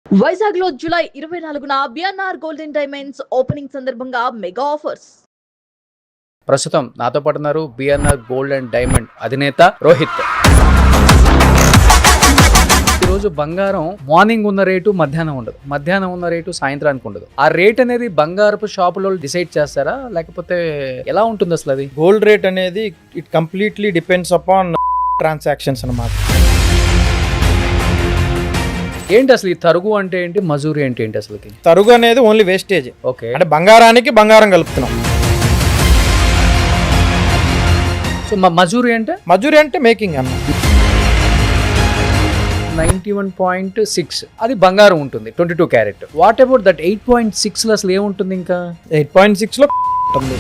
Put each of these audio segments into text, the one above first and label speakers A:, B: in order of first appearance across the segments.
A: వైజాగ్ లో జూలై 24న BNR golden diamonds opening సందర్భంగా మెగా ఆఫర్స్.
B: ప్రస్తుతం నాతో పాటు ఉన్నారు బిఎన్ఆర్ గోల్డ్ అండ్ డైమండ్ అధినేత రోహిత్. ఈరోజు బంగారం మార్నింగ్ ఉన్న రేటు మధ్యాహ్నం ఉండదు, మధ్యాహ్నం ఉన్న రేటు సాయంత్రానికి ఉండదు. ఆ రేట్ అనేది బంగారపు షాపులో డిసైడ్ చేస్తారా, లేకపోతే ఎలా ఉంటుంది అసలు? అది
C: గోల్డ్ రేట్ అనేది it completely depends upon transactions అన్నమాట.
B: ఏంటి అసలు ఈ తరుగు అంటే ఏంటి, మజూరి అంటే ఏంటి? అసలు
C: తరుగు అనేది ఓన్లీ వేస్టేజ్.
B: ఓకే,
C: అంటే బంగారానికి బంగారం కలుపుతున్నాం.
B: సో మజూరి అంటే
C: మజూరి అంటే మేకింగ్ అన్న
B: 91.6 అది బంగారం ఉంటుంది, 22 క్యారెట్. వాట్ అబౌట్ దట్ 8.6 అసలు ఏముంటుంది? ఇంకా
C: 8.6 లో ఉంటుంది.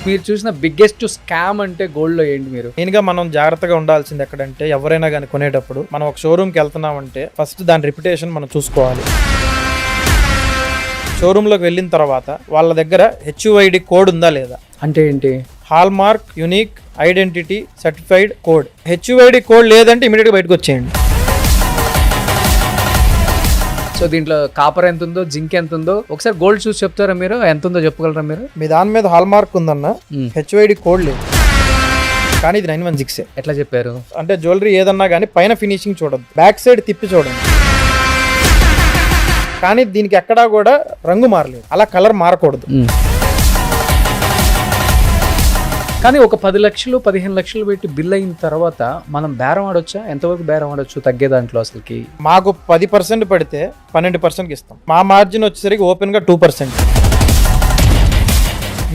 B: మీరు చూసిన బిగ్గెస్ట్ స్కామ్ అంటే గోల్డ్ లో ఏంటి? మీరు
C: మెయిన్గా మనం జాగ్రత్తగా ఉండాల్సింది ఎక్కడంటే, ఎవరైనా కానీ కొనేటప్పుడు మనం ఒక షోరూమ్కి వెళ్తున్నామంటే ఫస్ట్ దాని రెప్యుటేషన్ మనం చూసుకోవాలి. షోరూంలోకి వెళ్ళిన తర్వాత వాళ్ళ దగ్గర HUID కోడ్ ఉందా లేదా.
B: అంటే ఏంటి?
C: Hall mark unique identity certified code. HUID code లేదంటే ఇమీడియట్గా బయటకు వచ్చేయండి.
B: సో దీంట్లో కాపర్ ఎంత ఉందో, జింక్ ఎంత ఉందో ఒకసారి గోల్డ్ చూసి చెప్తారా మీరు? ఎంత ఉందో చెప్పగలరా మీరు?
C: మీ దాని మీద హాల్ మార్క్ ఉందన్న, HUID కోడ్ లేదు, కానీ ఇది 916.
B: ఎట్లా చెప్పారు?
C: అంటే జ్యువెలరీ ఏదన్నా కానీ పైన ఫినిషింగ్ చూడద్దు, బ్యాక్ సైడ్ తిప్పి చూడండి. కానీ దీనికి ఎక్కడా కూడా రంగు మారలేదు, అలా కలర్ మారకూడదు.
B: కానీ ఒక 10 లక్షలు 15 లక్షలు పెట్టి బిల్ అయిన తర్వాత మనం బేరం ఆడొచ్చా? ఎంతవరకు బేరం ఆడొచ్చు తగ్గే దాంట్లో? అసలుకి
C: మాకు 10% పడితే 12%కి ఇస్తాం. మా మార్జిన్ వచ్చేసరికి ఓపెన్గా 2%.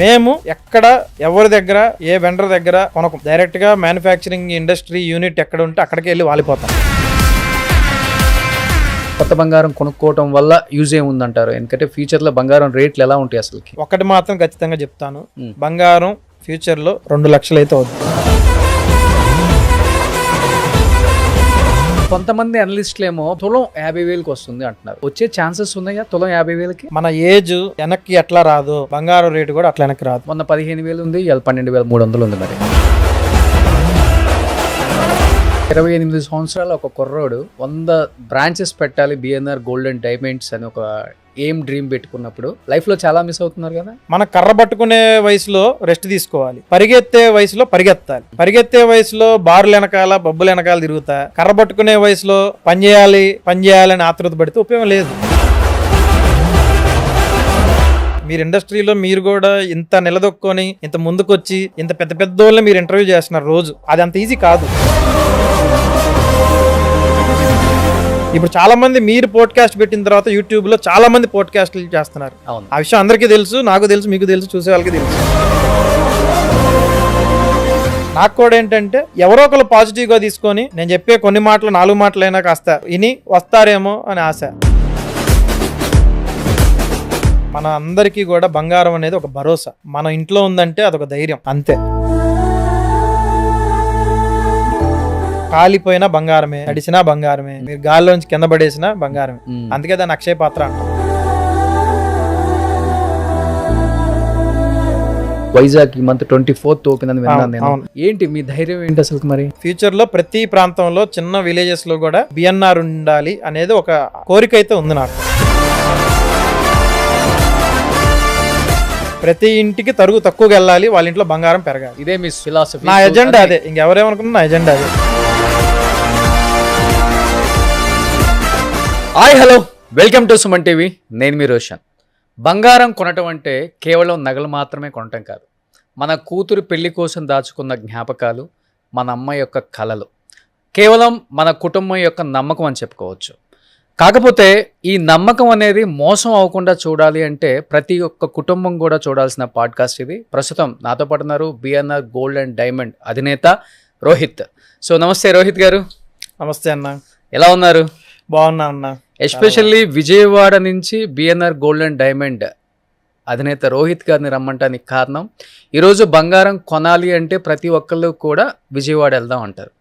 C: మేము ఎక్కడ ఎవరి దగ్గర ఏ వెండర్ దగ్గర కొనకు, డైరెక్ట్గా మ్యానుఫ్యాక్చరింగ్ ఇండస్ట్రీ యూనిట్ ఎక్కడ ఉంటే అక్కడికి వెళ్ళి వాలిపోతాం.
B: కొత్త బంగారం కొనుక్కోవటం వల్ల యూజ్ ఏముందంటారు? ఎందుకంటే ఫ్యూచర్లో బంగారం రేట్లు ఎలా ఉంటాయి? అసలుకి
C: ఒకటి మాత్రం ఖచ్చితంగా చెప్తాను, బంగారం ఫ్యూచర్లో 2 లక్షలు అయితే అవుతుంది.
B: కొంతమంది అనలిస్టులు ఏమో తులం 50,000కి వస్తుంది అంటున్నారు. వచ్చే ఛాన్సెస్ ఉన్నాయా తులం 50,000కి?
C: మన ఏజ్ వెనక్కి ఎట్లా రాదు, బంగారం రేటు కూడా అట్లా వెనక్కి రాదు.
B: మొన్న 15,000 ఉంది, ఇవాళ 12,300 ఉంది. మరి 28 సంవత్సరాలు ఒక కుర్రోడు 100 బ్రాంచెస్ పెట్టాలి బిఎన్ఆర్ గోల్డ్ అండ్ డైమండ్స్ అని ఒక డ్రీమ్ పెట్టుకున్నప్పుడు లైఫ్ లో చాలా మిస్ అవుతున్నారు కదా.
C: మన కర్ర పట్టుకునే వయసులో రెస్ట్ తీసుకోవాలి, పరిగెత్తే వయసులో పరిగెత్తాలి. పరిగెత్తే వయసులో బారులు వెనకాల బబ్బులు వెనకాల తిరుగుతా, కర్ర పట్టుకునే వయసులో పని చేయాలని ఆతృత పడితే ఉపయోగం లేదు. మీరు ఇండస్ట్రీలో మీరు కూడా ఇంత నిలదొక్కొని ఇంత ముందుకొచ్చి ఇంత పెద్ద పెద్ద వాళ్ళని మీరు ఇంటర్వ్యూ చేస్తున్నారు రోజు, అది అంత ఈజీ కాదు. ఇప్పుడు చాలా మంది మీరు పోడ్కాస్ట్ పెట్టిన తర్వాత యూట్యూబ్ లో చాలా మంది పోడ్కాస్ట్లు చేస్తున్నారు. ఆ విషయం అందరికీ తెలుసు, నాకు తెలుసు, మీకు తెలుసు, చూసే వాళ్ళకి తెలుసు. నాకు కూడా ఏంటంటే ఎవరో ఒకరు పాజిటివ్గా తీసుకొని నేను చెప్పే కొన్ని మాటలు 4 మాటలైనా కాస్త విని వస్తారేమో అని ఆశ. మన అందరికీ కూడా బంగారం అనేది ఒక భరోసా. మన ఇంట్లో ఉందంటే అదొక ధైర్యం, అంతే. కాలిపోయినా బంగారమే, నడిచినా బంగారమే, మీరు గాల్లోంచి కింద పడేసినా బంగారమే. అందుకే దాన్ని అక్షయ పాత్ర అంటాం.
B: వైజాగ్ ఈ మంత్ 24th ఓపెన్ అని విన్నాను నేను. ఏంటి మీ ధైర్యం ఏంటి అసలు? మరి
C: ఫ్యూచర్ లో ప్రతి ప్రాంతంలో చిన్న విలేజెస్ లో కూడా బిఎన్ఆర్ ఉండాలి అనేది ఒక కోరిక అయితే ఉంది నాకు. ప్రతి ఇంటికి తరుగు తక్కువగా వెళ్ళాలి, వాళ్ళ ఇంట్లో బంగారం పెరగాలి.
B: ఇదే మీ ఫిలాసఫీ.
C: నా ఎజెండా అదే, ఇంకెవరేమనుకున్నా నా ఎజెండా అదే.
B: Hi, hello, welcome to Suman TV. నేను మీ రోషన్. బంగారం కొనటం అంటే కేవలం నగలు మాత్రమే కొనటం కాదు, మన కూతురు పెళ్లి కోసం దాచుకున్న జ్ఞాపకాలు, మన అమ్మ యొక్క కలలు, కేవలం మన కుటుంబం యొక్క నమ్మకం అని చెప్పుకోవచ్చు. కాకపోతే ఈ నమ్మకం అనేది మోసం అవ్వకుండా చూడాలి అంటే ప్రతి ఒక్క కుటుంబం కూడా చూడాల్సిన పాడ్కాస్ట్ ఇది. ప్రస్తుతం నాతో పాటు ఉన్నారు బిఎన్ఆర్ గోల్డ్ అండ్ డైమండ్ అధినేత రోహిత్. సో నమస్తే రోహిత్ గారు.
C: నమస్తే అన్న,
B: ఎలా ఉన్నారు?
C: బాగున్నా అన్న.
B: ఎస్పెషల్లీ విజయవాడ నుంచి బిఎన్ఆర్ గోల్డ్ అండ్ డైమండ్ అధినేత రోహిత్ గారిని రమ్మంటానికి కారణం, ఈరోజు బంగారం కొనాలి అంటే ప్రతి ఒక్కళ్ళు కూడా విజయవాడ వెళ్దాం అంటారు.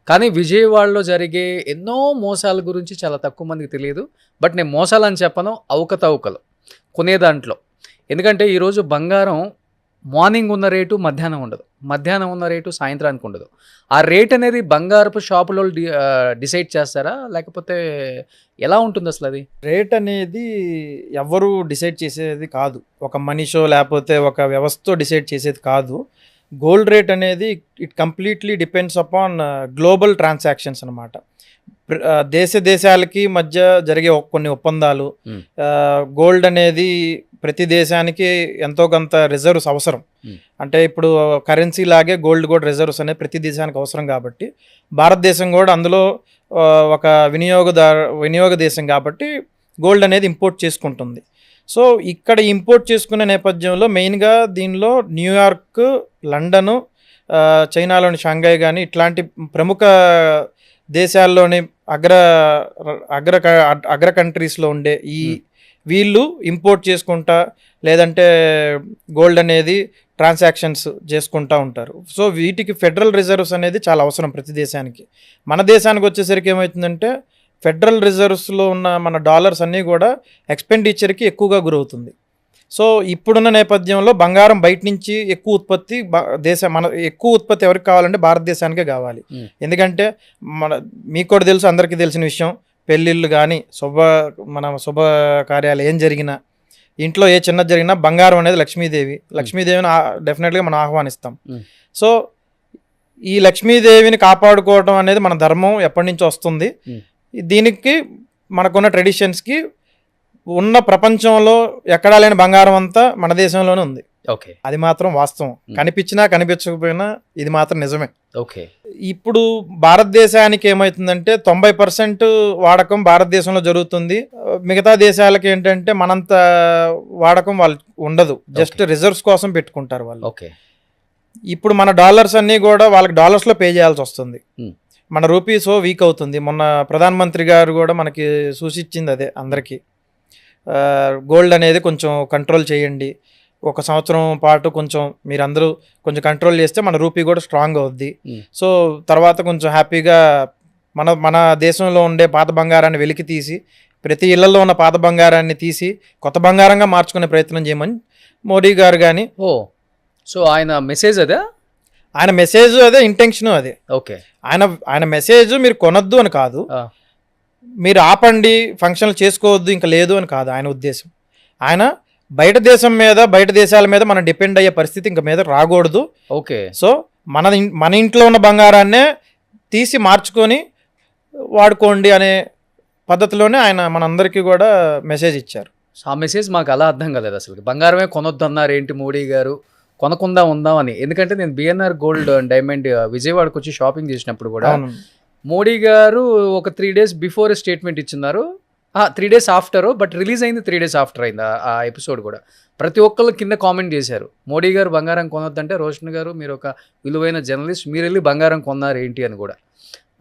B: కానీ విజయవాడలో జరిగే ఎన్నో మోసాల గురించి చాలా తక్కువ మందికి తెలియదు. బట్ నేను మోసాలని చెప్పను, అవకతవకలు కొనే దాంట్లో. ఎందుకంటే ఈరోజు బంగారం మార్నింగ్ ఉన్న రేటు మధ్యాహ్నం ఉండదు, మధ్యాహ్నం ఉన్న రేటు సాయంత్రానికి ఉండదు. ఆ రేట్ అనేది బంగారపు షాపులో డిసైడ్ చేస్తారా, లేకపోతే ఎలా ఉంటుంది అసలు అది?
C: రేట్ అనేది ఎవరు డిసైడ్ చేసేది కాదు, ఒక మనిషో లేకపోతే ఒక వ్యవస్థతో డిసైడ్ చేసేది కాదు. గోల్డ్ రేట్ అనేది it completely depends upon global transactions అనమాట. దేశాలకి మధ్య జరిగే కొన్ని ఒప్పందాలు, గోల్డ్ అనేది ప్రతి దేశానికి ఎంతో కొంత రిజర్వ్స్ అవసరం. అంటే ఇప్పుడు కరెన్సీ లాగే గోల్డ్ కూడా రిజర్వ్స్ అనేది ప్రతి దేశానికి అవసరం కాబట్టి భారతదేశం కూడా అందులో ఒక వినియోగ దేశం కాబట్టి గోల్డ్ అనేది ఇంపోర్ట్ చేసుకుంటుంది. సో ఇక్కడ ఇంపోర్ట్ చేసుకునే నేపథ్యంలో మెయిన్గా దీనిలో న్యూయార్క్, లండను, చైనాలోని షాంఘై కానీ ఇట్లాంటి ప్రముఖ దేశాల్లోని అగ్ర కంట్రీస్లో ఉండే వీళ్ళు ఇంపోర్ట్ చేసుకుంటా లేదంటే గోల్డ్ అనేది ట్రాన్సాక్షన్స్ చేసుకుంటూ ఉంటారు. సో వీటికి ఫెడరల్ రిజర్వ్స్ అనేది చాలా అవసరం ప్రతి దేశానికి. మన దేశానికి వచ్చేసరికి ఏమవుతుందంటే ఫెడరల్ రిజర్వ్స్లో ఉన్న మన డాలర్స్ అన్నీ కూడా ఎక్స్పెండిచర్కి ఎక్కువగా గురవుతుంది. సో ఇప్పుడున్న నేపథ్యంలో బంగారం బయట నుంచి ఎక్కువ ఉత్పత్తి ఎక్కువ ఉత్పత్తి ఎవరికి కావాలంటే భారతదేశానికే కావాలి. ఎందుకంటే మీకు కూడా తెలుసు, అందరికీ తెలిసిన విషయం, పెళ్ళిళ్ళు కానీ శుభ కార్యాలు ఏం జరిగినా, ఇంట్లో ఏ చిన్నది జరిగినా బంగారం అనేది లక్ష్మీదేవిని డెఫినెట్గా మనం ఆహ్వానిస్తాం. సో ఈ లక్ష్మీదేవిని కాపాడుకోవడం అనేది మన ధర్మం ఎప్పటి నుంచో వస్తుంది. దీనికి మనకున్న ట్రెడిషన్స్కి ఉన్న ప్రపంచంలో ఎక్కడా లేని బంగారం అంతా మన దేశంలోనే ఉంది.
B: ఓకే,
C: అది మాత్రం వాస్తవం. కనిపించినా కనిపించకపోయినా ఇది మాత్రం నిజమే.
B: ఓకే,
C: ఇప్పుడు భారతదేశానికి ఏమవుతుందంటే 90% వాడకం భారతదేశంలో జరుగుతుంది. మిగతా దేశాలకి ఏంటంటే మనంత వాడకం వాళ్ళు ఉండదు, జస్ట్ రిజర్వ్స్ కోసం పెట్టుకుంటారు వాళ్ళు.
B: ఓకే,
C: ఇప్పుడు మన డాలర్స్ అన్నీ కూడా వాళ్ళకి డాలర్స్లో పే చేయాల్సి వస్తుంది. మన రూపీస్ వీక్ అవుతుంది. మొన్న ప్రధానమంత్రి గారు కూడా మనకి సూచించింది అదే అందరికీ, గోల్డ్ అనేది కొంచెం కంట్రోల్ చేయండి, 1 సంవత్సరం పాటు కొంచెం మీరందరూ కొంచెం కంట్రోల్ చేస్తే మన రూపీ కూడా స్ట్రాంగ్ అవుద్ది. సో తర్వాత కొంచెం హ్యాపీగా మన దేశంలో ఉండే పాత బంగారాన్ని వెలికి తీసి ప్రతి ఇళ్లలో ఉన్న పాత బంగారాన్ని తీసి కొత్త బంగారంగా మార్చుకునే ప్రయత్నం చేయమని మోడీ గారు కానీ.
B: సో ఆయన మెసేజ్ అదే,
C: ఆయన మెసేజ్ అదే, ఇంటెన్షన్ అదే.
B: ఓకే,
C: ఆయన మెసేజ్ మీరు కొనొద్దు అని కాదు, మీరు ఆపండి, ఫంక్షన్లు చేసుకోవద్దు ఇంకా లేదు అని కాదు ఆయన ఉద్దేశం. ఆయన బయట దేశాల మీద మనం డిపెండ్ అయ్యే పరిస్థితి ఇంకా మీద రాకూడదు.
B: ఓకే,
C: సో మన ఇంట్లో ఉన్న బంగారాన్నే తీసి మార్చుకొని వాడుకోండి అనే పద్ధతిలోనే ఆయన మనందరికీ కూడా మెసేజ్ ఇచ్చారు.
B: సో ఆ మెసేజ్ మాకు అలా అర్థం కాలేదు అసలు. బంగారమే కొనొద్దు అన్నారు ఏంటి మోడీ గారు, కొనకుండా ఉందాం అని. ఎందుకంటే నేను బిఎన్ఆర్ గోల్డ్ అండ్ డైమండ్ విజయవాడకు వచ్చి షాపింగ్ చేసినప్పుడు కూడా మోడీ గారు ఒక 3 days బిఫోర్ స్టేట్మెంట్ ఇచ్చిన్నారు, 3 days ఆఫ్టర్, బట్ రిలీజ్ అయింది 3 days ఆఫ్టర్ అయింది ఆ ఎపిసోడ్ కూడా. ప్రతి ఒక్కళ్ళు కింద కామెంట్ చేశారు, మోడీ గారు బంగారం కొనొద్దంటే రోషన్ గారు మీరు ఒక విలువైన జర్నలిస్ట్, మీరు వెళ్ళి బంగారం కొన్నారు ఏంటి అని కూడా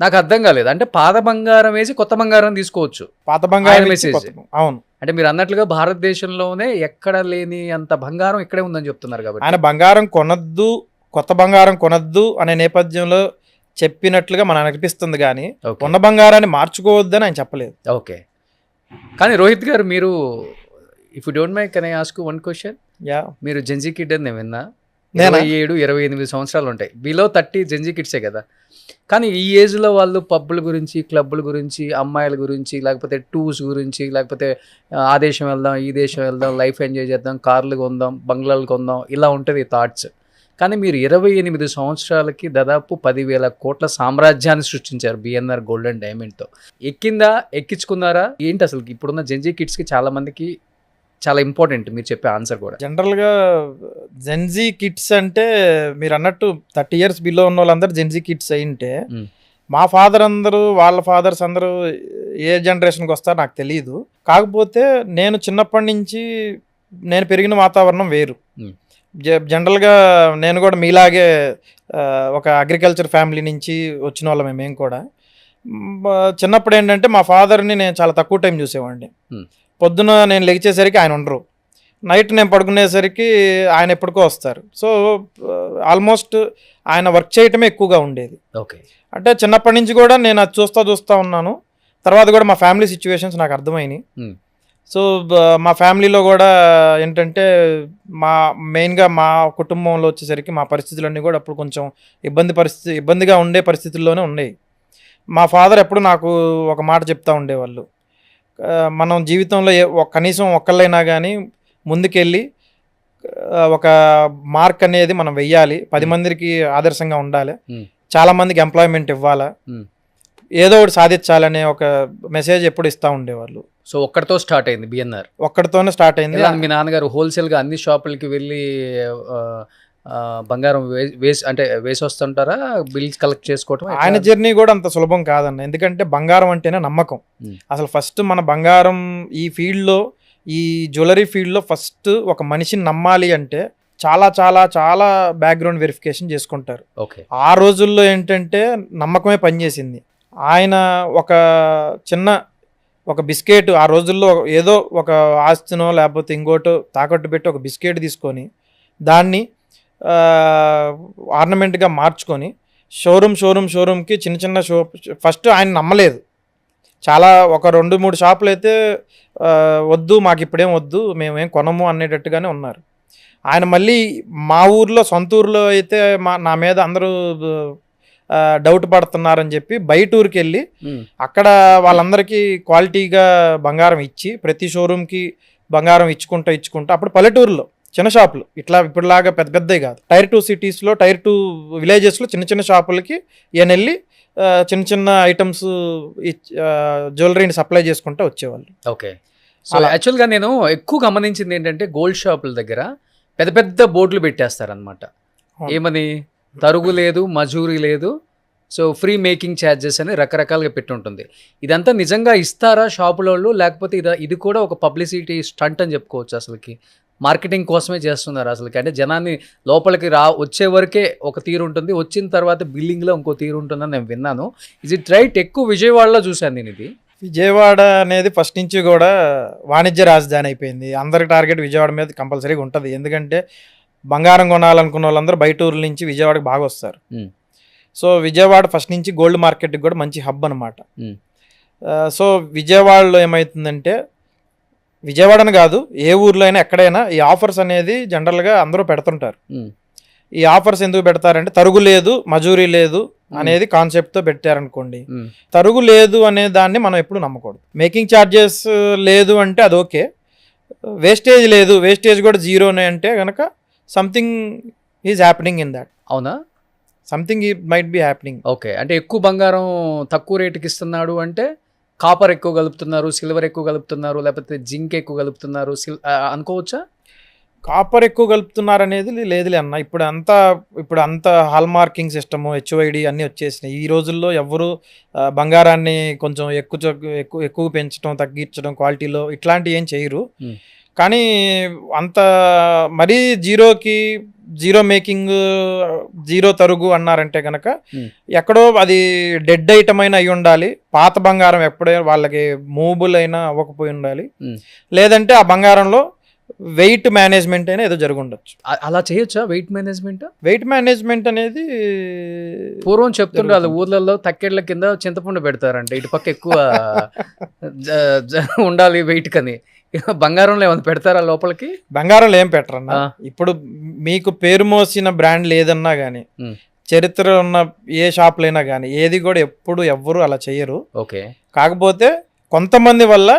B: నాకు అర్థం కాలేదు. అంటే పాత బంగారం వేసి కొత్త బంగారం తీసుకోవచ్చు,
C: పాత బంగారం
B: మెసేజ్.
C: అవును,
B: అంటే మీరు అన్నట్లుగా భారతదేశంలోనే ఎక్కడ లేని అంత బంగారం ఇక్కడే ఉందని చెప్తున్నారు కాబట్టి
C: ఆయన బంగారం కొనద్దు, కొత్త బంగారం కొనద్దు అనే నేపథ్యంలో చెప్పినట్లుగా మనకు అనిపిస్తుంది కానీ ఉన్న బంగారాన్ని మార్చుకోవద్దని ఆయన చెప్పలేదు.
B: ఓకే, కానీ రోహిత్ గారు మీరు, if you don't mind can I ask 1 question? మీరు జెన్జీ కిడ్ అని నేను విన్నా, 27-28 సంవత్సరాలు ఉంటాయి, బిలో 30 జెన్జీ కిడ్సే కదా. కానీ ఈ ఏజ్లో వాళ్ళు పబ్బుల గురించి, క్లబ్బుల గురించి, అమ్మాయిల గురించి, లేకపోతే టూర్స్ గురించి, లేకపోతే ఆ దేశం వెళ్దాం, ఈ దేశం వెళ్దాం, లైఫ్ ఎంజాయ్ చేద్దాం, కార్లు కొందాం, బంగ్లాలు కొందాం, ఇలా ఉంటుంది థాట్స్. కానీ మీరు 28 సంవత్సరాలకి దాదాపు 10,000 కోట్ల సామ్రాజ్యాన్ని సృష్టించారు బిఎన్ఆర్ గోల్డ్ అండ్ డైమండ్తో. ఎక్కించుకున్నారా ఏంటి అసలు? ఇప్పుడున్న జెన్జీ కిడ్స్కి చాలా మందికి చాలా ఇంపార్టెంట్ మీరు చెప్పే ఆన్సర్ కూడా.
C: జనరల్గా జెన్జీ కిడ్స్ అంటే మీరు అన్నట్టు 30 years బిలో ఉన్న వాళ్ళందరూ జెన్జీ కిడ్స్ అయింటే, మా ఫాదర్ అందరూ వాళ్ళ ఫాదర్స్ అందరూ ఏ జనరేషన్కి వస్తారో నాకు తెలియదు. కాకపోతే నేను చిన్నప్పటి నుంచి నేను పెరిగిన వాతావరణం వేరు. జనరల్గా నేను కూడా మీలాగే ఒక అగ్రికల్చర్ ఫ్యామిలీ నుంచి వచ్చిన వాళ్ళమే మేము కూడా. చిన్నప్పుడు ఏంటంటే మా ఫాదర్ని నేను చాలా తక్కువ టైం చూసేవాడిని. పొద్దున నేను లెగిచేసరికి ఆయన ఉండరు, నైట్ నేను పడుకునేసరికి ఆయన ఎప్పటికో వస్తారు. సో ఆల్మోస్ట్ ఆయన వర్క్ చేయటమే ఎక్కువగా ఉండేది.
B: ఓకే,
C: అంటే చిన్నప్పటి నుంచి కూడా నేను అది చూస్తూ ఉన్నాను. తర్వాత కూడా మా ఫ్యామిలీ సిచ్యువేషన్స్ నాకు అర్థమైనాయి. సో మా ఫ్యామిలీలో కూడా ఏంటంటే మెయిన్గా మా కుటుంబంలో వచ్చేసరికి మా పరిస్థితులన్నీ కూడా అప్పుడు కొంచెం ఇబ్బందిగా ఉండే పరిస్థితుల్లోనే ఉన్నాయి. మా ఫాదర్ ఎప్పుడు నాకు ఒక మాట చెప్తా ఉండేవాళ్ళు, మనం జీవితంలో కనీసం ఒక్కళ్ళైనా కానీ ముందుకెళ్ళి ఒక మార్క్ అనేది మనం వెయ్యాలి, 10 మందికి ఆదర్శంగా ఉండాలి, చాలా మందికి ఎంప్లాయ్మెంట్ ఇవ్వాలా, ఏదో ఒకటి సాధించాలనే ఒక మెసేజ్ ఎప్పుడు ఇస్తూ ఉండేవాళ్ళు.
B: సో ఒక్కడితో స్టార్ట్ అయింది బిఎన్ఆర్.
C: ఒక్కడితోనే స్టార్ట్ అయింది.
B: మీ నాన్నగారు హోల్సేల్గా అన్ని షాపులకి వెళ్ళి బంగారం వేసి వస్తుంటారా, బిల్స్ కలెక్ట్ చేసుకోవటం?
C: ఆయన జర్నీ కూడా అంత సులభం కాదన్న, ఎందుకంటే బంగారం అంటేనే నమ్మకం. అసలు ఫస్ట్ మన బంగారం ఈ ఫీల్డ్లో, ఈ జ్యువెలరీ ఫీల్డ్లో ఫస్ట్ ఒక మనిషిని నమ్మాలి అంటే చాలా చాలా చాలా బ్యాక్గ్రౌండ్ వెరిఫికేషన్ చేసుకుంటారు.
B: ఓకే.
C: ఆ రోజుల్లో ఏంటంటే నమ్మకమే పనిచేసింది. ఆయన ఒక బిస్కెట్, ఆ రోజుల్లో ఏదో ఒక ఆస్తినో లేకపోతే ఇంకోటో తాకట్టు పెట్టి ఒక బిస్కెట్ తీసుకొని దాన్ని ఆర్నమెంట్గా మార్చుకొని షోరూమ్కి చిన్న ఫస్ట్ ఆయన నమ్మలేదు. చాలా ఒక 2-3 షాపులు అయితే వద్దు, మాకు ఇప్పుడేం వద్దు, మేమేం కొనము అనేటట్టుగానే ఉన్నారు. ఆయన మళ్ళీ మా ఊర్లో, సొంత ఊర్లో అయితే నా మీద అందరూ డౌట్ పడుతున్నారని చెప్పి బయట ఊరికి వెళ్ళి అక్కడ వాళ్ళందరికీ క్వాలిటీగా బంగారం ఇచ్చి ప్రతి షోరూమ్కి బంగారం ఇచ్చుకుంటా అప్పుడు పల్లెటూరులో చిన్న షాపులు, ఇట్లా ఇప్పుడులాగా పెద్దవి కాదు, టైర్ 2 సిటీస్లో, టైర్ 2 విలేజెస్లో చిన్న షాపులకి ఈయన వెళ్ళి చిన్న ఐటమ్స్ జ్యువెలరీని సప్లై చేసుకుంటూ వచ్చేవాళ్ళు.
B: ఓకే. సో యాక్చువల్గా నేను ఎక్కువ గమనించింది ఏంటంటే గోల్డ్ షాపుల దగ్గర పెద్ద బోర్డులు పెట్టేస్తారనమాట. ఏమని? తరుగు లేదు, మజూరీ లేదు, సో ఫ్రీ మేకింగ్ ఛార్జెస్ అని రకరకాలుగా పెట్టి ఉంటుంది. ఇదంతా నిజంగా ఇస్తారా షాపులలో, లేకపోతే ఇది కూడా ఒక పబ్లిసిటీ స్టంట్ అని చెప్పుకోవచ్చు? అసలుకి మార్కెటింగ్ కోసమే చేస్తున్నారు అసలుకి? అంటే జనాన్ని లోపలికి వచ్చే వరకే ఒక తీరు ఉంటుంది, వచ్చిన తర్వాత బిల్లింగ్లో ఇంకో తీరు ఉంటుందని నేను విన్నాను. Is it right? ఎక్కువ విజయవాడలో చూశాను నేను ఇది.
C: విజయవాడ అనేది ఫస్ట్ నుంచి కూడా వాణిజ్య రాజధాని అయిపోయింది. అందరి టార్గెట్ విజయవాడ మీద కంపల్సరీగా ఉంటుంది. ఎందుకంటే బంగారం కొనాలనుకున్న వాళ్ళందరూ బయట ఊర్ల నుంచి విజయవాడకి బాగా వస్తారు. సో విజయవాడ ఫస్ట్ నుంచి గోల్డ్ మార్కెట్కి కూడా మంచి హబ్ అనమాట. సో విజయవాడలో ఏమవుతుందంటే, విజయవాడని కాదు ఏ ఊర్లో అయినా ఎక్కడైనా ఈ ఆఫర్స్ అనేది జనరల్గా అందరూ పెడుతుంటారు. ఈ ఆఫర్స్ ఎందుకు పెడతారంటే తరుగు లేదు, మజూరీ లేదు అనేది కాన్సెప్ట్తో పెట్టారనుకోండి. తరుగు లేదు అనే దాన్ని మనం ఎప్పుడు నమ్మకూడదు. మేకింగ్ ఛార్జెస్ లేదు అంటే అది ఓకే, వేస్టేజ్ లేదు, వేస్టేజ్ కూడా జీరోనే అంటే కనుక something is happening in that.
B: అవునా?
C: Something might be happening.
B: Okay. అంటే ఎక్కువ బంగారం తక్కువ రేటుకి ఇస్తున్నాడు అంటే కాపర్ ఎక్కువ కలుపుతున్నారు, సిల్వర్ ఎక్కువ కలుపుతున్నారు, లేకపోతే జింక్ ఎక్కువ కలుపుతున్నారు అనుకోవచ్చా?
C: కాపర్ ఎక్కువ కలుపుతున్నారు అనేది లేదులే అన్న. ఇప్పుడు అంత హాల్ మార్కింగ్ సిస్టమ్, HOID అన్నీ వచ్చేసినాయి. ఈ రోజుల్లో ఎవరు బంగారాన్ని కొంచెం ఎక్కువ పెంచడం, తగ్గించడం, క్వాలిటీలో ఇట్లాంటివి ఏం చేయరు. కానీ అంత మరీ జీరో మేకింగ్, జీరో తరుగు అన్నారంటే కనుక ఎక్కడో అది డెడ్ ఐటమ్ అయినా అయి ఉండాలి, పాత బంగారం ఎప్పుడైనా వాళ్ళకి మూవబుల్ అయినా అవ్వకపోయి ఉండాలి, లేదంటే ఆ బంగారంలో వెయిట్ మేనేజ్మెంట్ అయినా ఏదో జరుగుండొచ్చు.
B: అలా చేయొచ్చా? వెయిట్ మేనేజ్మెంట్
C: అనేది
B: పూర్వం చెప్తుండే ఊర్లలో తక్కెళ్ళ కింద చింతపండు పెడతారంటే ఇటు పక్క ఎక్కువ ఉండాలి వెయిట్ కని. బంగారంలో ఏమైనా పెడతారా లోపలికి?
C: బంగారంలో ఏం పెట్టరన్నా. ఇప్పుడు మీకు పేరు మోసిన బ్రాండ్ లేదన్నా కానీ, చరిత్ర ఉన్న ఏ షాపులైనా కానీ ఏది కూడా ఎప్పుడు ఎవ్వరు అలా చేయరు.
B: ఓకే.
C: కాకపోతే కొంతమంది వల్ల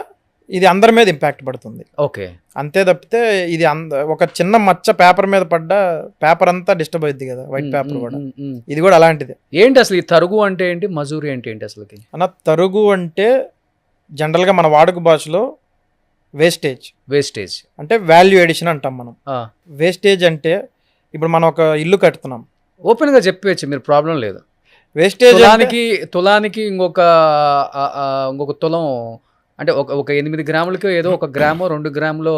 C: ఇది అందరి మీద ఇంపాక్ట్ పడుతుంది.
B: ఓకే.
C: అంతే తప్పితే ఇది ఒక చిన్న మచ్చ పేపర్ మీద పడ్డ పేపర్ అంతా డిస్టర్బ్ అవుద్ది కదా, వైట్ పేపర్ కూడా. ఇది కూడా అలాంటిదే.
B: ఏంటి అసలు ఈ తరుగు అంటే ఏంటి, మజూరీ అంటే ఏంటి అసలుకి?
C: అన్న తరుగు అంటే జనరల్గా మన వాడుక భాషలో వేస్టేజ్ అంటే వాల్యూ ఎడిషన్ అంటాం మనం. వేస్టేజ్ అంటే ఇప్పుడు మనం ఒక ఇల్లు కడుతున్నాం,
B: ఓపెన్ గా చెప్పవచ్చు మీరు, ప్రాబ్లం లేదు.
C: వేస్టేజ్
B: తులానికి ఇంకొక తులం అంటే ఒక 8 గ్రాములకి ఏదో 1 గ్రాము 2 గ్రాములో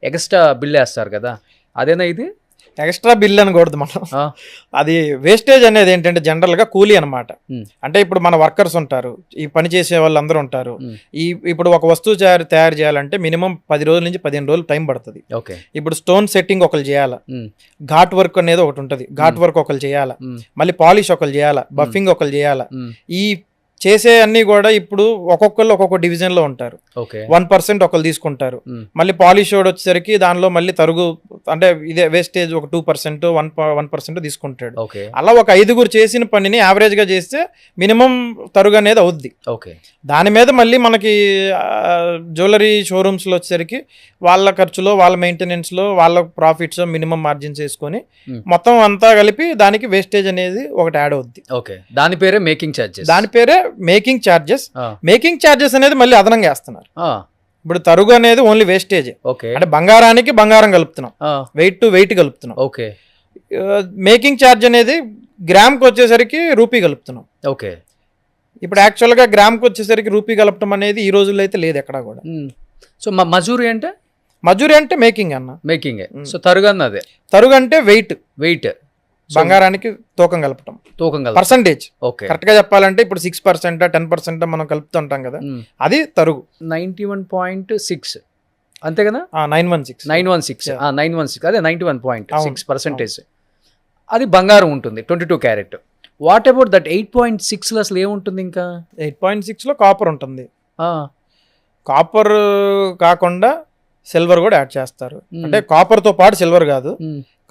B: ఎక్స్ట్రా బిల్ వేస్తారు కదా, అదేనా ఇది?
C: ఎక్స్ట్రా బిల్ అనకూడదు మనం. అది వేస్టేజ్ అనేది ఏంటంటే జనరల్గా కూలీ అనమాట. అంటే ఇప్పుడు మన వర్కర్స్ ఉంటారు, ఈ పని చేసే వాళ్ళందరూ ఉంటారు. ఇప్పుడు ఒక వస్తువు తయారు చేయాలంటే మినిమం 10 రోజుల నుంచి 15 రోజులు టైం పడుతుంది. ఇప్పుడు స్టోన్ సెట్టింగ్ ఒకరు చేయాలా, ఘాట్ వర్క్ అనేది ఒకటి ఉంటుంది, ఘాట్ వర్క్ ఒకరు చేయాలా, మళ్ళీ పాలిష్ ఒకరు చేయాలా, బఫింగ్ ఒకరు చేయాలా. ఈ చేసే అన్ని కూడా ఇప్పుడు ఒక్కొక్కళ్ళు ఒక్కొక్క డివిజన్ లో ఉంటారు.
B: ఓకే
C: 1% ఒకళ్ళు తీసుకుంటారు. మళ్ళీ పాలిష్ రోడ్ వచ్చేసరికి దానిలో మళ్ళీ తరుగు అంటే ఇదే వేస్టేజ్ ఒక 2% 1% తీసుకుంటాడు.
B: ఓకే
C: అలా ఒక 5గురు చేసిన పనిని యావరేజ్ గా చేస్తే మినిమం తరుగు అనేది అవుద్ది.
B: ఓకే
C: దాని మీద మళ్ళీ మనకి జ్యువెలరీ షోరూమ్స్ లో వచ్చేసరికి వాళ్ళ ఖర్చులో వాళ్ళ మెయింటెనెన్స్ లో వాళ్ళ ప్రాఫిట్స్ మినిమం మార్జిన్స్ వేసుకొని మొత్తం అంతా కలిపి దానికి వేస్టేజ్ అనేది ఒకటి యాడ్ అవుద్ది.
B: ఓకే దాని పేరే మేకింగ్ ఛార్జెస్.
C: దాని పేరే మేకింగ్ ఛార్జెస్. మేకింగ్ ఛార్జెస్ అనేది మళ్ళీ అదనంగా వేస్తున్నారు. ఇప్పుడు తరుగు అనేది ఓన్లీ వేస్టేజ్.
B: ఓకే
C: అంటే బంగారానికి బంగారం కలుపుతున్నాం, వెయిట్ టు వెయిట్ కలుపుతున్నాం.
B: ఓకే
C: మేకింగ్ ఛార్జ్ అనేది గ్రామ్కి వచ్చేసరికి రూపీ కలుపుతున్నాం.
B: ఓకే
C: ఇప్పుడు యాక్చువల్గా గ్రామ్కి వచ్చేసరికి రూపీ కలపడం అనేది ఈ రోజుల్లో అయితే లేదు ఎక్కడ కూడా.
B: సో మజూరి అంటే
C: మజూరి అంటే మేకింగ్ అన్న,
B: మేకింగ్. సో తరుగు అన్నదే.
C: తరుగు అంటే వెయిట్ బంగారానికి తూకం కలపటం, పర్సంటేజ్.
B: ఓకే
C: కరెక్ట్ గా చెప్పాలంటే ఇప్పుడు 6% 10% మనం కలుపుతుంటాం కదా, అది తరుగు.
B: 91.6 అంతే కదా.
C: 916
B: అదే 91.6%. అది బంగారం ఉంటుంది 22 క్యారెట్. వాట్ అబౌట్ దట్ 8.6 అసలు ఏముంటుంది? ఇంకా
C: 8.6 లో కాపర్ ఉంటుంది. కాపర్ కాకుండా సిల్వర్ కూడా యాడ్ చేస్తారు. అంటే కాపర్ తో పాటు సిల్వర్ కాదు,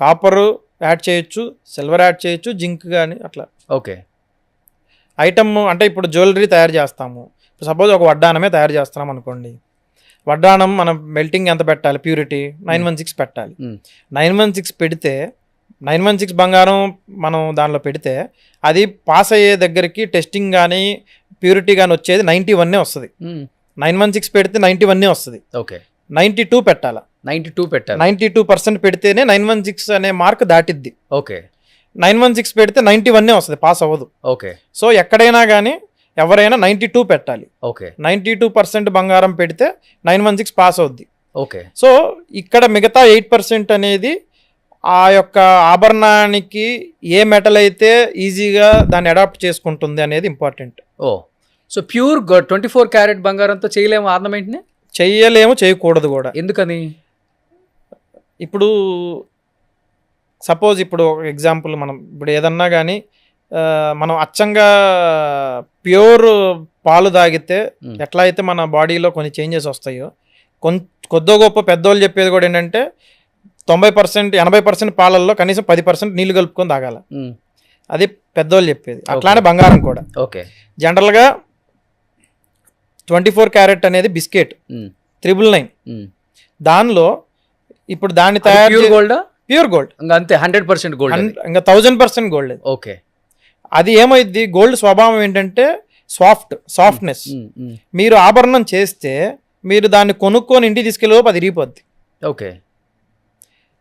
C: కాపర్ యాడ్ చేయొచ్చు, సిల్వర్ యాడ్ చేయొచ్చు, జింక్ కానీ అట్లా.
B: ఓకే
C: ఐటమ్ అంటే ఇప్పుడు జ్యువెలరీ తయారు చేస్తాము. సపోజ్ ఒక వడ్డానమే తయారు చేస్తున్నాం అనుకోండి. వడ్డానం మనం మెల్టింగ్ ఎంత పెట్టాలి? ప్యూరిటీ 916 పెట్టాలి. 916 పెడితే 916 బంగారం మనం దానిలో పెడితే అది పాస్ అయ్యే దగ్గరికి టెస్టింగ్ కానీ ప్యూరిటీ కానీ వచ్చేది 91 వస్తుంది. 916 పెడితే 91 వస్తుంది.
B: ఓకే
C: 92 పెట్టాలా?
B: 92 పెట్టాలి.
C: 92% పెడితేనే 916 అనే మార్క్ దాటిద్ది.
B: ఓకే
C: 916 పెడితే 91 వస్తుంది, పాస్ అవ్వదు.
B: ఓకే
C: సో ఎక్కడైనా కానీ ఎవరైనా 92 పెట్టాలి.
B: ఓకే
C: 92% బంగారం పెడితే 916 పాస్ అవుద్ది.
B: ఓకే
C: సో ఇక్కడ మిగతా 8% అనేది ఆ యొక్క ఆభరణానికి ఏ మెటల్ అయితే ఈజీగా దాన్ని అడాప్ట్ చేసుకుంటుంది అనేది ఇంపార్టెంట్.
B: ఓ సో ప్యూర్ 24 క్యారెట్ బంగారంతో చేయలేము ఆర్నమెంట్ని?
C: చెయ్యలేము, చేయకూడదు కూడా.
B: ఎందుకని?
C: ఇప్పుడు సపోజ్ ఇప్పుడు ఒక ఎగ్జాంపుల్, మనం ఇప్పుడు ఏదన్నా కానీ మనం అచ్చంగా ప్యూర్ పాలు తాగితే ఎట్లా అయితే మన బాడీలో కొన్ని చేంజెస్ వస్తాయో, కొద్దో గొప్ప పెద్దోళ్ళు చెప్పేది కూడా ఏంటంటే 90% 80% పాలల్లో కనీసం 10% నీళ్లు కలుపుకొని తాగాల. అది పెద్దోళ్ళు చెప్పేది. అట్లానే బంగారం కూడా.
B: ఓకే
C: జనరల్గా 24 క్యారెట్ అనేది బిస్కెట్ 999. దానిలో ఇప్పుడు దాన్ని తయారు ప్యూర్ గోల్డ్
B: అంతే 100% గోల్డ్,
C: ఇంకా 1000% గోల్డ్.
B: ఓకే
C: అది ఏమైంది, గోల్డ్ స్వభావం ఏంటంటే సాఫ్ట్నెస్. మీరు ఆభరణం చేస్తే మీరు దాన్ని కొనుక్కొని ఇంటికి తీసుకెళ్ళి అది ఇరిగిపోద్ది.
B: ఓకే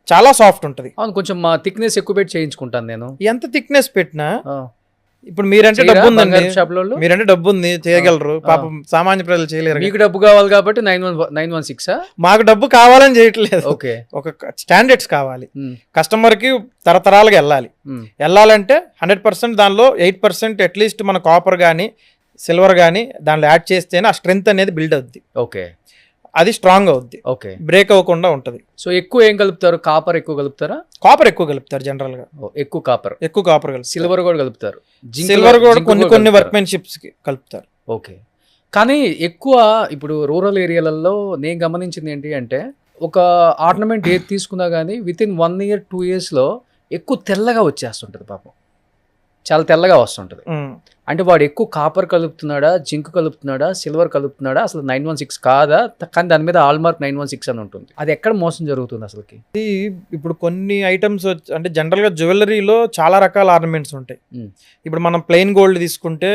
C: చాలా సాఫ్ట్ ఉంటుంది.
B: అవును, కొంచెం థిక్నెస్ ఎక్కువ పెట్టి చేయించుకుంటాను నేను.
C: ఎంత థిక్నెస్ పెట్టినా ఇప్పుడు మీరంటే డబ్బు ఉందండి, మీరంటే డబ్బు ఉంది, చేయగలరు. పాపం సామాన్య ప్రజలు చేయలేరు.
B: మీకు డబ్బు కావాలి కాబట్టి 916.
C: మాకు డబ్బు కావాలని చేయట్లేదు.
B: ఓకే
C: ఒక స్టాండర్డ్స్ కావాలి. కస్టమర్ కి తరతరాలుగా వెళ్ళాలంటే 100% దానిలో 8% అట్లీస్ట్ మన కాపర్ కానీ సిల్వర్ కానీ దానిలో యాడ్ చేస్తేనే ఆ స్ట్రెంగ్త్ అనేది బిల్డ్ అవుద్ది.
B: ఓకే
C: అది స్ట్రాంగ్ అవుద్ది.
B: ఓకే బ్రేక్
C: అవ్వకుండా ఉంటుంది.
B: సో ఎక్కువ ఏం కలుపుతారు? కాపర్ ఎక్కువ కలుపుతారా?
C: కాపర్ ఎక్కువ కలుపుతారు జనరల్ గా.
B: ఎక్కువ కాపర్
C: కలుపుతారు.
B: సిల్వర్ కూడా కలుపుతారు.
C: సిల్వర్ కూడా కొన్ని వర్క్మెన్షిప్స్ కి కలుపుతారు.
B: ఓకే కానీ ఎక్కువ ఇప్పుడు రూరల్ ఏరియాలలో నేను గమనించింది ఏంటి అంటే, ఒక ఆర్నమెంట్ ఏది తీసుకున్నా కానీ వితిన్ 1 year 2 yearsలో ఎక్కువ తెల్లగా వచ్చేస్తుంటుంది. పాపం చాలా తెల్లగా వస్తుంటుంది. అంటే వాడు ఎక్కువ కాపర్ కలుపుతున్నాడా, జింక్ కలుపుతున్నాడా, సిల్వర్ కలుపుతున్నాడా, అసలు 916 కాదా? కానీ దాని మీద ఆల్మార్క్ 916 అని ఉంటుంది. అది ఎక్కడ మోసం జరుగుతుంది అసలుకి?
C: ఇప్పుడు కొన్ని ఐటమ్స్ అంటే జనరల్ గా జ్యువెలరీలో చాలా రకాల ఆర్నమెంట్స్ ఉంటాయి. ఇప్పుడు మనం ప్లెయిన్ గోల్డ్ తీసుకుంటే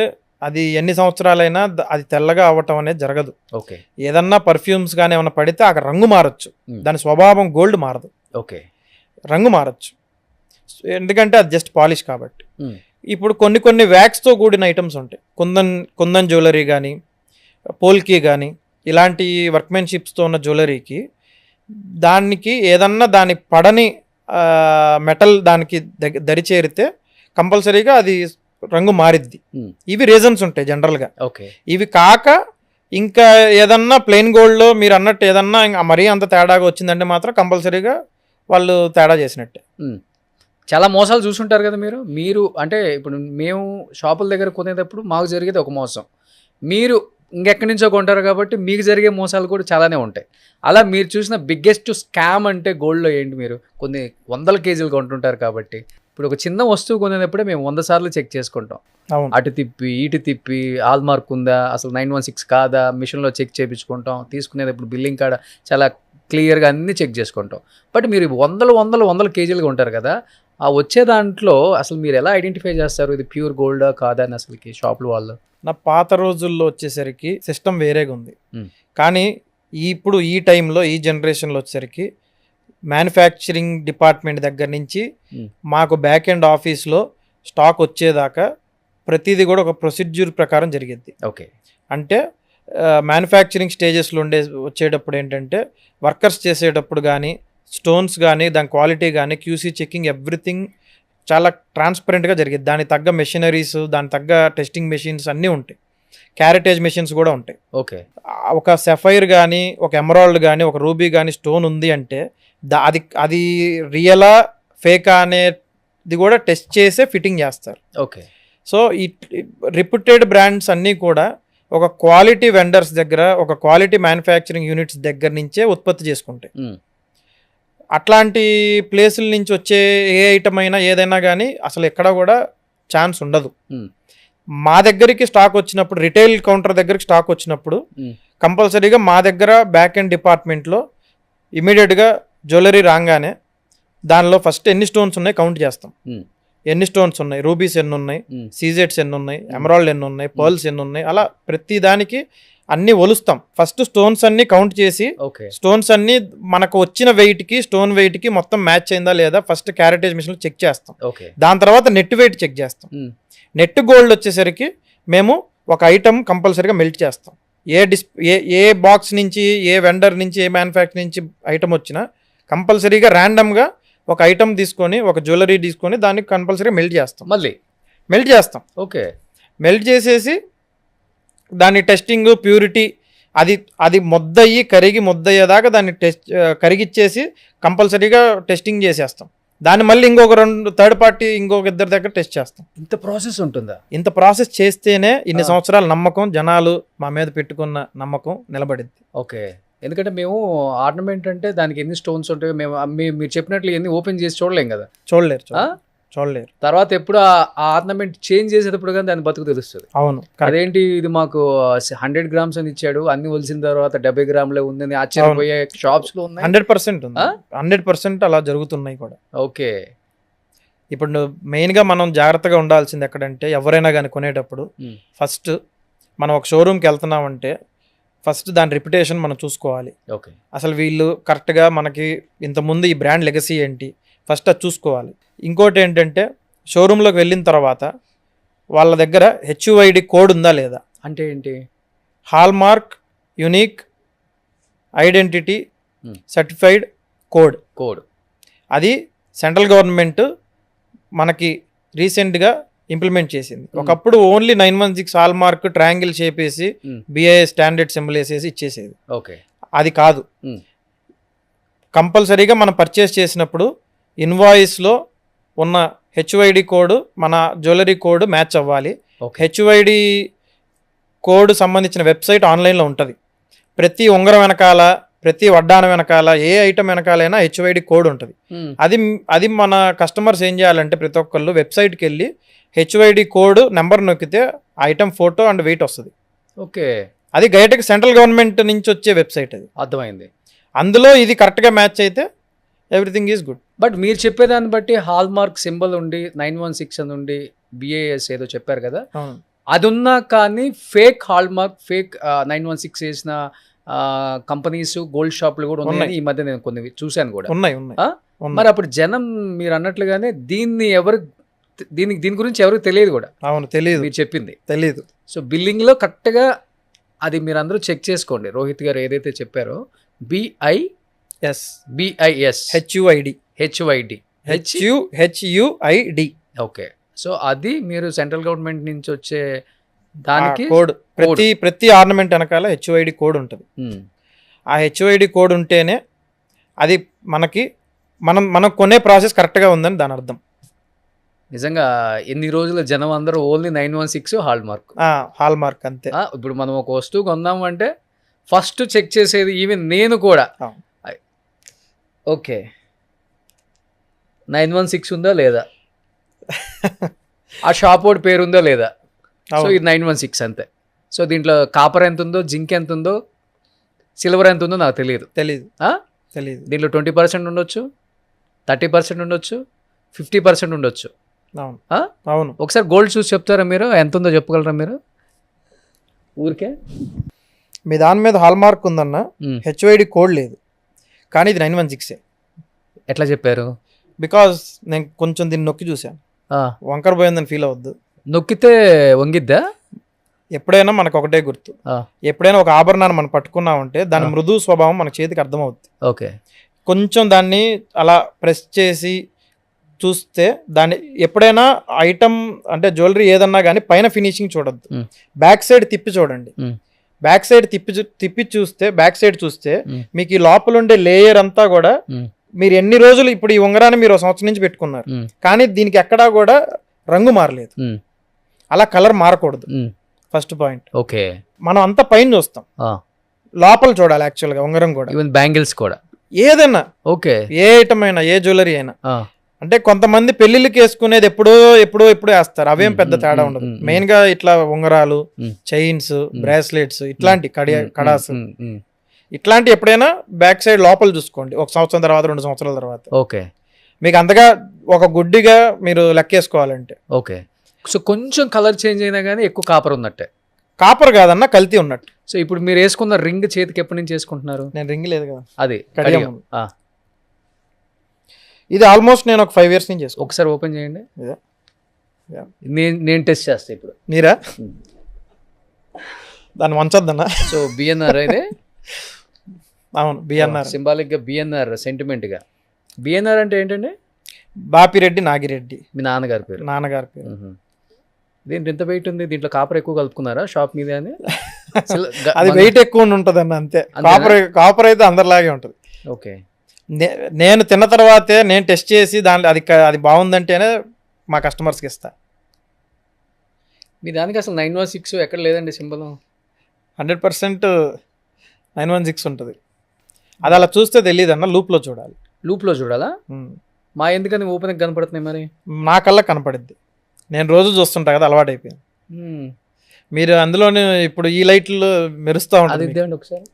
C: అది ఎన్ని సంవత్సరాలైనా అది తెల్లగా అవ్వటం అనేది జరగదు.
B: ఓకే
C: ఏదన్నా పర్ఫ్యూమ్స్ కానీ ఏమైనా పడితే ఆ రంగు మారచ్చు, దాని స్వభావం గోల్డ్ మారదు.
B: ఓకే రంగు
C: మారచ్చు, ఎందుకంటే అది జస్ట్ పాలిష్ కాబట్టి. ఇప్పుడు కొన్ని వ్యాక్స్తో కూడిన ఐటమ్స్ ఉంటాయి. కుందన్ జ్యువెలరీ కానీ పోల్కి కానీ ఇలాంటి వర్క్మెన్షిప్స్తో ఉన్న జ్యువెలరీకి దానికి ఏదన్నా దాని పడని మెటల్ దానికి దరిచేరితే కంపల్సరీగా అది రంగు మారిద్ది. ఇవి రీజన్స్ ఉంటాయి జనరల్గా.
B: ఓకే
C: ఇవి కాక ఇంకా ఏదన్నా ప్లెయిన్ గోల్డ్లో మీరు అన్నట్టు ఏదన్నా మరీ అంత తేడాగా వచ్చిందంటే మాత్రం కంపల్సరీగా వాళ్ళు తేడా చేసినట్టే.
B: చాలా మోసాలు చూసుంటారు కదా మీరు అంటే ఇప్పుడు మేము షాపుల దగ్గర కొనేటప్పుడు మాకు జరిగేది ఒక మోసం, మీరు ఇంకెక్కడి నుంచో కొంటారు కాబట్టి మీకు జరిగే మోసాలు కూడా చాలానే ఉంటాయి. అలా మీరు చూసిన బిగ్గెస్ట్ స్కామ్ అంటే గోల్డ్లో ఏంటి? మీరు కొన్ని వందల కేజీలు కొంటుంటారు కాబట్టి ఇప్పుడు ఒక చిన్న వస్తువు కొనేటప్పుడే మేము 100 సార్లు చెక్ చేసుకుంటాం.
C: అవును.
B: అటు తిప్పి ఇటు తిప్పి హాల్ మార్క్ ఉందా, అసలు 916 కాదా, మిషన్లో చెక్ చేయించుకుంటాం, తీసుకునేటప్పుడు బిల్లింగ్ కాడ చాలా క్లియర్గా అన్నీ చెక్ చేసుకుంటాం. బట్ మీరు వందల కేజీలుగా ఉంటారు కదా, ఆ వచ్చే దాంట్లో అసలు మీరు ఎలా ఐడెంటిఫై చేస్తారు ఇది ప్యూర్ గోల్డా కాదా అని అసలుకి షాపుల వాళ్ళు?
C: నా పాత రోజుల్లో వచ్చేసరికి సిస్టమ్ వేరేగా ఉంది.
B: మ్.
C: కానీ ఇప్పుడు ఈ టైంలో ఈ జనరేషన్లో వచ్చేసరికి మ్యానుఫ్యాక్చరింగ్ డిపార్ట్మెంట్ దగ్గర నుంచి
B: మ్.
C: మాకు బ్యాక్ ఎండ్ ఆఫీస్లో స్టాక్ వచ్చేదాకా ప్రతిదీ కూడా ఒక ప్రొసీడ్యూర్ ప్రకారం జరిగిద్ది.
B: ఓకే.
C: అంటే మ్యానుఫ్యాక్చరింగ్ స్టేజెస్లో వచ్చేటప్పుడు ఏంటంటే వర్కర్స్ చేసేటప్పుడు కానీ స్టోన్స్ కానీ దాని క్వాలిటీ కానీ క్యూసీ చెకింగ్ ఎవ్రీథింగ్ చాలా ట్రాన్స్పరెంట్గా జరిగింది. దానికి తగ్గ మెషినరీస్, దానికి తగ్గ టెస్టింగ్ మెషిన్స్ అన్నీ ఉంటాయి, క్యారెటేజ్ మెషిన్స్ కూడా ఉంటాయి.
B: ఓకే.
C: ఒక సెఫైర్ కానీ ఒక ఎమరాల్డ్ కానీ ఒక రూబీ కానీ స్టోన్ ఉంది అంటే అది రియలా ఫేకా అనేది కూడా టెస్ట్ చేసే ఫిట్టింగ్ చేస్తారు.
B: ఓకే.
C: సో ఈ రిప్యూటెడ్ బ్రాండ్స్ అన్నీ కూడా ఒక క్వాలిటీ వెండర్స్ దగ్గర, ఒక క్వాలిటీ మ్యానుఫ్యాక్చరింగ్ యూనిట్స్ దగ్గర నుంచే ఉత్పత్తి చేసుకుంటాయి. అట్లాంటి ప్లేసుల నుంచి వచ్చే ఏ ఐటమ్ అయినా ఏదైనా కానీ అసలు ఎక్కడ కూడా ఛాన్స్ ఉండదు. మా దగ్గరికి స్టాక్ వచ్చినప్పుడు, రిటైల్ కౌంటర్ దగ్గరికి స్టాక్ వచ్చినప్పుడు కంపల్సరీగా మా దగ్గర బ్యాక్ ఎండ్ డిపార్ట్మెంట్లో ఇమీడియట్గా జ్యువెలరీ రాగానే దానిలో ఫస్ట్ ఎన్ని స్టోన్స్ ఉన్నాయి కౌంట్ చేస్తాం. ఎన్ని స్టోన్స్ ఉన్నాయి, రూబీస్ ఎన్ని ఉన్నాయి, సీజెట్స్ ఎన్ని ఉన్నాయి, ఎమరాల్డ్ ఎన్ని ఉన్నాయి, పర్ల్స్ ఎన్ని ఉన్నాయి, అలా ప్రతి దానికి అన్ని ఒలుస్తాం. ఫస్ట్ స్టోన్స్ అన్ని కౌంట్ చేసి స్టోన్స్ అన్ని మనకు వచ్చిన వెయిట్కి స్టోన్ వెయిట్కి మొత్తం మ్యాచ్ అయిందా లేదా ఫస్ట్ క్యారెటేజ్ మిషన్ చెక్ చేస్తాం. దాని తర్వాత నెట్ వెయిట్ చెక్ చేస్తాం. నెట్ గోల్డ్ వచ్చేసరికి మేము ఒక ఐటమ్ కంపల్సరీగా మెల్ట్ చేస్తాం. ఏ బాక్స్ నుంచి, ఏ వెండర్ నుంచి, ఏ మ్యానుఫ్యాక్చర్ నుంచి ఐటమ్ వచ్చినా కంపల్సరీగా ర్యాండమ్గా ఒక ఐటమ్ తీసుకొని, ఒక జ్యువెలరీ తీసుకొని దాన్ని కంపల్సరీగా మెల్ట్ చేస్తాం.
B: మళ్ళీ
C: మెల్ట్ చేస్తాం.
B: ఓకే.
C: మెల్ట్ చేసేసి దాని టెస్టింగ్, ప్యూరిటీ, అది ముద్దయ్యి కరిగి ముద్దయ్యేదాకా దాన్ని కరిగిచ్చేసి కంపల్సరీగా టెస్టింగ్ చేసేస్తాం. దాన్ని మళ్ళీ ఇంకొక థర్డ్ పార్టీ ఇంకొక ఇద్దరి దగ్గర టెస్ట్ చేస్తాం.
B: ఇంత ప్రాసెస్ ఉంటుందా? ఇంత
C: ప్రాసెస్ చేస్తేనే ఇన్ని సంవత్సరాల నమ్మకం, జనాలు మా మీద పెట్టుకున్న నమ్మకం నిలబడింది.
B: ఓకే. ఎందుకంటే మేము ఆర్నమెంట్ అంటే దానికి ఎన్ని స్టోన్స్ ఉంటాయో మీరు చెప్పినట్లు ఎన్ని ఓపెన్ చేసి చూడలేం కదా.
C: చూడలేరు.
B: తర్వాత ఎప్పుడు ఆ ఆర్నమెంట్ చేంజ్ చేసేటప్పుడు కానీ దాని బతుకు తెలుస్తుంది.
C: అవును.
B: అదేంటి ఇది మాకు 100 grams అని ఇచ్చాడు, అన్ని వలిసిన తర్వాత 70 grams ఉందని ఆశ్చర్యపోయే షాప్స్ లో ఉన్నాయి.
C: 100% ఉంది. 100% అలా జరుగుతున్నాయి కూడా.
B: ఓకే.
C: ఇప్పుడు మెయిన్గా మనం జాగ్రత్తగా ఉండాల్సింది ఎక్కడంటే, ఎవరైనా కానీ కొనేటప్పుడు ఫస్ట్ మనం ఒక షోరూమ్కి వెళ్తున్నామంటే ఫస్ట్ దాని రిప్యుటేషన్ మనం చూసుకోవాలి.
B: ఓకే.
C: అసలు వీళ్ళు కరెక్ట్గా మనకి ఇంతకుముందు ఈ బ్రాండ్ లెగసీ ఏంటి ఫస్ట్ అది చూసుకోవాలి. ఇంకోటి ఏంటంటే షోరూంలోకి వెళ్ళిన తర్వాత వాళ్ళ దగ్గర HUID కోడ్ ఉందా లేదా.
B: అంటే ఏంటి?
C: Hall mark unique identity certified code. అది సెంట్రల్ గవర్నమెంట్ మనకి రీసెంట్గా ఇంప్లిమెంట్ చేసింది. ఒకప్పుడు only 916 hall mark triangle shape వేసి BIS స్టాండర్డ్ సింబల్ వేసేసి ఇచ్చేసేది.
B: ఓకే.
C: అది కాదు. కంపల్సరీగా మనం పర్చేస్ చేసినప్పుడు ఇన్వాయిస్లో ఉన్న HUID కోడ్ మన జ్యువెలరీ కోడ్ మ్యాచ్ అవ్వాలి. HUID కోడ్ సంబంధించిన వెబ్సైట్ ఆన్లైన్లో ఉంటుంది. ప్రతి ఉంగరం వెనకాల, ప్రతి వడ్డానం వెనకాల, ఏ ఐటమ్ వెనకాలైనా HUID కోడ్ ఉంటుంది. అది మన కస్టమర్స్ ఏం చేయాలంటే ప్రతి ఒక్కళ్ళు వెబ్సైట్కి వెళ్ళి HUID కోడ్ నెంబర్ నొక్కితే ఐటమ్ ఫోటో అండ్ వెయిట్ వస్తుంది.
B: ఓకే.
C: అది గైటకి సెంట్రల్ గవర్నమెంట్ నుంచి వచ్చే వెబ్సైట్. అది
B: అర్థమైంది.
C: అందులో ఇది కరెక్ట్గా మ్యాచ్ అయితే ఎవ్రీథింగ్ ఈజ్ గుడ్.
B: బట్ మీరు చెప్పేదాన్ని బట్టి హాల్ మార్క్ సింబల్ ఉండి 916 అని ఉండి BIS ఏదో చెప్పారు కదా, అది ఉన్నా కానీ ఫేక్ హాల్ మార్క్, ఫేక్ 916 వేసిన కంపెనీస్, గోల్డ్ షాపులు కూడా ఉన్నాయి. ఈ మధ్య నేను కొన్ని చూశాను కూడా.
C: ఉన్నాయి.
B: మరి అప్పుడు జనం మీరు అన్నట్లుగానే దీని గురించి ఎవరికి తెలియదు కూడా.
C: అవును, తెలియదు.
B: మీరు చెప్పింది తెలియదు. సో బిల్లింగ్లో కరెక్ట్గా అది మీరు అందరూ చెక్ చేసుకోండి. రోహిత్ గారు ఏదైతే చెప్పారో BIS HUID. ఓకే. సో అది మీరు సెంట్రల్ గవర్నమెంట్ నుంచి వచ్చే దానికి
C: కోడ్, ప్రతి ఆర్నమెంట్ వెనకాల HUID కోడ్ ఉంటుంది. ఆ HUID కోడ్ ఉంటేనే అది మనం కొనే ప్రాసెస్ కరెక్ట్గా ఉందని దాని అర్థం.
B: నిజంగా ఎన్ని రోజుల జనం అందరూ only 916 hall mark.
C: Hall mark అంతే.
B: ఇప్పుడు మనం ఒక వస్తువు కొందాం అంటే ఫస్ట్ చెక్ చేసేది ఈవెన్ నేను కూడా. ఓకే 916 ఉందా లేదా, ఆ షాప్ వాడి పేరు ఉందా లేదా, సో ఇది 916 అంతే. సో దీంట్లో కాపర్ ఎంత ఉందో, జింక్ ఎంత ఉందో, సిల్వర్ ఎంత ఉందో నాకు తెలియదు. దీంట్లో 20% ఉండొచ్చు, 30% ఉండొచ్చు, 50% ఉండొచ్చు.
C: అవును.
B: ఒకసారి గోల్డ్ చూసి చెప్తారా మీరు, ఎంత ఉందో చెప్పగలరా మీరు ఊరికే?
C: మీ దాని మీద హాల్ మార్క్ ఉందన్న, హెచ్వైడి కోడ్ లేదు, కానీ ఇది 916.
B: ఎట్లా చెప్పారు?
C: బికాజ్ నేను కొంచెం దీన్ని నొక్కి చూసాను, వంకర పోయిందని ఫీల్ అవద్దు.
B: నొక్కితే వంగిద్దా?
C: ఎప్పుడైనా మనకు ఒకటే గుర్తు, ఎప్పుడైనా ఒక ఆభరణాన్ని మనం పట్టుకున్నామంటే దాని మృదు స్వభావం మన చేతికి అర్థమవుతుంది.
B: ఓకే,
C: కొంచెం దాన్ని అలా ప్రెస్ చేసి చూస్తే దాన్ని ఎప్పుడైనా ఐటమ్ అంటే జ్యువెలరీ ఏదన్నా కానీ పైన ఫినిషింగ్ చూడొద్దు, బ్యాక్ సైడ్ తిప్పి చూడండి. బ్యాక్ సైడ్ తిప్పి చూస్తే, బ్యాక్ సైడ్ చూస్తే మీకు ఈ లోపల ఉండే లేయర్ అంతా కూడా, మీరు ఎన్ని రోజులు ఇప్పుడు ఈ ఉంగరాన్ని మీరు 1 సంవత్సరం నుంచి పెట్టుకున్నారు, కానీ దీనికి ఎక్కడా కూడా రంగు మారలేదు, అలా కలర్ మారకూడదు. First point.
B: ఓకే,
C: మనం అంతా పైన చూస్తాం, లోపల చూడాలి యాక్చువల్గా ఉంగరం కూడా,
B: ఈవెన్ బ్యాంగిల్స్ కూడా,
C: ఏదైనా
B: ఓకే,
C: ఏ ఐటమ్ అయినా, ఏ జ్యువెలరీ అయినా. అంటే కొంతమంది పెళ్లిళ్ళకి వేసుకునేది ఎప్పుడో వేస్తారు, అవేం పెద్ద తేడా ఉండదు. మెయిన్ గా ఇట్లా ఉంగరాలు, చైన్స్, బ్రాస్లెట్స్, ఇట్లాంటి కడాస్, ఇట్లాంటి ఎప్పుడైనా బ్యాక్ సైడ్ లోపల చూసుకోండి, 1 సంవత్సరం తర్వాత, 2 సంవత్సరాల తర్వాత.
B: ఓకే,
C: మీకు అంతగా ఒక గుడ్డిగా మీరు లెక్కేసుకోవాలంటే.
B: ఓకే, సో కొంచెం కలర్ చేంజ్ అయినా కానీ ఎక్కువ కాపర్ ఉన్నట్టే.
C: కాపర్ కాదన్న, కల్తీ ఉన్నట్టు.
B: సో ఇప్పుడు మీరు వేసుకున్న రింగ్ చేతికి ఎప్పటి నుంచి వేసుకుంటున్నారు?
C: నేను రింగ్ లేదు కదా,
B: అది
C: ఇది ఆల్మోస్ట్ నేను ఒక 5 years నుంచి చేసుకో.
B: ఒకసారి ఓపెన్ చేయండి, నేను టెస్ట్ చేస్తా ఇప్పుడు.
C: మీరా దాన్ని వంచొద్దన్నా.
B: సో బిఎన్ఆర్ అయితే
C: అవును, బిఎన్ఆర్
B: సింబాలిక్ గా, బిఎన్ఆర్ సెంటిమెంట్ గా. బిఎన్ఆర్ అంటే ఏంటండి?
C: బాపిరెడ్డి నాగిరెడ్డి,
B: మీ నాన్నగారి పేరు. దీంట్లో ఎంత వెయిట్ ఉంది? దీంట్లో కాపర్ ఎక్కువ కలుపుకున్నారా షాప్ మీద అని?
C: అది వెయిట్ ఎక్కువ ఉంటుంది అన్న, అంతే. కాపర్ అయితే అందరిలాగే ఉంటుంది.
B: ఓకే,
C: నేను తిన్న తర్వాతే నేను టెస్ట్ చేసి దాంట్లో అది బాగుందంటేనే మా కస్టమర్స్కి ఇస్తా.
B: మీ దానికి అసలు 916 ఎక్కడ లేదండి సింబల్.
C: 100% 916 ఉంటుంది. అది అలా చూస్తే తెలియదు అన్న, లూప్లో చూడాలి.
B: లూప్లో చూడాలా? మా ఎందుకని ఓపెన్ కనపడుతున్నాయి మరి?
C: నా కల్లా కనపడిద్ది, నేను రోజు చూస్తుంటా కదా, అలవాటు అయిపోయింది. మీరు అందులోనే ఇప్పుడు ఈ లైట్లు మెరుస్తూ ఉంటుంది.
B: అది ఒకసారి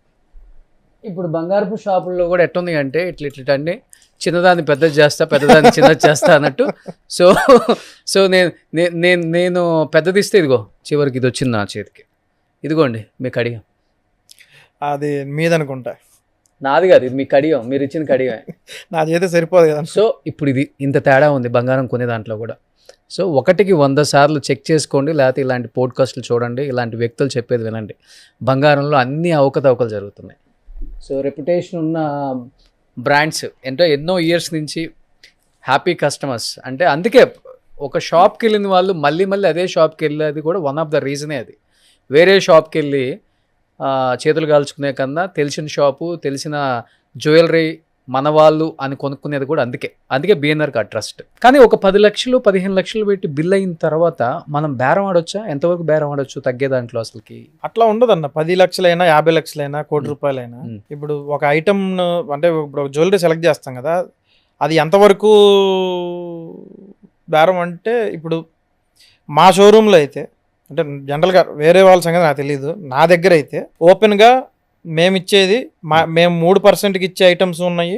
B: ఇప్పుడు బంగారపు షాపుల్లో కూడా ఎట్టుంది అంటే ఇట్లా అండి, చిన్నదాన్ని పెద్దది చేస్తా, పెద్దదాన్ని చిన్నది చేస్తా అన్నట్టు. సో నేను పెద్దది ఇస్తే ఇదిగో చివరికి ఇది వచ్చింది నా చేతికి, ఇదిగోండి మీ కడియం.
C: అది మీదనుకుంటా,
B: నాది కాదు, ఇది మీ కడియం, మీరు ఇచ్చిన కడియం.
C: నాది అయితే సరిపోదు కదా.
B: సో ఇప్పుడు ఇది ఇంత తేడా ఉంది బంగారం కొనే దాంట్లో కూడా. సో 1కి 100 సార్లు చెక్ చేసుకోండి, లేకపోతే ఇలాంటి పోడ్కాస్ట్లు చూడండి, ఇలాంటి వ్యక్తులు చెప్పేది వినండి. బంగారంలో అన్ని అవకతవకలు జరుగుతున్నాయి. సో రెప్యుటేషన్ ఉన్న బ్రాండ్స్ ఎన్నో ఇయర్స్ నుంచి హ్యాపీ కస్టమర్స్, అంటే అందుకే ఒక షాప్కి వెళ్ళిన వాళ్ళు మళ్ళీ అదే షాప్కి వెళ్ళేది కూడా వన్ ఆఫ్ ద రీజనే అది. వేరే షాప్కి వెళ్ళి చేతులు కాల్చుకునే కన్నా తెలిసిన షాపు, తెలిసిన జ్యువెలరీ, మన వాళ్ళు అని కొనుక్కునేది కూడా అందుకే బిఎన్ఆర్కి ఆ ట్రస్ట్. కానీ ఒక 10 లక్షలు 15 లక్షలు పెట్టి బిల్ అయిన తర్వాత మనం బేరం ఆడొచ్చా? ఎంతవరకు బేరం ఆడొచ్చు తగ్గే దాంట్లో? అసలుకి అట్లా
C: ఉండదన్న. 10 లక్షలైనా 50 లక్షలైనా ₹1,00,00,000 ఇప్పుడు ఒక ఐటమ్ అంటే ఇప్పుడు జ్యువెలరీ సెలెక్ట్ చేస్తాం కదా, అది ఎంతవరకు బేరం అంటే, ఇప్పుడు మా షోరూంలో అయితే, అంటే జనరల్గా వేరే వాళ్ళ సంగతి నాకు తెలియదు, నా దగ్గర అయితే ఓపెన్గా మేము ఇచ్చేది మేము 3%కి ఇచ్చే ఐటమ్స్ ఉన్నాయి,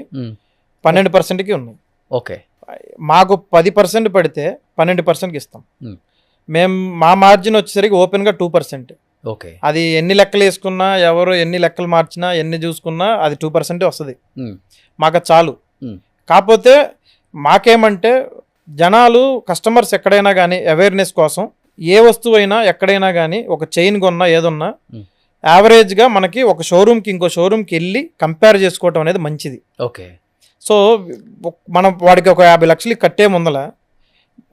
C: 12%కి ఉన్నాయి.
B: ఓకే,
C: మాకు 10% పడితే 12%కి ఇస్తాం. మేము మా మార్జిన్ వచ్చేసరికి ఓపెన్గా 2%.
B: ఓకే,
C: అది ఎన్ని లెక్కలు వేసుకున్నా, ఎవరు ఎన్ని లెక్కలు మార్చినా, ఎన్ని చూసుకున్నా అది 2% వస్తుంది. మాకు చాలు. కాకపోతే మాకేమంటే జనాలు, కస్టమర్స్ ఎక్కడైనా కానీ అవేర్నెస్ కోసం ఏ వస్తువు అయినా ఎక్కడైనా కానీ ఒక చైన్ కొన్నా ఏదన్నా యావరేజ్గా మనకి ఒక షోరూమ్కి ఇంకో షోరూమ్కి వెళ్ళి కంపేర్ చేసుకోవటం అనేది మంచిది.
B: ఓకే,
C: సో మనం వాడికి ఒక 50 లక్షలు కట్టే ముందల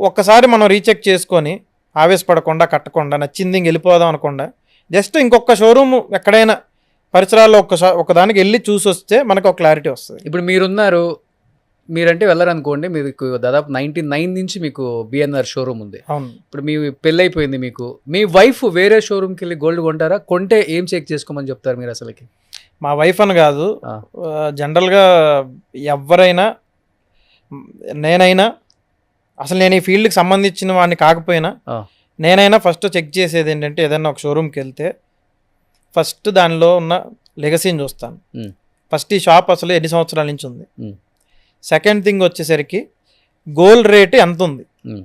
C: ఒక్కసారి మనం రీచెక్ చేసుకొని ఆవేశపడకుండా, కట్టకుండా, నచ్చింది వెళ్ళిపోదాం అనకుండా జస్ట్ ఇంకొక షోరూమ్ ఎక్కడైనా పరిసరాల్లో ఒకదానికి వెళ్ళి చూసి వస్తే మనకు ఒక క్లారిటీ వస్తుంది.
B: ఇప్పుడు మీరున్నారు, మీరంటే వెళ్ళరనుకోండి, మీకు దాదాపు 99 నుంచి మీకు బిఎన్ఆర్ షోరూమ్ ఉంది.
C: అవును.
B: ఇప్పుడు మీ పెళ్ళి అయిపోయింది, మీకు మీ వైఫ్ వేరే షోరూమ్కి వెళ్ళి గోల్డ్ కొంటారా? కొంటే ఏం చెక్ చేసుకోమని చెప్తారు మీరు అసలుకి?
C: మా వైఫ్ అని కాదు,
B: ఆ.
C: జనరల్గా ఎవరైనా, నేనైనా, అసలు నేను ఈ ఫీల్డ్కి సంబంధించిన వాడిని కాకపోయినా
B: ఆ.
C: నేనైనా ఫస్ట్ చెక్ చేసేది ఏంటంటే, ఏదైనా ఒక షోరూమ్కి వెళ్తే ఫస్ట్ దానిలో ఉన్న లెగసీని చూస్తాను.
B: ఉమ్.
C: ఫస్ట్ ఈ షాప్ అసలు ఎన్ని సంవత్సరాల నుంచి ఉంది.
B: ఉమ్.
C: సెకండ్ థింగ్ వచ్చేసరికి గోల్డ్ రేటు ఎంత ఉంది.
B: ఉమ్.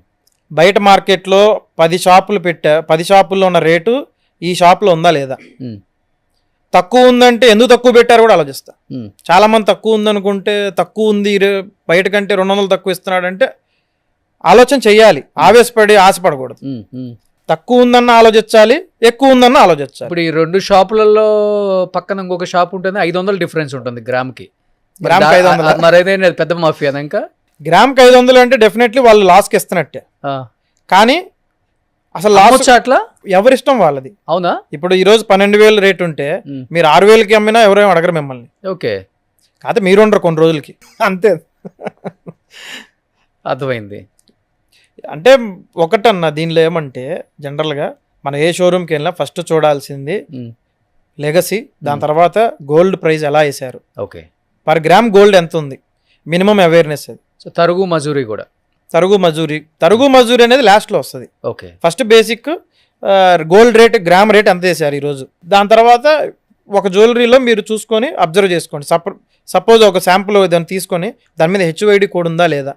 C: బయట మార్కెట్లో 10 షాపులు పెట్టా, 10 షాపుల్లో ఉన్న రేటు ఈ షాప్లో ఉందా లేదా.
B: ఉమ్.
C: తక్కువ ఉందంటే ఎందుకు తక్కువ పెట్టారు కూడా ఆలోచిస్తా.
B: ఉమ్.
C: చాలా మంది తక్కువ ఉందనుకుంటే, తక్కువ ఉంది బయట కంటే 200 తక్కువ ఇస్తున్నాడంటే ఆలోచన చెయ్యాలి, ఆవేశపడి ఆశపడకూడదు.
B: ఉమ్. ఉమ్.
C: తక్కువ ఉందన్న ఆలోచించాలి, ఎక్కువ ఉందన్న ఆలోచించాలి.
B: ఇప్పుడు ఈ 2 షాపులలో పక్కన ఇంకొక షాప్ ఉంటుంది, 500 డిఫరెన్స్ ఉంటుంది గ్రామ్కి.
C: గ్రామ్కి 500.
B: మరి అదే పెద్ద మాఫియా ఇంకా.
C: గ్రామ్కి 500 అంటే డెఫినెట్లీ వాళ్ళు లాస్కి ఇస్తున్నట్టే. కానీ అసలు లాస్
B: అట్లా
C: ఎవరిష్టం వాళ్ళది.
B: అవునా?
C: ఇప్పుడు ఈ రోజు 12,000 రేట్ ఉంటే మీరు 6,000కి అమ్మినా ఎవరేం అడగరు మిమ్మల్ని.
B: ఓకే,
C: కాకపోతే మీరు ఉండరు కొన్ని రోజులకి, అంతే.
B: అర్థమైంది.
C: అంటే ఒకటన్నా దీనిలో ఏమంటే, జనరల్గా మనం ఏ షోరూమ్కి వెళ్ళినా ఫస్ట్ చూడాల్సింది లెగసీ, దాని తర్వాత గోల్డ్ ప్రైస్ ఎలా వేశారు,
B: ఓకే,
C: పర్ గ్రామ్ గోల్డ్ ఎంత ఉంది, మినిమం అవేర్నెస్. అది
B: సో తరుగు మజూరీ కూడా.
C: తరుగు మజూరీ అనేది లాస్ట్లో వస్తుంది.
B: Okay,
C: first basic gold rate, gram rate ఎంత వేశారు ఈరోజు. దాని తర్వాత ఒక జ్యువెలరీలో మీరు చూసుకొని అబ్జర్వ్ చేసుకోండి. సపోజ్ ఒక శాంపుల్ దాన్ని తీసుకొని దాని మీద హెచ్ఓఐడి కోడ్ ఉందా లేదా,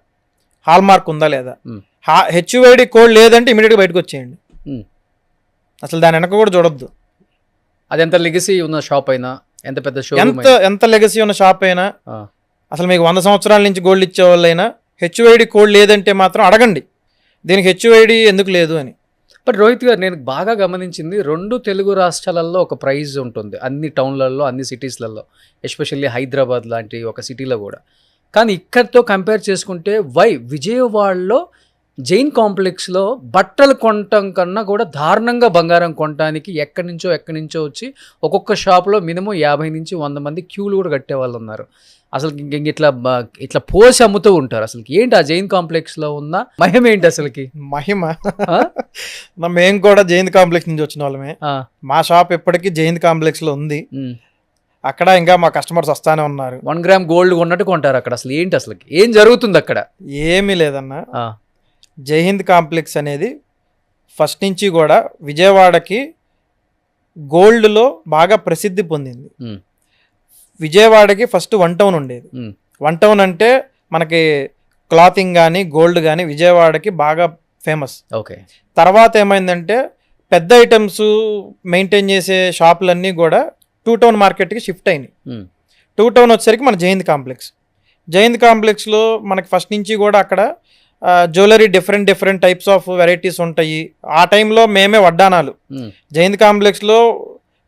C: హాల్ మార్క్ ఉందా లేదా. హెచ్ఓఐడి కోడ్ లేదంటే ఇమీడియట్గా బయటకు వచ్చేయండి, అసలు దాని వెనక కూడా చూడొద్దు.
B: అది ఎంత లెగసీ ఉన్న షాప్ అయినా, ఎంత పెద్ద షో,
C: ఎంత లెగసీ ఉన్న షాప్ అయినా, అసలు మీకు 100 సంవత్సరాల నుంచి గోల్డ్ ఇచ్చే వాళ్ళైనా హెచ్ఓఐడి కోడ్ లేదంటే మాత్రం అడగండి, దీనికి హెచ్ఓఐడి ఎందుకు లేదు అని.
B: బట్ రోహిత్ గారు, నేను బాగా గమనించింది 2 తెలుగు రాష్ట్రాలలో ఒక ప్రైజ్ ఉంటుంది, అన్ని టౌన్లలో, అన్ని సిటీస్లలో, ఎస్పెషల్లీ హైదరాబాద్ లాంటి ఒక సిటీలో కూడా. కానీ ఇక్కడితో కంపేర్ చేసుకుంటే విజయవాడలో జైన్ కాంప్లెక్స్లో బట్టలు కొనటం కన్నా కూడా దారుణంగా బంగారం కొనటానికి ఎక్కడి నుంచో వచ్చి ఒక్కొక్క షాప్లో మినిమం 50 నుంచి 100 మంది క్యూలు కూడా కట్టే వాళ్ళు ఉన్నారు. అసలు ఇట్లా పోసి అమ్ముతూ ఉంటారు. అసలు ఏంటి ఆ జైన్ కాంప్లెక్స్లో ఉన్న మహిమ ఏంటి అసలుకి?
C: మహిమ మేము కూడా జైన్ కాంప్లెక్స్ నుంచి వచ్చిన వాళ్ళమే. మా షాప్ ఎప్పటికీ జైన్ కాంప్లెక్స్లో ఉంది. అక్కడ ఇంకా మా కస్టమర్స్ వస్తానే ఉన్నారు.
B: 1 గ్రామ్ గోల్డ్ కొన్నట్టు కొంటారు అక్కడ. అసలు ఏంటి, అసలు ఏం జరుగుతుంది అక్కడ?
C: ఏమీ లేదన్నా. జై హింద్ కాంప్లెక్స్ అనేది ఫస్ట్ నుంచి కూడా విజయవాడకి గోల్డ్లో బాగా ప్రసిద్ధి పొందింది. విజయవాడకి ఫస్ట్ 1 టౌన్ ఉండేది. 1 టౌన్ అంటే మనకి క్లాతింగ్ కానీ గోల్డ్ కానీ విజయవాడకి బాగా ఫేమస్.
B: ఓకే,
C: తర్వాత ఏమైందంటే పెద్ద ఐటమ్స్ మెయింటైన్ చేసే షాపులన్నీ కూడా 2 టౌన్ మార్కెట్కి షిఫ్ట్ అయినాయి. 2 టౌన్ వచ్చేసరికి మన జై హింద్ కాంప్లెక్స్. జై హింద్ కాంప్లెక్స్లో మనకి ఫస్ట్ నుంచి కూడా అక్కడ jewellery different types of varieties ఉంటాయి. ఆ టైంలో మేమే వడ్డానాలు, జై హింద్ కాంప్లెక్స్లో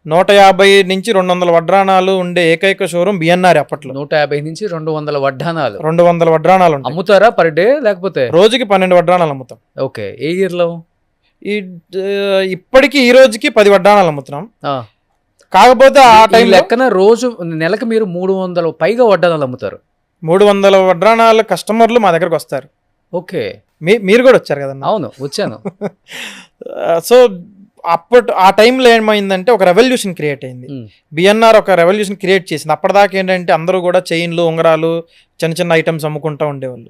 C: 150 నుంచి 200 వడ్డానాలు ఉండే ఏకైక షోరూమ్ బిఎన్ఆర్. అప్పట్లో
B: 150 నుంచి 200 వడ్డానాలు,
C: 200 వడ్డానాలు
B: అమ్ముతారా పర్ డే, లేకపోతే
C: రోజుకి 12 వడ్డానాలు అమ్ముతాం.
B: ఓకే, ఏ ఇయర్లో?
C: ఇప్పటికి ఈ రోజుకి 10 వడ్డానాలు అమ్ముతున్నాం. కాకపోతే ఆ టైం
B: లెక్కన రోజు నెలకు మీరు 300 పైగా వడ్డానాలు అమ్ముతారు.
C: 300 వడ్డానాల కస్టమర్లు మా దగ్గరకు వస్తారు.
B: ఓకే,
C: మీరు కూడా వచ్చారు కదన్నా?
B: అవును, వచ్చాను.
C: సో ఆ టైంలో ఏమైందంటే ఒక రెవల్యూషన్ క్రియేట్ అయింది. బిఎన్ఆర్ ఒక రెవల్యూషన్ క్రియేట్ చేసింది. అప్పటిదాకా ఏంటంటే అందరూ కూడా చైన్లు, ఉంగరాలు, చిన్న ఐటమ్స్ అమ్ముకుంటూ ఉండేవాళ్ళు.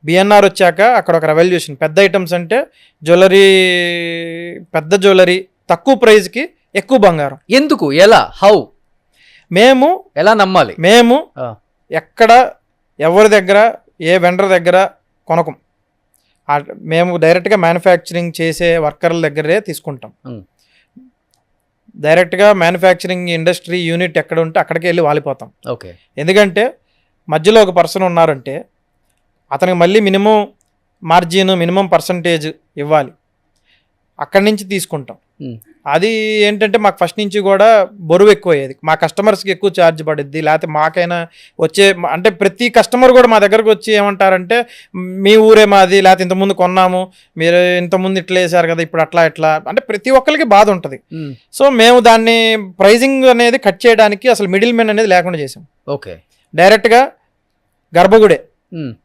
C: బిఎన్ఆర్ వచ్చాక అక్కడ ఒక రెవల్యూషన్. పెద్ద ఐటమ్స్ అంటే జ్యువెలరీ, పెద్ద జ్యువెలరీ, తక్కువ ప్రైస్కి ఎక్కువ బంగారం.
B: ఎందుకు, ఎలా, హౌ?
C: మేము
B: ఎలా నమ్మాలి?
C: మేము ఎక్కడ ఎవరి దగ్గర ఏ వెండర్ దగ్గర కొనకం. మేము డైరెక్ట్గా మ్యానుఫ్యాక్చరింగ్ చేసే వర్కర్ల దగ్గరే తీసుకుంటాం. డైరెక్ట్గా మ్యానుఫ్యాక్చరింగ్ ఇండస్ట్రీ యూనిట్ ఎక్కడ ఉంటే అక్కడికి వెళ్ళి వాలిపోతాం.
B: ఓకే,
C: ఎందుకంటే మధ్యలో ఒక పర్సన్ ఉన్నారంటే అతనికి మళ్ళీ మినిమం మార్జిన్, మినిమం పర్సంటేజ్ ఇవ్వాలి. అక్కడి నుంచి తీసుకుంటాం. అది ఏంటంటే మాకు ఫస్ట్ నుంచి కూడా బరువు ఎక్కువ అయ్యేది. మా కస్టమర్స్కి ఎక్కువ ఛార్జ్ పడుద్ది, లేకపోతే మాకైనా వచ్చే అంటే ప్రతి కస్టమర్ కూడా మా దగ్గరకు వచ్చి ఏమంటారంటే మీ ఊరే మాది, లేకపోతే ఇంతకుముందు కొన్నాము, మీరు ఇంతకుముందు ఇట్లా వేసారు కదా, ఇప్పుడు అట్లా ఎట్లా అంటే ప్రతి ఒక్కరికి బాధ ఉంటుంది. సో మేము దాన్ని ప్రైజింగ్ అనేది కట్ చేయడానికి అసలు మిడిల్ మెన్ అనేది లేకుండా చేసాం.
B: ఓకే,
C: డైరెక్ట్గా గర్భగుడే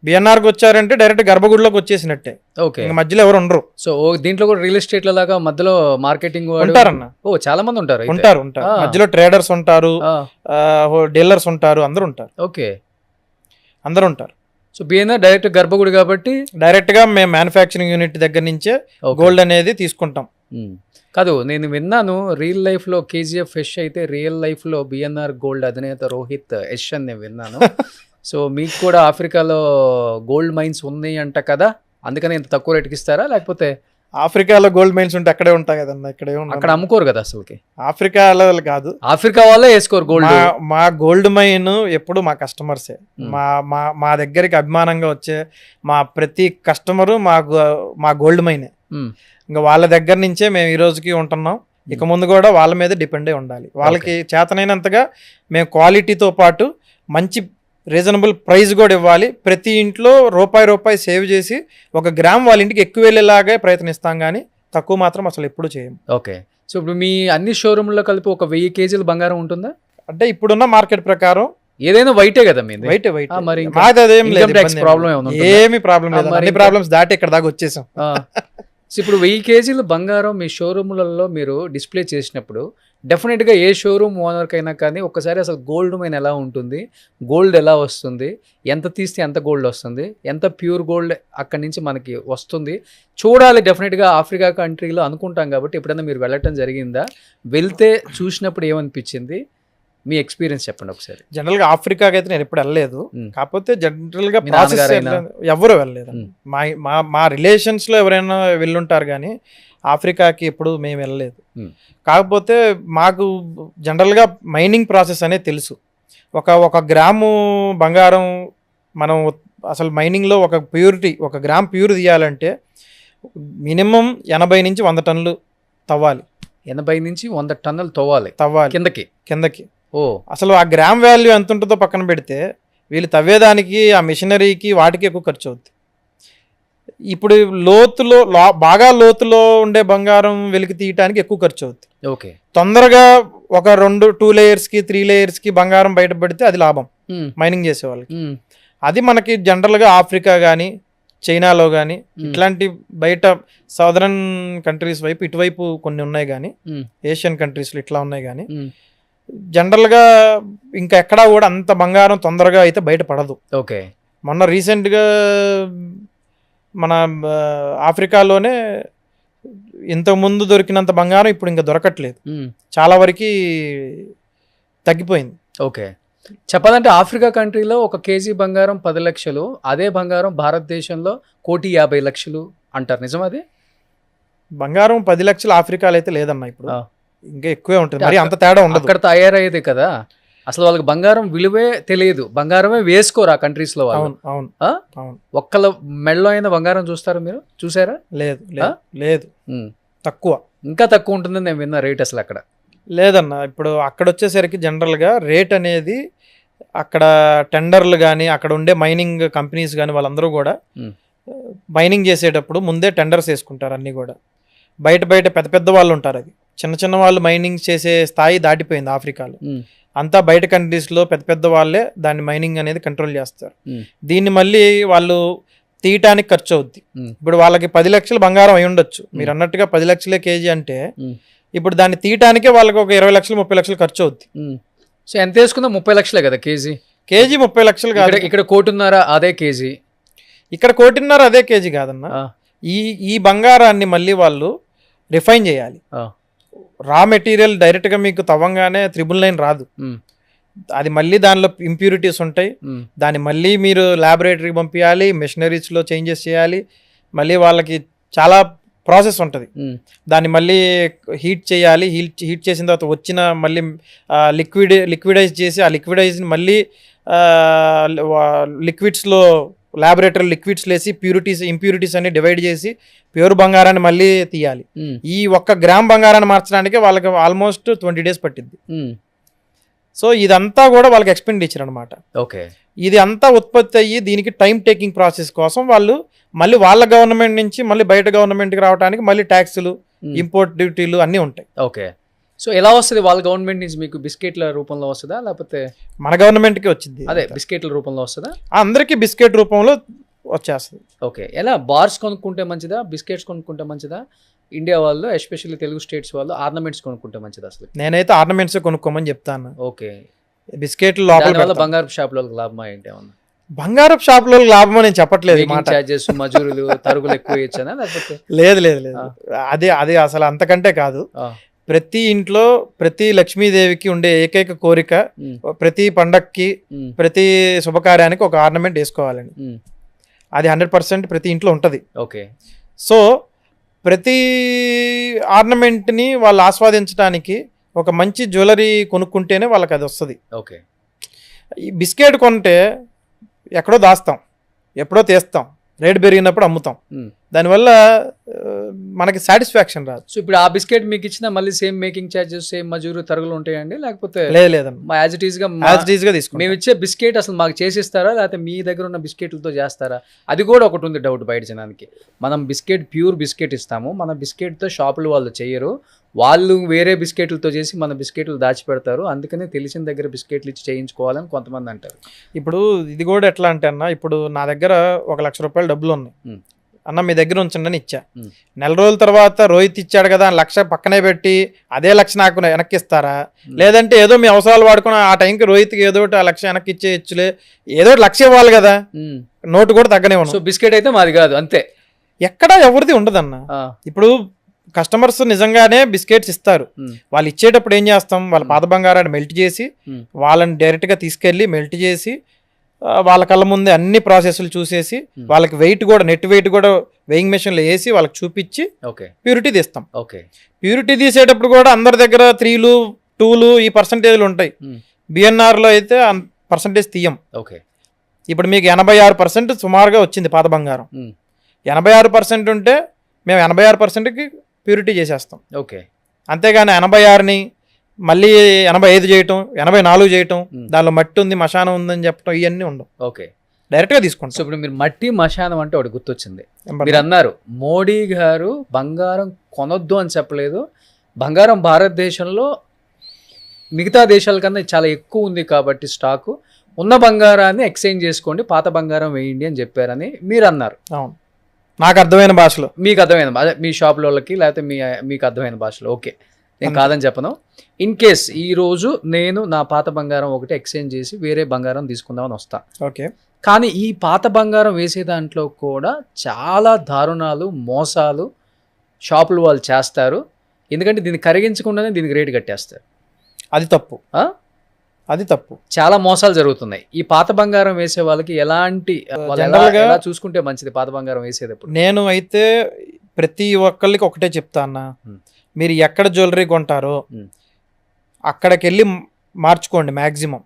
C: బిఎన్ఆర్కి వచ్చారంటే డైరెక్ట్ గర్భగుడిలోకి వచ్చేసినట్టే,
B: ఓకే.
C: ఇంకా మధ్యలో ఎవరు ఉండరు.
B: సో దీంట్లో కూడా రియల్ ఎస్టేట్ లాగా మధ్యలో మార్కెటింగ్
C: ఉంటారన్న,
B: చాలా మంది ఉంటారు అయితే.
C: ఉంటారు మధ్యలో ట్రేడర్స్ ఉంటారు,
B: ఆ,
C: డీలర్స్ ఉంటారు, అందరూ ఉంటారు.
B: ఓకే.
C: అందరూ ఉంటారు.
B: సో బిఎన్ఆర్ డైరెక్ట్ గర్భగుడి కాబట్టి
C: డైరెక్ట్ గా మేము మ్యానుఫ్యాక్చరింగ్ యూనిట్ దగ్గర నుంచే గోల్డ్ అనేది తీసుకుంటాం.
B: కాదు, నేను విన్నాను రియల్ లైఫ్ లో కేజీఎఫ్ యష్ అయితే రియల్ లైఫ్ లో బిఎన్ఆర్ గోల్డ్ అధినేత రోహిత్ యష్ అని నేను విన్నాను. సో మీకు కూడా ఆఫ్రికాలో గోల్డ్ మైన్స్ ఉన్నాయి అంట కదా, అందుకని ఇంత తక్కువ రేటుకి ఇస్తారా? లేకపోతే
C: ఆఫ్రికాలో గోల్డ్ మైన్స్ ఉంటే అక్కడే ఉంటాయి కదన్నా, ఇక్కడే
B: అక్కడ అమ్ముకోరు కదా అసలుకి?
C: ఆఫ్రికాలో కాదు,
B: ఆఫ్రికా వాళ్ళే వేసుకోరు గోల్డ్.
C: మా గోల్డ్ మైన్ ఎప్పుడు మా కస్టమర్సే. మా దగ్గరికి అభిమానంగా వచ్చే మా ప్రతి కస్టమరు మా గోల్డ్ మైనే. ఇంకా వాళ్ళ దగ్గర నుంచే మేము ఈ రోజుకి ఉంటున్నాం. ఇక ముందు కూడా వాళ్ళ మీద డిపెండ్ అయి ఉండాలి. వాళ్ళకి చేతనైనంతగా మేము క్వాలిటీతో పాటు మంచి రీజనబుల్ ప్రైస్ కూడా ఇవ్వాలి. ప్రతి ఇంట్లో రూపాయి సేవ్ చేసి 1 గ్రామ్ వాళ్ళ ఇంటికి ఎక్కువ వెళ్ళేలాగే ప్రయత్నిస్తాం, కానీ తక్కువ మాత్రం అసలు ఎప్పుడు చేయం.
B: ఓకే. సో ఇప్పుడు మీ అన్ని షోరూమ్లో కలిపి 1000 కేజీల బంగారం ఉంటుందా?
C: అంటే ఇప్పుడున్న మార్కెట్ ప్రకారం
B: ఏదైనా వైటే కదా మీది?
C: వైటే.
B: మరి
C: మాది అదేం లేదు, ఏమి ప్రాబ్లం లేదు. అన్ని ప్రాబ్లమ్స్ దాటి ఇక్కడ దాకా వచ్చేసాం.
B: సో ఇప్పుడు 1000 కేజీల బంగారం మీ షోరూమ్లలో మీరు డిస్ప్లే చేసినప్పుడు డెఫినెట్గా ఏ షోరూమ్ ఓనర్కైనా కానీ ఒక్కసారి అసలు గోల్డ్ మైన్ ఎలా ఉంటుంది, గోల్డ్ ఎలా వస్తుంది, ఎంత తీస్తే ఎంత గోల్డ్ వస్తుంది, ఎంత ప్యూర్ గోల్డ్ అక్కడి నుంచి మనకి వస్తుంది చూడాలి. డెఫినెట్గా ఆఫ్రికా కంట్రీలో అనుకుంటాం కాబట్టి ఎప్పుడైనా మీరు వెళ్ళటం జరిగిందా? వెళ్తే చూసినప్పుడు ఏమనిపించింది? మీ ఎక్స్పీరియన్స్ చెప్పండి ఒకసారి.
C: జనరల్ గా ఆఫ్రికాకి అయితే నేను ఎప్పుడు వెళ్ళలేదు, కాకపోతే జనరల్ గా ఎవరు వెళ్ళలేదు. మా రిలేషన్స్ లో ఎవరైనా వెళ్ళుంటారు, కానీ ఆఫ్రికాకి ఎప్పుడు మేము వెళ్ళలేదు. కాకపోతే మాకు జనరల్ గా మైనింగ్ ప్రాసెస్ అనేది తెలుసు. ఒక గ్రాము బంగారం మనం అసలు మైనింగ్ లో 1 గ్రామ్ ప్యూర్ తీయాలంటే మినిమం 80 నుంచి 100 టన్నులు తవ్వాలి.
B: 80 నుంచి 100 టన్నులు తవ్వాలి కిందకి.
C: అసలు ఆ గ్రామ్ వాల్యూ ఎంత ఉంటుందో పక్కన పెడితే వీళ్ళు తవ్వేదానికి, ఆ మిషనరీకి, వాటికి ఎక్కువ ఖర్చు అవుద్ది. ఇప్పుడు బాగా లోతులో ఉండే బంగారం వెలికి తీయటానికి ఎక్కువ ఖర్చు అవుద్ది.
B: ఓకే.
C: తొందరగా ఒక 2 లేయర్స్కి 3 లేయర్స్కి బంగారం బయటపడితే అది లాభం మైనింగ్ చేసే వాళ్ళకి. అది మనకి జనరల్గా ఆఫ్రికా కానీ, చైనాలో కానీ, ఇట్లాంటి బయట సదరన్ కంట్రీస్ వైపు ఇటువైపు కొన్ని ఉన్నాయి, కానీ ఏషియన్ కంట్రీస్లో ఇట్లా ఉన్నాయి, కానీ జనరల్గా ఇంకా ఎక్కడా కూడా అంత బంగారం తొందరగా అయితే బయటపడదు.
B: ఓకే.
C: మొన్న రీసెంట్గా మన ఆఫ్రికాలోనే ఇంతకుముందు దొరికినంత బంగారం ఇప్పుడు ఇంకా దొరకట్లేదు, చాలా వరకు తగ్గిపోయింది.
B: ఓకే. చెప్పాలంటే ఆఫ్రికా కంట్రీలో 1 కేజీ బంగారం 10 లక్షలు, అదే బంగారం భారతదేశంలో 1,50,00,000 అంటారు, నిజమది?
C: బంగారం 10 లక్షలు ఆఫ్రికాలో అయితే లేదన్నా, ఇప్పుడు ఇంకా ఎక్కువే ఉంటుంది, మరి అంత తేడా ఉండదు.
B: అక్కడ తయారయ్యేది కదా, అసలు వాళ్ళకి బంగారం విలువే తెలియదు, బంగారమే వేసుకోరు ఆ కంట్రీస్ లో వాళ్ళు. ఒక్కళ్ళ మెడలో అయిన బంగారం చూస్తారా మీరు? చూసారా?
C: లేదు, తక్కువ,
B: ఇంకా తక్కువ ఉంటుందని నేను విన్నా రేట్. అసలు అక్కడ
C: లేదన్న. ఇప్పుడు అక్కడ వచ్చేసరికి జనరల్గా రేట్ అనేది అక్కడ టెండర్లు కానీ, అక్కడ ఉండే మైనింగ్ కంపెనీస్ కానీ వాళ్ళందరూ కూడా మైనింగ్ చేసేటప్పుడు ముందే టెండర్స్ వేసుకుంటారు. అన్నీ కూడా బయట పెద్ద వాళ్ళు ఉంటారు, అది చిన్న వాళ్ళు మైనింగ్ చేసే స్థాయి దాటిపోయింది ఆఫ్రికాలో. అంతా బయట కంట్రీస్లో పెద్ద వాళ్ళే దాన్ని మైనింగ్ అనేది కంట్రోల్ చేస్తారు. దీన్ని మళ్ళీ వాళ్ళు తీయటానికి ఖర్చు అవుద్ది. ఇప్పుడు వాళ్ళకి 10 లక్షలు బంగారం అయి ఉండొచ్చు, మీరు అన్నట్టుగా 10 లక్షలే కేజీ అంటే ఇప్పుడు దాన్ని తీయటానికే వాళ్ళకి ఒక 20 లక్షలు 30 లక్షలు ఖర్చు అవుద్ది.
B: సో ఎంత వేసుకుందా? 30 లక్షలే కదా కేజీ?
C: 30 లక్షలు కాదు,
B: ఇక్కడ 1.5 అదే కేజీ,
C: ఇక్కడ 1.5 అదే కేజీ కాదన్న. ఈ బంగారాన్ని మళ్ళీ వాళ్ళు రిఫైన్ చేయాలి. రా మెటీరియల్ డైరెక్ట్గా మీకు తవ్వంగానే 999 రాదు, అది మళ్ళీ దానిలో ఇంప్యూరిటీస్ ఉంటాయి, దాన్ని మళ్ళీ మీరు ల్యాబొరేటరీకి పంపించాలి, మెషినరీస్లో చేంజెస్ చేయాలి, మళ్ళీ వాళ్ళకి చాలా ప్రాసెస్ ఉంటుంది. దాన్ని మళ్ళీ హీట్ చేయాలి, హీట్ చేసిన తర్వాత వచ్చిన మళ్ళీ లిక్విడైజ్ చేసి, ఆ లిక్విడైజ్ని మళ్ళీ లిక్విడ్స్లో ల్యాబొరేటరీ లిక్విడ్స్ లేసి ఇంప్యూరిటీస్ అన్ని డివైడ్ చేసి ప్యూర్ బంగారాన్ని మళ్ళీ తీయాలి. ఈ 1 గ్రామ్ బంగారాన్ని మార్చడానికి వాళ్ళకి ఆల్మోస్ట్ 20 days పట్టింది. సో ఇదంతా కూడా వాళ్ళకి ఎక్స్పెండిచర్ అనమాట.
B: ఓకే.
C: ఇది అంతా ఉత్పత్తి అయ్యి దీనికి టైం టేకింగ్ ప్రాసెస్ కోసం వాళ్ళు మళ్ళీ వాళ్ళ గవర్నమెంట్ నుంచి మళ్ళీ బయట గవర్నమెంట్కి రావడానికి మళ్ళీ ట్యాక్సులు, ఇంపోర్ట్ డ్యూటీలు అన్నీ ఉంటాయి.
B: ఓకే. సో ఎలా వస్తుంది వాళ్ళ గవర్నమెంట్ నుంచి మీకు బిస్కెట్ల రూపంలో వస్తుందా లేకపోతే
C: మన గవర్నమెంట్కి వచ్చింది,
B: అదే బిస్కెట్ల రూపంలో వస్తుందా?
C: అందరికీ బిస్కెట్ రూపంలో వచ్చేస్తుంది.
B: ఓకే, ఎలా బార్స్ కొనుక్కుంటే మంచిదా, బిస్కెట్స్ కొనుక్కుంటే మంచిదా? ఇండియా వాళ్ళు ఎస్పెషల్లీ తెలుగు స్టేట్స్ వాళ్ళు ఆర్నమెంట్స్ కొనుక్కుంటే మంచిదా? అసలు
C: నేనైతే ఆర్నమెంట్స్ కొనుక్కోమని చెప్తాను.
B: ఓకే,
C: బిస్కెట్లు లోపల
B: వల్ల బంగారు షాపులకు లాభమా ఏంటి ఏమన్నా?
C: బంగారపు షాపులో లాభం నేను చెప్పట్లేదు,
B: చార్జెస్ మజూరులు తరుగులు ఎక్కువ ఇచ్చానా లేకపోతే?
C: లేదు లేదు లేదు, అదే అసలు అంతకంటే కాదు. ప్రతి ఇంట్లో ప్రతి లక్ష్మీదేవికి ఉండే ఏకైక కోరిక ప్రతి పండక్కి ప్రతి శుభకార్యానికి ఒక ఆర్నమెంట్ వేసుకోవాలని. అది 100% ప్రతి ఇంట్లో ఉంటుంది.
B: ఓకే,
C: సో ప్రతి ఆర్నమెంట్ని వాళ్ళు ఆస్వాదించడానికి ఒక మంచి జ్యువెలరీ కొనుక్కుంటేనే వాళ్ళకి అది వస్తుంది.
B: ఓకే,
C: ఈ బిస్కెట్ కొంటే ఎక్కడో దాస్తాం, ఎప్పుడో తీస్తాం, రేట్ పెరిగినప్పుడు అమ్ముతాం, దానివల్ల మనకి సాటిస్ఫాక్షన్ రాదు.
B: సో ఇప్పుడు ఆ బిస్కెట్ మీకు ఇచ్చిన మళ్ళీ సేమ్ మేకింగ్ చార్జెస్ సేమ్ మజూరు తరుగులు ఉంటాయండి లేకపోతే?
C: లేదమ్మా,
B: యాజ్ ఇట్ ఈస్ గా
C: తీసుకుంటాం.
B: మేము ఇచ్చే బిస్కెట్ అసలు మాకు చేసిస్తారా లేకపోతే మీ దగ్గర ఉన్న బిస్కెట్లతో చేస్తారా? అది కూడా ఒకటి ఉంది డౌట్ బయట జనానికి. మనం బిస్కెట్ ప్యూర్ బిస్కెట్ ఇస్తాము, మన బిస్కెట్తో షాపులు వాళ్ళు చేయరు, వాళ్ళు వేరే బిస్కెట్లతో చేసి మన బిస్కెట్లు దాచిపెడతారు, అందుకనే తెలిసిన దగ్గర బిస్కెట్లు ఇచ్చి చేయించుకోవాలని కొంతమంది అంటారు.
C: ఇప్పుడు ఇది కూడా ఎట్లా అంటే అన్న, ఇప్పుడు నా దగ్గర 1 లక్ష రూపాయలు డబ్బులు ఉన్నాయి అన్న, మీ దగ్గర ఉంచండి అని ఇచ్చా. నెల రోజుల తర్వాత రోహిత్ ఇచ్చాడు కదా 1 లక్ష పక్కనే పెట్టి అదే 1 లక్ష నాకు వెనక్కి ఇస్తారా? లేదంటే ఏదో మీ అవసరాలు వాడుకుని ఆ టైంకి రోహిత్కి ఏదో ఒకటి 1 లక్ష వెనక్కి ఇచ్చేయచ్చులే, ఏదో 1 లక్ష ఇవ్వాలి కదా, నోటు కూడా తగ్గనే ఉన్నాం.
B: సో బిస్కెట్ అయితే మాది కాదు అంతే,
C: ఎక్కడా ఎవరిది ఉండదన్న. ఇప్పుడు కస్టమర్స్ నిజంగానే బిస్కెట్స్ ఇస్తారు, వాళ్ళు ఇచ్చేటప్పుడు ఏం చేస్తాం, వాళ్ళ పాత బంగారాన్ని మెల్ట్ చేసి వాళ్ళని డైరెక్ట్గా తీసుకెళ్ళి మెల్ట్ చేసి వాళ్ళ కళ్ళ ముందే అన్ని ప్రాసెస్లు చూసేసి వాళ్ళకి వెయిట్ కూడా నెట్ వెయిట్ కూడా వెయింగ్ మెషిన్లో వేసి వాళ్ళకి చూపించి ప్యూరిటీ తీస్తాం. ప్యూరిటీ తీసేటప్పుడు కూడా అందరి దగ్గర 3లు 2లు ఈ పర్సంటేజ్లు ఉంటాయి, బిఎన్ఆర్లో అయితే పర్సంటేజ్ తీయం. ఇప్పుడు మీకు 86% సుమారుగా వచ్చింది పాత బంగారం, 86% ఉంటే మేము 86%కి ప్యూరిటీ చేసేస్తాం. అంతేగాని 86ని మళ్ళీ 85 చేయటం, 84 చేయటం, దానిలో మట్టి ఉంది మశానం ఉందని చెప్పడం ఇవన్నీ ఉండవు, డైరెక్ట్గా తీసుకుంటాం.
B: సో ఇప్పుడు మీరు మట్టి మశానం అంటే ఒకటి గుర్తొచ్చింది, మీరు అన్నారు మోడీ గారు బంగారం కొనొద్దు అని చెప్పలేదు, బంగారం భారతదేశంలో మిగతా దేశాల కన్నా చాలా ఎక్కువ ఉంది కాబట్టి స్టాకు ఉన్న బంగారాన్ని ఎక్స్చేంజ్ చేసుకోండి, పాత బంగారం వేయండి అని చెప్పారని మీరు అన్నారు.
C: అవును, నాకు అర్థమైన భాషలో,
B: మీకు అర్థమైన మీ షాప్ వాళ్ళకి లేకపోతే మీకు అర్థమైన భాషలో. ఓకే, నేను కాదని చెప్పను. ఇన్ కేస్ ఈరోజు నేను నా పాత బంగారం ఒకటి ఎక్స్చేంజ్ చేసి వేరే బంగారం తీసుకుందామని వస్తా,
C: ఓకే,
B: కానీ ఈ పాత బంగారం వేసే దాంట్లో కూడా చాలా దారుణాలు మోసాలు షాపులు వాళ్ళు చేస్తారు, ఎందుకంటే దీన్ని కరిగించకుండానే దీనికి రేటు కట్టేస్తారు.
C: అది తప్పు, అది తప్పు,
B: చాలా మోసాలు జరుగుతున్నాయి. ఈ పాత బంగారం వేసే వాళ్ళకి ఎలాంటి ఎలా చూసుకుంటే మంచిది పాత బంగారం వేసేటప్పుడు?
C: నేను అయితే ప్రతి ఒక్కళ్ళకి ఒకటే చెప్తా అన్న, మీరు ఎక్కడ జ్యువెలరీ కొంటారో అక్కడికి వెళ్ళి మార్చుకోండి. మ్యాక్సిమం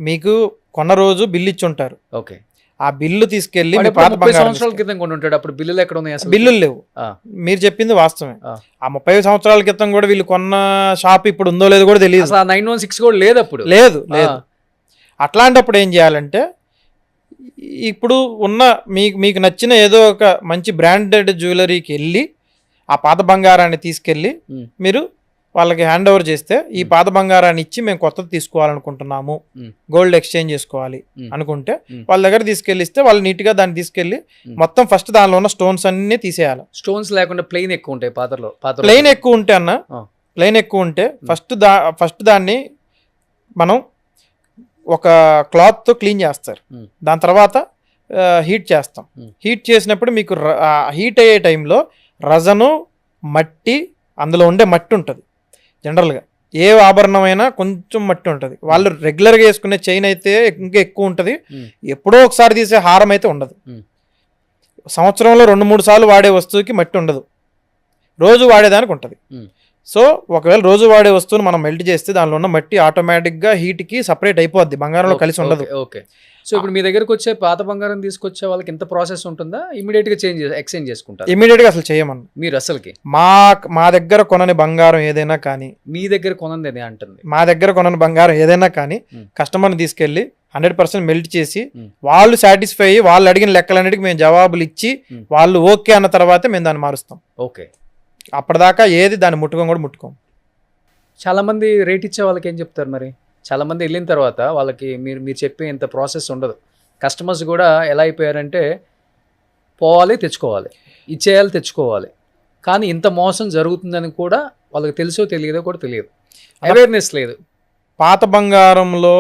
C: మీకు కొన్న రోజు బిల్లు ఇచ్చి ఉంటారు,
B: ఓకే,
C: ఆ బిల్లు తీసుకెళ్ళి
B: 30 సంవత్సరాల క్రితం కొని ఉంటాడు, అప్పుడు బిల్లులు ఎక్కడ ఉన్నాయి? అసలు
C: బిల్లులు లేవు. మీరు చెప్పింది వాస్తవమే, ఆ 30 సంవత్సరాల క్రితం కూడా వీళ్ళు కొన్న షాప్ ఇప్పుడు ఉందో లేదో కూడా తెలియదు,
B: 916 కూడా లేదు అప్పుడు,
C: లేదు. అట్లాంటప్పుడు ఏం చేయాలంటే ఇప్పుడు ఉన్న మీకు నచ్చిన ఏదో ఒక మంచి బ్రాండెడ్ జ్యువెలరీకి వెళ్ళి ఆ పాత బంగారాన్ని తీసుకెళ్ళి మీరు వాళ్ళకి హ్యాండ్ ఓవర్ చేస్తే, ఈ పాత బంగారాన్ని ఇచ్చి మేము కొత్తది తీసుకోవాలనుకుంటున్నాము, గోల్డ్ ఎక్స్చేంజ్ చేసుకోవాలి అనుకుంటే వాళ్ళ దగ్గర తీసుకెళ్ళిస్తే వాళ్ళు నీట్గా దాన్ని తీసుకెళ్ళి మొత్తం ఫస్ట్ దానిలో ఉన్న స్టోన్స్ అన్ని తీసేయాలి.
B: స్టోన్స్ లేకుండా ప్లెయిన్ ఎక్కువ ఉంటాయి పాతలో.
C: ప్లెయిన్ ఎక్కువ ఉంటే అన్న, ప్లెయిన్ ఎక్కువ ఉంటే ఫస్ట్ దాన్ని మనం ఒక క్లాత్తో క్లీన్ చేస్తారు, దాని తర్వాత హీట్ చేస్తాం. హీట్ చేసినప్పుడు మీకు హీట్ అయ్యే టైంలో రజను మట్టి, అందులో ఉండే మట్టి ఉంటుంది. జనరల్గా ఏ ఆభరణమైనా కొంచెం మట్టి ఉంటుంది, వాళ్ళు రెగ్యులర్గా వేసుకునే చైన్ అయితే ఇంకా ఎక్కువ ఉంటుంది, ఎప్పుడో ఒకసారి తీసే హారం అయితే ఉండదు. సంవత్సరంలో 2-3 సార్లు వాడే వస్తువుకి మట్టి ఉండదు, రోజు వాడేదానికి ఉంటుంది. సో ఒకవేళ రోజు వాడే వస్తువుని మనం మెల్ట్ చేస్తే దానిలో ఉన్న మట్టి ఆటోమేటిక్గా హీట్కి సపరేట్ అయిపోద్ది, బంగారంలో కలిసి ఉండదు.
B: ఓకే, సో ఇప్పుడు మీ దగ్గరకు వచ్చే పాత బంగారం తీసుకొచ్చే వాళ్ళకి ఎంత ప్రాసెస్ ఉంటుందా? ఇమీడియట్గా ఎక్స్చేంజ్ చేసుకుంటారు?
C: ఇమీడియట్గా అసలు చేయమని మీరు
B: అసలుకి
C: మా దగ్గర కొనని బంగారం ఏదైనా కానీ,
B: మీ దగ్గర కొనంది అంటుంది,
C: మా దగ్గర కొనని బంగారం ఏదైనా కానీ కస్టమర్ని తీసుకెళ్ళి 100% మెల్ట్ చేసి వాళ్ళు సాటిస్ఫై అయ్యి వాళ్ళు అడిగిన లెక్కలన్నిటికీ మేము జవాబులు ఇచ్చి వాళ్ళు ఓకే అన్న తర్వాతే మేము దాన్ని మారుస్తాం.
B: ఓకే,
C: అప్పటిదాకా ఏది దాన్ని ముట్టుకోం కూడా ముట్టుకోం.
B: చాలామంది రేట్ ఇచ్చే వాళ్ళకి ఏం చెప్తారు మరి? చాలామంది వెళ్ళిన తర్వాత వాళ్ళకి మీరు చెప్పే ఇంత ప్రాసెస్ ఉండదు. కస్టమర్స్ కూడా ఎలా అయిపోయారంటే పోవాలి, తెచ్చుకోవాలి, ఇచ్చేయాలి, తెచ్చుకోవాలి. కానీ ఇంత మోసం జరుగుతుందని కూడా వాళ్ళకి తెలుసో తెలియదో కూడా తెలియదు, అవేర్నెస్ లేదు.
C: పాత బంగారంలో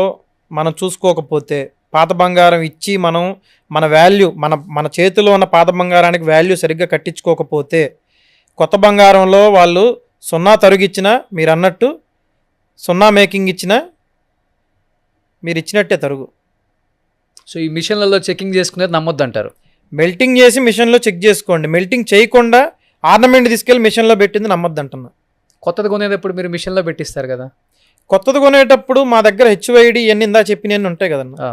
C: మనం చూసుకోకపోతే, పాత బంగారం ఇచ్చి మనం మన వాల్యూ మన చేతిలో ఉన్న పాత బంగారానికి వాల్యూ సరిగ్గా కట్టించుకోకపోతే, కొత్త బంగారంలో వాళ్ళు 0 తరుగిచ్చినా, మీరు అన్నట్టు 0 మేకింగ్ ఇచ్చినా మీరు ఇచ్చినట్టే తరుగు.
B: సో ఈ మిషన్లలో చెకింగ్ చేసుకునేది నమ్మొద్దు అంటారు.
C: మెల్టింగ్ చేసి మిషన్లో చెక్ చేసుకోండి. మెల్టింగ్ చేయకుండా ఆర్నమెంట్ తీసుకెళ్ళి మిషన్లో పెట్టింది నమ్మొద్దు అంటున్నా.
B: కొత్తది కొనేటప్పుడు మీరు మిషన్లో పెట్టిస్తారు కదా.
C: కొత్తది కొనేటప్పుడు మా దగ్గర హెచ్వైడి ఇవన్నీ ఇందా చెప్పినవన్నీ ఉంటాయి కదన్నా.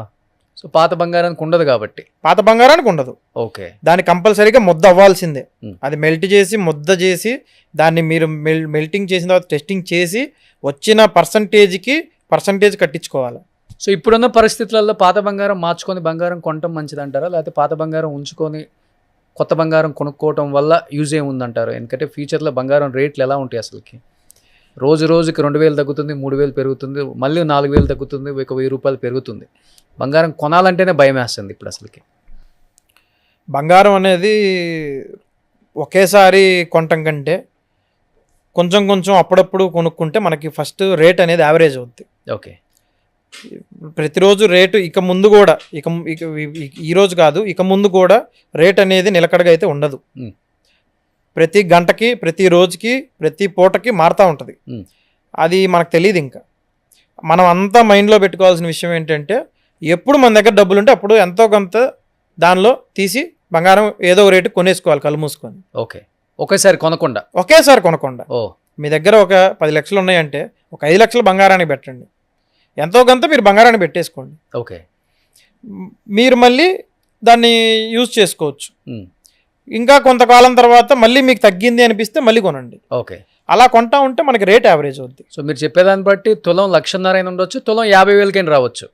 B: సో పాత బంగారానికి ఉండదు కాబట్టి.
C: పాత బంగారానికి ఉండదు.
B: ఓకే.
C: దాన్ని కంపల్సరీగా ముద్ద అవ్వాల్సిందే. అది మెల్ట్ చేసి ముద్ద చేసి దాన్ని మీరు మెల్టింగ్ చేసిన తర్వాత టెస్టింగ్ చేసి వచ్చిన పర్సంటేజ్ కట్టించుకోవాలి.
B: సో ఇప్పుడున్న పరిస్థితులలో పాత బంగారం మార్చుకొని బంగారం కొనటం మంచిది అంటారా, లేకపోతే పాత బంగారం ఉంచుకొని కొత్త బంగారం కొనుక్కోవటం వల్ల యూజ్ ఏముందంటారు? ఎందుకంటే ఫ్యూచర్లో బంగారం రేట్లు ఎలా ఉంటాయి అసలుకి? రోజుకి 2000 తగ్గుతుంది, 3000 పెరుగుతుంది, మళ్ళీ 4000 తగ్గుతుంది, 1000 రూపాయలు పెరుగుతుంది. బంగారం కొనాలంటేనే భయం వేస్తుంది ఇప్పుడు అసలుకి.
C: బంగారం అనేది ఒకేసారి కొనటం కంటే కొంచెం అప్పుడప్పుడు కొనుక్కుంటే మనకి ఫస్ట్ రేట్ అనేది యావరేజ్ అవుద్ది.
B: ఓకే.
C: ప్రతిరోజు రేటు ఇక ముందు కూడా ఈరోజు కాదు, ఇక ముందు కూడా రేట్ అనేది నిలకడగా అయితే ఉండదు. ప్రతి గంటకి, ప్రతి రోజుకి, ప్రతి పూటకి మారుతూ ఉంటుంది. అది మనకు తెలియదు. ఇంకా మనం అంతా మైండ్లో పెట్టుకోవాల్సిన విషయం ఏంటంటే, ఎప్పుడు మన దగ్గర డబ్బులు ఉంటే అప్పుడు ఎంతో కొంత దానిలో తీసి బంగారం ఏదో ఒక రేటు కొనేసుకోవాలి కళ్ళు మూసుకొని.
B: ఓకే. ఒకేసారి కొనకుండా. మీ దగ్గర ఒక 10 లక్షలు ఉన్నాయంటే ఒక 5 లక్షలు బంగారానికి పెట్టండి. ఎంతో కొంత మీరు బంగారాన్ని పెట్టేసుకోండి. ఓకే.
C: మీరు మళ్ళీ దాన్ని యూజ్ చేసుకోవచ్చు. ఇంకా కొంతకాలం తర్వాత మళ్ళీ మీకు తగ్గింది అనిపిస్తే మళ్ళీ కొనండి.
B: ఓకే.
C: అలా కొంటా ఉంటే మనకి రేట్ యావరేజ్ అవుద్ది.
B: సో మీరు చెప్పేదాన్ని బట్టి తులం 1,50,000 అయినా ఉండొచ్చు, తులం 50,000కైనా రావచ్చు,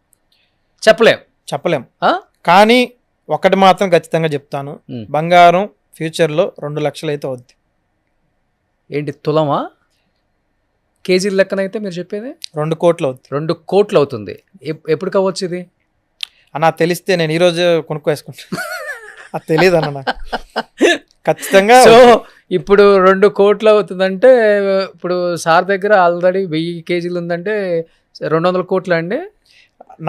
B: చెప్పలేం. కానీ ఒకటి మాత్రం ఖచ్చితంగా చెప్తాను, బంగారం ఫ్యూచర్లో 2 లక్షలు అయితే అవుద్ది. ఏంటి తులమా? కేజీల లెక్కనైతే మీరు చెప్పేది
C: 2 కోట్లు అవుతుంది.
B: 2 కోట్లు అవుతుంది. ఎప్పుడు కావచ్చు ఇది?
C: నాకు తెలిస్తే నేను ఈరోజు కొనుక్కోవేసుకుంటాను. అది తెలియదు అన్న నాకు ఖచ్చితంగా.
B: సో ఇప్పుడు 2 కోట్లు అవుతుందంటే, ఇప్పుడు సార్ దగ్గర ఆల్రెడీ 1000 కేజీలు ఉందంటే 200 కోట్లు అండి.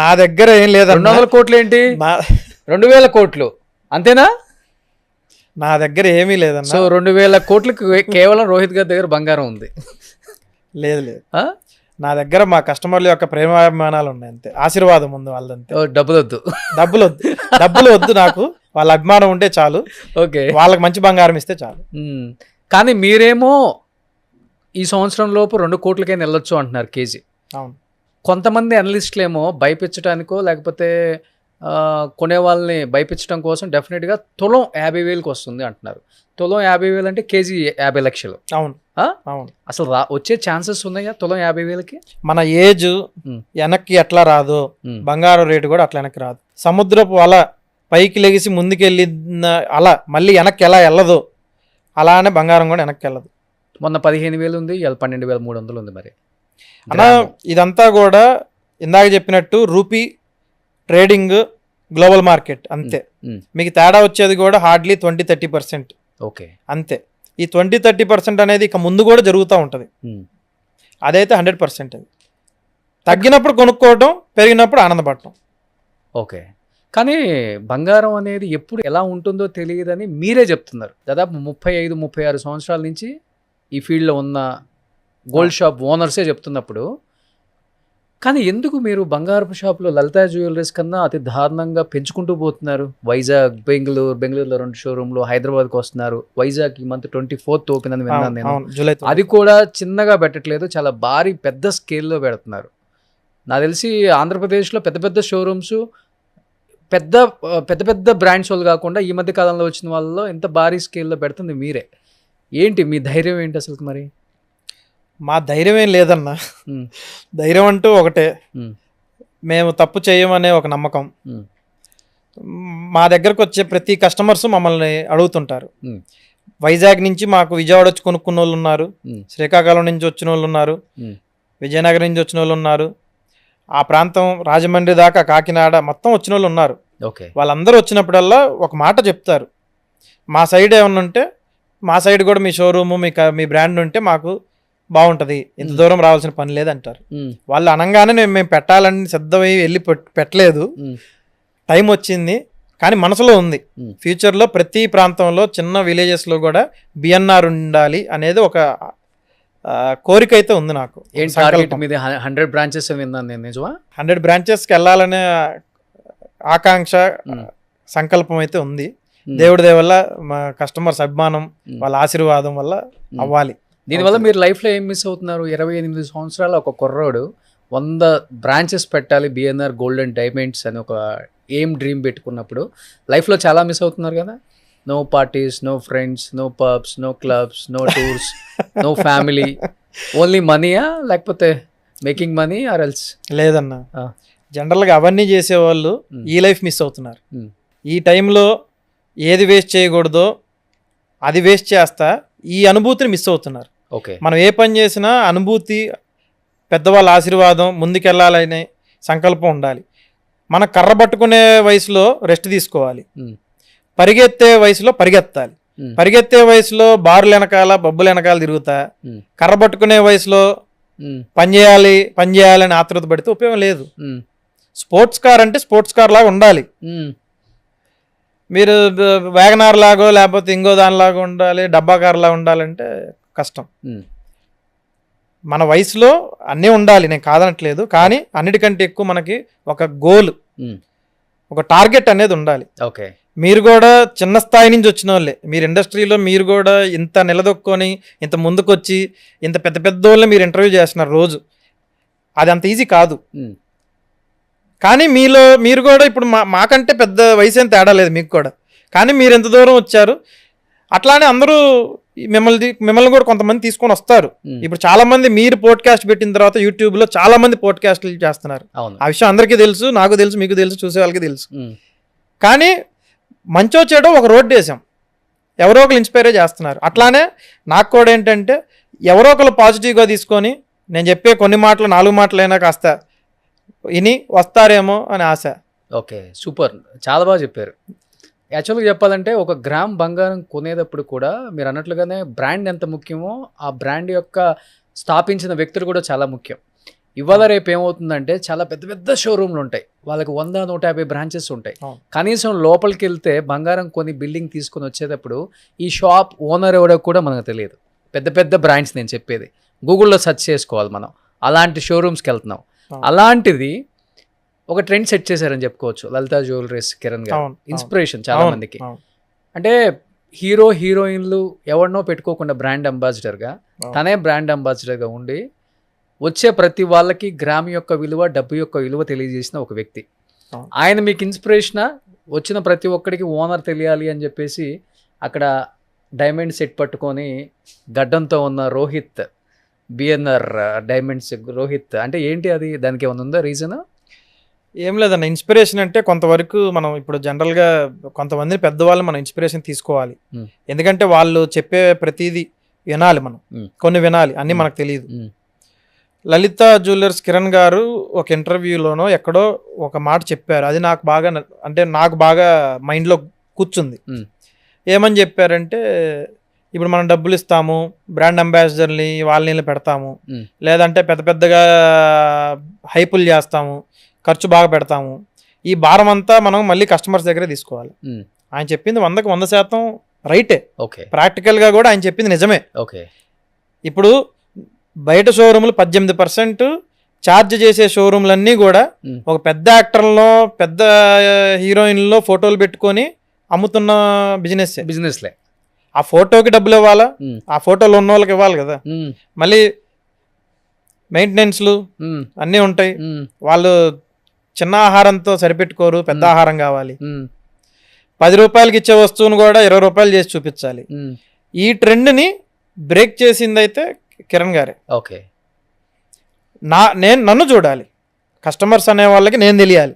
C: నా దగ్గర ఏం లేదు.
B: 200 కోట్లు ఏంటి? 2000 కోట్లు అంతేనా?
C: నా దగ్గర ఏమీ లేదన్న.
B: సో 2000 కోట్లకు కేవలం రోహిత్ గారి దగ్గర బంగారం ఉంది.
C: లేదు. నా దగ్గర మా కస్టమర్ల యొక్క ప్రేమాభిమానాలు ఉన్నాయి అంతే. ఆశీర్వాదం ఉంది వాళ్ళంతే. డబ్బులు వద్దు నాకు. వాళ్ళ అభిమానం ఉంటే చాలు.
B: ఓకే.
C: వాళ్ళకి మంచి బంగారం ఇస్తే చాలు.
B: కానీ మీరేమో ఈ సంవత్సరం లోపు 2 కోట్లకైనా వెళ్ళొచ్చు అంటున్నారు కేజీ.
C: అవును.
B: కొంతమంది అనలిస్టులు ఏమో భయపించడానికో లేకపోతే కొనే వాళ్ళని భయపించడం కోసం డెఫినెట్గా తులం 50,000కి వస్తుంది అంటున్నారు. తులం 50,000 అంటే కేజీ 50 లక్షలు.
C: అవును.
B: అసలు వచ్చే ఛాన్సెస్ ఉన్నాయా తులం 50,000కి?
C: మన ఏజ్ వెనక్కి ఎట్లా రాదో బంగారం రేటు కూడా అట్లా వెనక్కి రాదు. సముద్రపు అల పైకి లెగిసి ముందుకెళ్ళిన అలా మళ్ళీ వెనక్కి ఎలా వెళ్ళదో అలానే బంగారం కూడా వెనక్కి వెళ్ళదు.
B: మొన్న 15,000 ఉంది, 12,300 ఉంది. మరి
C: అలా ఇదంతా కూడా ఇందాక చెప్పినట్టు రూపీ ట్రేడింగ్, గ్లోబల్ మార్కెట్ అంతే. మీకు తేడా వచ్చేది కూడా హార్డ్లీ 20-30%.
B: ఓకే.
C: అంతే. ఈ 20-30% అనేది ఇక ముందు కూడా జరుగుతూ ఉంటుంది. అదైతే 100%. అది తగ్గినప్పుడు కొనుక్కోవడం, పెరిగినప్పుడు ఆనందపడటం.
B: ఓకే. కానీ బంగారం అనేది ఎప్పుడు ఎలా ఉంటుందో తెలియదని మీరే చెప్తున్నారు. దాదాపు 35-36 సంవత్సరాల నుంచి ఈ ఫీల్డ్లో ఉన్న గోల్డ్ షాప్ ఓనర్సే చెప్తున్నప్పుడు, కానీ ఎందుకు మీరు బంగారపు షాప్లో లలితా జ్యువెలరీస్ కన్నా అతి దారుణంగా పెంచుకుంటూ పోతున్నారు? వైజాగ్, బెంగళూరులో 2 షోరూమ్లు, హైదరాబాద్కి వస్తున్నారు. వైజాగ్ ఈ మంత్ 24th ఓపెన్ అని విన్నాను నేను. అది కూడా చిన్నగా పెట్టట్లేదు, చాలా భారీ పెద్ద స్కేల్లో పెడుతున్నారు. నాకు తెలిసి ఆంధ్రప్రదేశ్లో పెద్ద షోరూమ్స్, పెద్ద బ్రాండ్స్ వాళ్ళు కాకుండా ఈ మధ్య కాలంలో వచ్చిన వాళ్ళలో ఎంత భారీ స్కేల్లో పెడుతుంది మీరే. ఏంటి మీ ధైర్యం ఏంటి అసలు? మరి
C: మా ధైర్యం ఏం లేదన్నా. ధైర్యం అంటూ ఒకటే, మేము తప్పు చేయమనే ఒక నమ్మకం. మా దగ్గరకు వచ్చే ప్రతి కస్టమర్స్ మమ్మల్ని అడుగుతుంటారు. వైజాగ్ నుంచి మాకు విజయవాడ వచ్చి కొనుక్కున్న వాళ్ళు ఉన్నారు, శ్రీకాకుళం నుంచి వచ్చిన వాళ్ళు ఉన్నారు, విజయనగరం నుంచి వచ్చిన వాళ్ళు ఉన్నారు, ఆ ప్రాంతం రాజమండ్రి దాకా కాకినాడ మొత్తం వచ్చిన వాళ్ళు ఉన్నారు.
B: ఓకే.
C: వాళ్ళందరూ వచ్చినప్పుడల్లా ఒక మాట చెప్తారు, మా సైడ్ ఏమన్నా ఉంటే మా సైడ్ కూడా మీ షోరూము మీ బ్రాండ్ ఉంటే మాకు బాగుంటుంది, ఇంత దూరం రావాల్సిన పని లేదంటారు. వాళ్ళు అనగానే మేము పెట్టాలని సిద్ధమై వెళ్ళి పెట్టలేదు, టైం వచ్చింది, కానీ మనసులో ఉంది. ఫ్యూచర్లో ప్రతి ప్రాంతంలో చిన్న విలేజెస్లో కూడా బిఎన్ఆర్ ఉండాలి అనేది ఒక కోరిక అయితే ఉంది నాకు.
B: 100 బ్రాంచెస్ విన్నాను నేను, నిజమా?
C: 100 బ్రాంచెస్కి వెళ్ళాలనే ఆకాంక్ష సంకల్పం అయితే ఉంది. దేవుడి దయ వల్ల మా కస్టమర్స్ అభిమానం వాళ్ళ ఆశీర్వాదం వల్ల అవ్వాలి.
B: దీనివల్ల మీరు లైఫ్లో ఏం మిస్ అవుతున్నారు? 28 సంవత్సరాల ఒక కుర్రోడు 100 బ్రాంచెస్ పెట్టాలి బిఎన్ఆర్ గోల్డ్ అండ్ డైమండ్స్ అని ఒక డ్రీమ్ పెట్టుకున్నప్పుడు లైఫ్లో చాలా మిస్ అవుతున్నారు కదా. No parties, no friends, no pubs, no clubs, no tours, no family, only మనీయా లేకపోతే మేకింగ్ మనీ ఆర్ ఎల్స్?
C: లేదన్నా, జనరల్గా అవన్నీ చేసేవాళ్ళు ఈ లైఫ్ మిస్ అవుతున్నారు. ఈ టైంలో ఏది వేస్ట్ చేయకూడదో అది వేస్ట్ చేస్తా ఈ అనుభూతిని మిస్ అవుతున్నారు.
B: ఓకే.
C: మనం ఏ పని చేసినా అనుభూతి, పెద్దవాళ్ళ ఆశీర్వాదం, ముందుకెళ్ళాలనే సంకల్పం ఉండాలి. మన కర్ర పట్టుకునే వయసులో రెస్ట్ తీసుకోవాలి, పరిగెత్తే వయసులో పరిగెత్తాలి. పరిగెత్తే వయసులో బారులు వెనకాల బొబ్బులు వెనకాల తిరుగుతా, కర్ర పట్టుకునే వయసులో పని చేయాలని ఆతృత పడితే ఉపయోగం లేదు. స్పోర్ట్స్ కార్ అంటే స్పోర్ట్స్ కార్ లాగా ఉండాలి. మీరు వ్యాగనార్ లాగో లేకపోతే ఇంకో దానిలాగా ఉండాలి, డబ్బా కార్ లాగా ఉండాలంటే కష్టం. మన వయసులో అన్నీ ఉండాలి, నేను కాదనట్లేదు, కానీ అన్నిటికంటే ఎక్కువ మనకి ఒక గోల్, ఒక టార్గెట్ అనేది ఉండాలి.
B: ఓకే.
C: మీరు కూడా చిన్న స్థాయి నుంచి వచ్చిన వాళ్ళే, మీరు ఇండస్ట్రీలో మీరు కూడా ఇంత నిలదొక్కొని ఇంత ముందుకొచ్చి ఇంత పెద్ద పెద్ద వాళ్ళని మీరు ఇంటర్వ్యూ చేస్తున్నారు రోజు, అది అంత ఈజీ కాదు. కానీ మీరు కూడా ఇప్పుడు మాకంటే పెద్ద వయసు ఏం తేడా లేదు మీకు కూడా, కానీ మీరు ఎంత దూరం వచ్చారు. అట్లానే అందరూ మిమ్మల్ని కూడా కొంతమంది తీసుకొని వస్తారు. ఇప్పుడు చాలా మంది మీరు పోడ్కాస్ట్ పెట్టిన తర్వాత యూట్యూబ్లో చాలా మంది పోడ్కాస్ట్లు చేస్తున్నారు. ఆ విషయం అందరికీ తెలుసు, నాకు తెలుసు, మీకు తెలుసు, చూసే వాళ్ళకి తెలుసు. కానీ మంచో చెడో ఒక రోడ్ వేసాం, ఎవరో ఒకరు ఇన్స్పైర్ చేస్తున్నారు. అట్లానే నాకు కూడా ఏంటంటే ఎవరో ఒకరు పాజిటివ్గా తీసుకొని నేను చెప్పే కొన్ని మాటలు 4 మాటలైనా కాస్త ఇని వస్తారేమో అని ఆశ.
B: ఓకే, సూపర్, చాలా బాగా చెప్పారు. యాక్చువల్గా చెప్పాలంటే ఒక గ్రామ్ బంగారం కొనేటప్పుడు కూడా మీరు అన్నట్లుగానే బ్రాండ్ ఎంత ముఖ్యమో ఆ బ్రాండ్ యొక్క స్థాపించిన వ్యక్తులు కూడా చాలా ముఖ్యం. ఇవాళ రేపు ఏమవుతుందంటే చాలా పెద్ద పెద్ద షోరూమ్లు ఉంటాయి, వాళ్ళకి 100-150 బ్రాంచెస్ ఉంటాయి. కనీసం లోపలికి వెళ్తే బంగారం కొని బిల్డింగ్ తీసుకొని వచ్చేటప్పుడు ఈ షాప్ ఓనర్ ఎవడో కూడా మనకు తెలియదు. పెద్ద పెద్ద బ్రాండ్స్ నేను చెప్పేది గూగుల్లో సెర్చ్ చేసుకోవాలి మనం, అలాంటి షోరూమ్స్కి వెళ్తున్నాం. అలాంటిది ఒక ట్రెండ్ సెట్ చేశారని చెప్పుకోవచ్చు లలితా జ్యువెలరీస్ కిరణ్ గారు. ఇన్స్పిరేషన్ చాలా మందికి. అంటే హీరోయిన్లు ఎవరినో పెట్టుకోకుండా బ్రాండ్ అంబాసిడర్గా తనే బ్రాండ్ అంబాసిడర్గా ఉండి వచ్చే ప్రతి వాళ్ళకి గ్రామ్ యొక్క విలువ, డబ్బు యొక్క విలువ తెలియజేసిన ఒక వ్యక్తి. ఆయన మీకు ఇన్స్పిరేషనా? వచ్చిన ప్రతి ఒక్కడికి ఓనర్ తెలియాలి అని చెప్పేసి అక్కడ డైమండ్ సెట్ పట్టుకొని గడ్డంతో ఉన్న రోహిత్, బిఎన్ఆర్ డైమండ్స్ రోహిత్ అంటే ఏంటి అది? దానికి ఏమైనా ఉందా రీజన్?
C: ఏం లేదన్న, ఇన్స్పిరేషన్ అంటే కొంతవరకు మనం ఇప్పుడు జనరల్గా కొంతమంది పెద్దవాళ్ళు మనం ఇన్స్పిరేషన్ తీసుకోవాలి. ఎందుకంటే వాళ్ళు చెప్పే ప్రతిదీ వినాలి, మనం కొన్ని వినాలి, అన్నీ మనకు తెలియదు. లలితా జ్యువెలర్స్ కిరణ్ గారు ఒక ఇంటర్వ్యూలోనో ఎక్కడో ఒక మాట చెప్పారు, అది నాకు బాగా మైండ్లో కూర్చుంది. ఏమని చెప్పారంటే, ఇప్పుడు మనం డబ్బులు ఇస్తాము, బ్రాండ్ అంబాసిడర్ని వాళ్ళని పెడతాము, లేదంటే పెద్ద పెద్దగా హైపులు చేస్తాము, ఖర్చు బాగా పెడతాము, ఈ భారం అంతా మనం మళ్ళీ కస్టమర్స్ దగ్గరే తీసుకోవాలి. ఆయన చెప్పింది 100కి 100% రైటే. ప్రాక్టికల్గా కూడా ఆయన చెప్పింది నిజమే. ఇప్పుడు బయట షోరూములు 18% ఛార్జ్ చేసే షోరూమ్లన్నీ కూడా ఒక పెద్ద యాక్టర్లో, పెద్ద హీరోయిన్లో ఫోటోలు పెట్టుకొని అమ్ముతున్న బిజినెస్లే. ఆ ఫోటోకి డబ్బులు ఇవ్వాలా, ఆ ఫోటోలు ఉన్న వాళ్ళకి ఇవ్వాలి కదా, మళ్ళీ మెయింటెనెన్స్లు అన్నీ ఉంటాయి. వాళ్ళు చిన్న ఆహారంతో సరిపెట్టుకోరు, పెద్ద ఆహారం కావాలి. 10 రూపాయలకి ఇచ్చే వస్తువును కూడా 20 రూపాయలు చేసి చూపించాలి. ఈ ట్రెండ్ని బ్రేక్ చేసింది అయితే కిరణ్ గారే.
B: ఓకే.
C: నన్ను చూడాలి, కస్టమర్స్ అనే వాళ్ళకి నేను తెలియాలి,